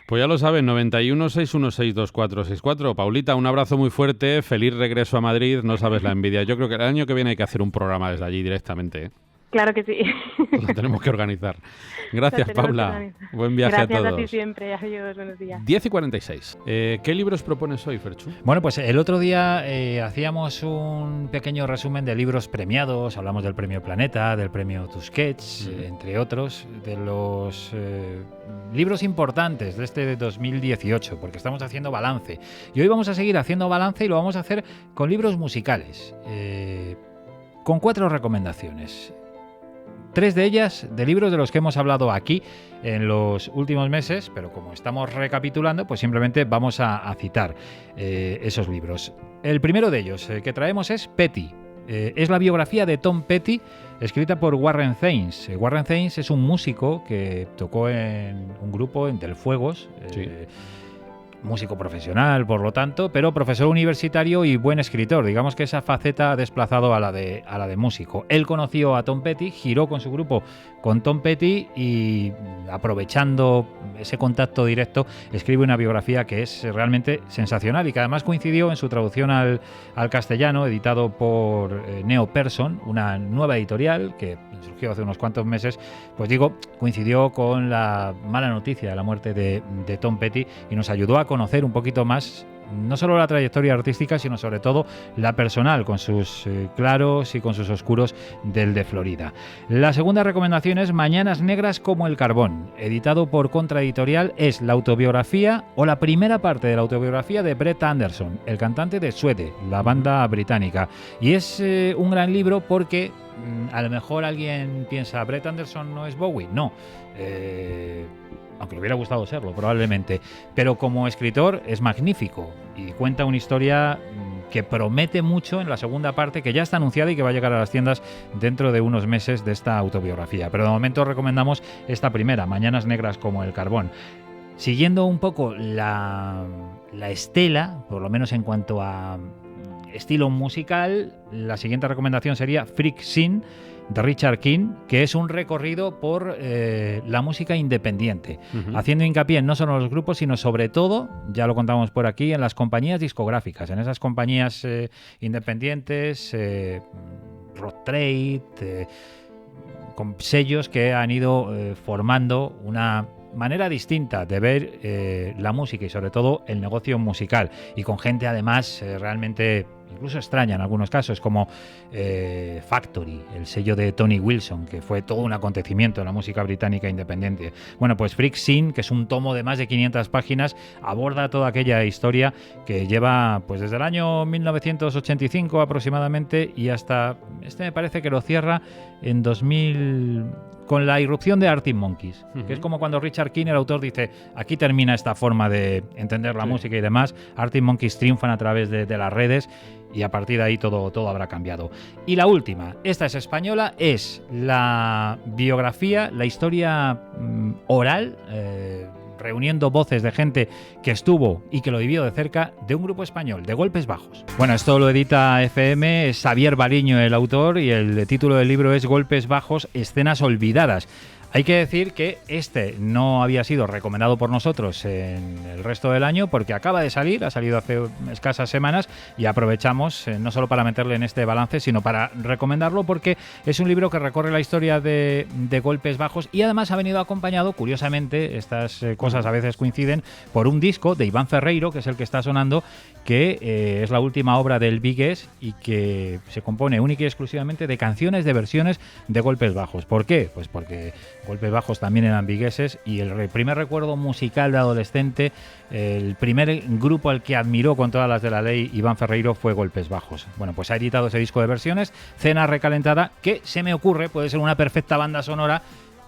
Pues ya lo saben, 91-616-2464. Paulita, un abrazo muy fuerte, feliz regreso a Madrid, no sabes la envidia. Yo creo que el año que viene hay que hacer un programa desde allí directamente, ¿eh? Claro que sí. Lo tenemos que organizar. Gracias, Paula. Buen viaje a todos. Gracias a ti siempre. Adiós, buenos días. 10:46. ¿Qué libros propones hoy, Ferchu? Bueno, pues el otro día hacíamos un pequeño resumen de libros premiados. Hablamos del Premio Planeta, del Premio Tusquets, entre otros, de los libros importantes de este 2018, porque estamos haciendo balance. Y hoy vamos a seguir haciendo balance y lo vamos a hacer con libros musicales, con 4 recomendaciones. 3 de ellas de libros de los que hemos hablado aquí en los últimos meses, pero como estamos recapitulando, pues simplemente vamos a citar esos libros. El primero de ellos que traemos es Petty. Es la biografía de Tom Petty, escrita por Warren Zanes. Warren Zanes es un músico que tocó en un grupo en Del Fuegos, músico profesional, por lo tanto, pero profesor universitario y buen escritor. Digamos que esa faceta ha desplazado a la de músico. Él conoció a Tom Petty, giró con su grupo con Tom Petty y, aprovechando ese contacto directo, escribe una biografía que es realmente sensacional y que además coincidió en su traducción al castellano, editado por Neo Person, una nueva editorial que surgió hace unos cuantos meses. Pues digo, coincidió con la mala noticia de la muerte de Tom Petty y nos ayudó a conocer un poquito más no solo la trayectoria artística, sino sobre todo la personal, con sus claros y con sus oscuros del de Florida. La segunda recomendación es Mañanas negras como el carbón, editado por Contraeditorial. Es la autobiografía o la primera parte de la autobiografía de Brett Anderson, el cantante de Suede, la banda británica. Y es un gran libro porque a lo mejor alguien piensa, ¿Brett Anderson no es Bowie? No. Aunque le hubiera gustado serlo, probablemente. Pero como escritor es magnífico y cuenta una historia que promete mucho en la segunda parte, que ya está anunciada y que va a llegar a las tiendas dentro de unos meses de esta autobiografía. Pero de momento recomendamos esta primera, Mañanas negras como el carbón. Siguiendo un poco la estela, por lo menos en cuanto a estilo musical, la siguiente recomendación sería Freak Scene, de Richard King, que es un recorrido por la música independiente, haciendo hincapié no solo en los grupos, sino sobre todo, ya lo contamos por aquí, en las compañías discográficas, en esas compañías independientes, Rock Trade, con sellos que han ido formando una manera distinta de ver la música y sobre todo el negocio musical, y con gente además realmente incluso extraña en algunos casos, como Factory, el sello de Tony Wilson, que fue todo un acontecimiento en la música británica independiente. Bueno, pues Freak Scene, que es un tomo de más de 500 páginas, aborda toda aquella historia que lleva pues desde el año 1985 aproximadamente y hasta, me parece que lo cierra en 2000... con la irrupción de Arctic Monkeys, que es como cuando Richard King, el autor, dice, aquí termina esta forma de entender la música y demás. Arctic Monkeys triunfan a través de las redes y a partir de ahí todo habrá cambiado. Y la última, esta es española, es la biografía, la historia oral, reuniendo voces de gente que estuvo y que lo vivió de cerca, de un grupo español, de Golpes Bajos. Bueno, esto lo edita FM, es Xavier Bariño el autor, y el título del libro es Golpes Bajos, escenas olvidadas. Hay que decir que este no había sido recomendado por nosotros en el resto del año porque acaba de salir, ha salido hace escasas semanas, y aprovechamos no solo para meterle en este balance, sino para recomendarlo porque es un libro que recorre la historia de Golpes Bajos y además ha venido acompañado, curiosamente, estas cosas a veces coinciden, por un disco de Iván Ferreiro, que es el que está sonando, que es la última obra del Vigués y que se compone única y exclusivamente de canciones de versiones de Golpes Bajos. ¿Por qué? Pues porque Golpes Bajos también eran vigueses y el primer recuerdo musical de adolescente, el primer grupo al que admiró con todas las de la ley Iván Ferreiro fue Golpes Bajos. Bueno, pues ha editado ese disco de versiones, Cena Recalentada, que se me ocurre puede ser una perfecta banda sonora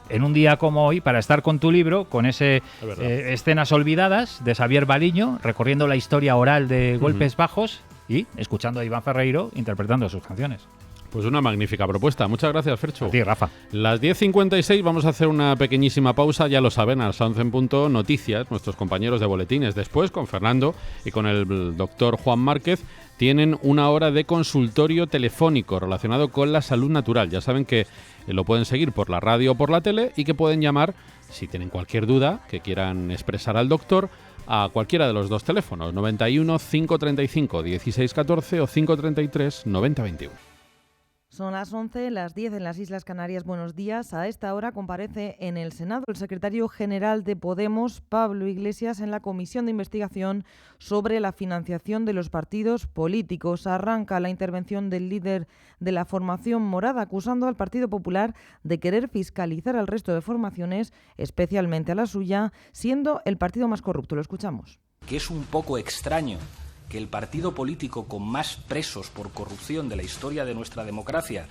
en un día como hoy, para estar con tu libro, con ese Escenas Olvidadas de Xavier Baliño, recorriendo la historia oral de Golpes Bajos y escuchando a Iván Ferreiro interpretando sus canciones. Pues una magnífica propuesta. Muchas gracias, Fercho. A ti, Rafa. Las 10:56 vamos a hacer una pequeñísima pausa, ya lo saben, a las 11 en punto, noticias, nuestros compañeros de boletines. Después, con Fernando y con el doctor Juan Márquez, tienen una hora de consultorio telefónico relacionado con la salud natural. Ya saben que lo pueden seguir por la radio o por la tele y que pueden llamar, si tienen cualquier duda que quieran expresar al doctor, a cualquiera de los dos teléfonos, 91 535 1614 o 533 9021. Son las 11, las 10 en las Islas Canarias. Buenos días. A esta hora comparece en el Senado el secretario general de Podemos, Pablo Iglesias, en la comisión de investigación sobre la financiación de los partidos políticos. Arranca la intervención del líder de la formación morada, acusando al Partido Popular de querer fiscalizar al resto de formaciones, especialmente a la suya, siendo el partido más corrupto. Lo escuchamos. Que es un poco extraño que el partido político con más presos por corrupción de la historia de nuestra democracia,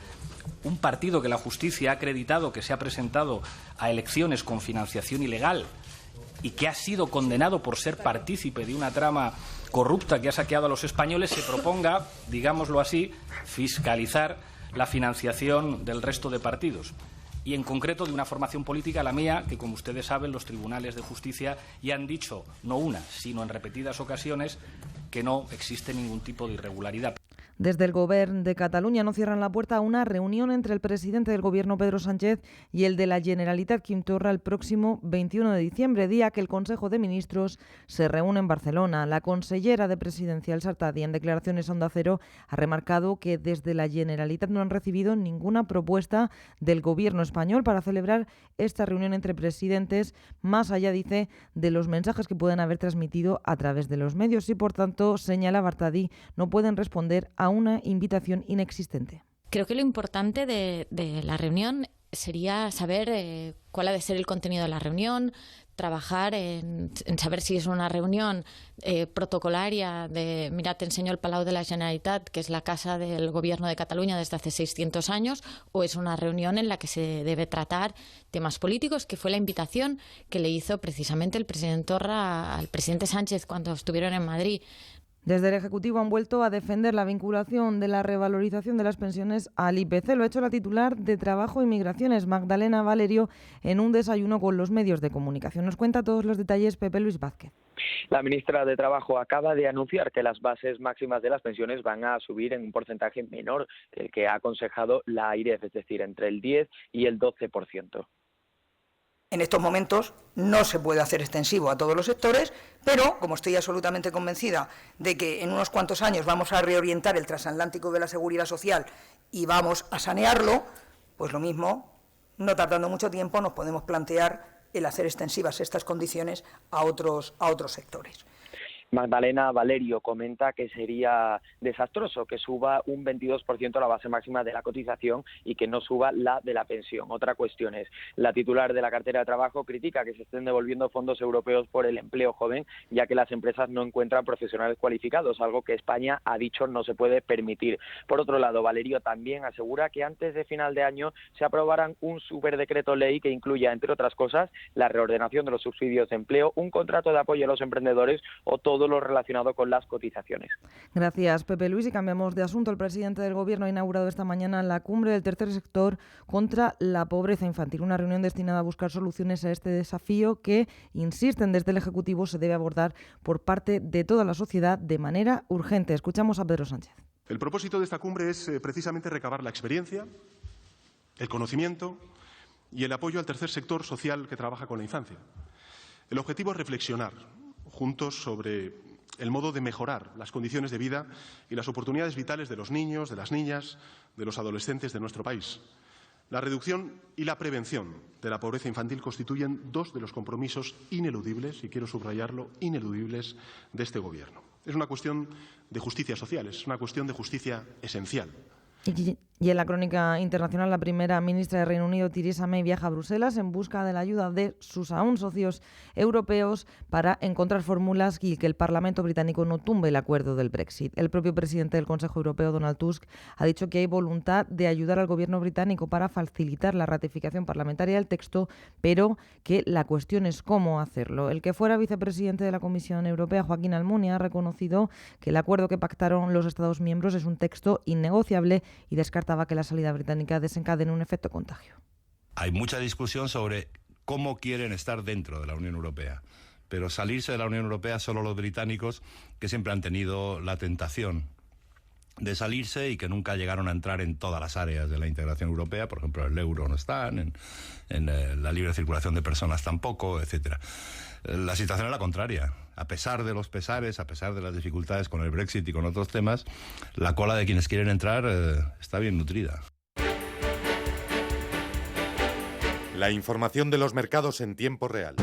un partido que la justicia ha acreditado que se ha presentado a elecciones con financiación ilegal y que ha sido condenado por ser partícipe de una trama corrupta que ha saqueado a los españoles, se proponga, digámoslo así, fiscalizar la financiación del resto de partidos. Y en concreto de una formación política, la mía, que como ustedes saben, los tribunales de justicia ya han dicho, no una, sino en repetidas ocasiones, que no existe ningún tipo de irregularidad. Desde el Govern de Cataluña no cierran la puerta a una reunión entre el presidente del Gobierno, Pedro Sánchez, y el de la Generalitat, Quim Torra, el próximo 21 de diciembre, día que el Consejo de Ministros se reúne en Barcelona. La consellera de Presidencia, Elsa Artadi, en declaraciones a Onda Cero, ha remarcado que desde la Generalitat no han recibido ninguna propuesta del Gobierno español para celebrar esta reunión entre presidentes, más allá, dice, de los mensajes que pueden haber transmitido a través de los medios y, por tanto, señala Artadi, no pueden responder a una invitación inexistente. Creo que lo importante de la reunión sería saber cuál ha de ser el contenido de la reunión, trabajar en saber si es una reunión protocolaria de, mira, te enseño el Palau de la Generalitat, que es la casa del Gobierno de Cataluña desde hace 600 años, o es una reunión en la que se debe tratar temas políticos, que fue la invitación que le hizo precisamente el presidente Torra al presidente Sánchez cuando estuvieron en Madrid. Desde el Ejecutivo han vuelto a defender la vinculación de la revalorización de las pensiones al IPC. Lo ha hecho la titular de Trabajo y Migraciones, Magdalena Valerio, en un desayuno con los medios de comunicación. Nos cuenta todos los detalles Pepe Luis Vázquez. La ministra de Trabajo acaba de anunciar que las bases máximas de las pensiones van a subir en un porcentaje menor que el que ha aconsejado la AIREF, es decir, entre el 10 y el 12%. En estos momentos no se puede hacer extensivo a todos los sectores, pero como estoy absolutamente convencida de que en unos cuantos años vamos a reorientar el transatlántico de la seguridad social y vamos a sanearlo, pues lo mismo, no tardando mucho tiempo, nos podemos plantear el hacer extensivas estas condiciones a otros sectores. Magdalena Valerio comenta que sería desastroso que suba un 22% la base máxima de la cotización y que no suba la de la pensión. Otra cuestión es, la titular de la cartera de trabajo critica que se estén devolviendo fondos europeos por el empleo joven, ya que las empresas no encuentran profesionales cualificados, algo que España ha dicho no se puede permitir. Por otro lado, Valerio también asegura que antes de final de año se aprobarán un superdecreto ley que incluya, entre otras cosas, la reordenación de los subsidios de empleo, un contrato de apoyo a los emprendedores o todo lo relacionado con las cotizaciones. Gracias, Pepe Luis. Y cambiamos de asunto. El presidente del Gobierno ha inaugurado esta mañana la cumbre del tercer sector contra la pobreza infantil, una reunión destinada a buscar soluciones a este desafío que, insisten desde el Ejecutivo, se debe abordar por parte de toda la sociedad de manera urgente. Escuchamos a Pedro Sánchez. El propósito de esta cumbre es precisamente recabar la experiencia, el conocimiento y el apoyo al tercer sector social que trabaja con la infancia. El objetivo es reflexionar juntos sobre el modo de mejorar las condiciones de vida y las oportunidades vitales de los niños, de las niñas, de los adolescentes de nuestro país. La reducción y la prevención de la pobreza infantil constituyen dos de los compromisos ineludibles, y quiero subrayarlo, ineludibles de este Gobierno. Es una cuestión de justicia social, es una cuestión de justicia esencial. Y en la crónica internacional, la primera ministra de Reino Unido, Theresa May, viaja a Bruselas en busca de la ayuda de sus aún socios europeos para encontrar fórmulas y que el Parlamento británico no tumbe el acuerdo del Brexit. El propio presidente del Consejo Europeo, Donald Tusk, ha dicho que hay voluntad de ayudar al gobierno británico para facilitar la ratificación parlamentaria del texto, pero que la cuestión es cómo hacerlo. El que fuera vicepresidente de la Comisión Europea, Joaquín Almunia, ha reconocido que el acuerdo que pactaron los Estados miembros es un texto innegociable y descartaba que la salida británica desencadene un efecto contagio. Hay mucha discusión sobre cómo quieren estar dentro de la Unión Europea, pero salirse de la Unión Europea solo los británicos, que siempre han tenido la tentación de salirse y que nunca llegaron a entrar en todas las áreas de la integración europea. Por ejemplo, el euro no están, en la libre circulación de personas tampoco, etcétera. La situación es la contraria. A pesar de los pesares, a pesar de las dificultades con el Brexit y con otros temas, la cola de quienes quieren entrar está bien nutrida. La información de los mercados en tiempo real.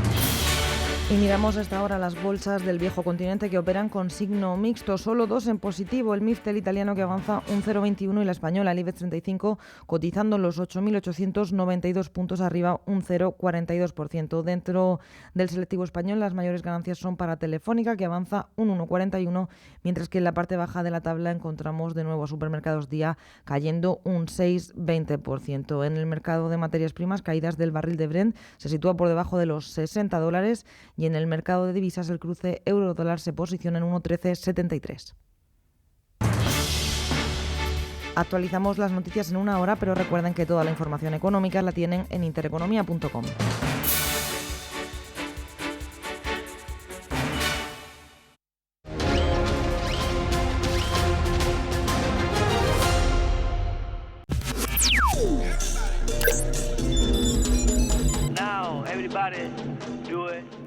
Y miramos hasta ahora las bolsas del viejo continente que operan con signo mixto, solo dos en positivo, el MIFT, el italiano, que avanza un 0,21 y la española, el IBEX 35, cotizando los 8.892 puntos arriba, un 0,42%. Dentro del selectivo español, las mayores ganancias son para Telefónica, que avanza un 1,41, mientras que en la parte baja de la tabla encontramos de nuevo a Supermercados Día cayendo un 6,20%. En el mercado de materias primas, caídas del barril de Brent se sitúa por debajo de los $60, y en el mercado de divisas el cruce euro-dólar se posiciona en 1,1373. Actualizamos las noticias en una hora, pero recuerden que toda la información económica la tienen en intereconomía.com.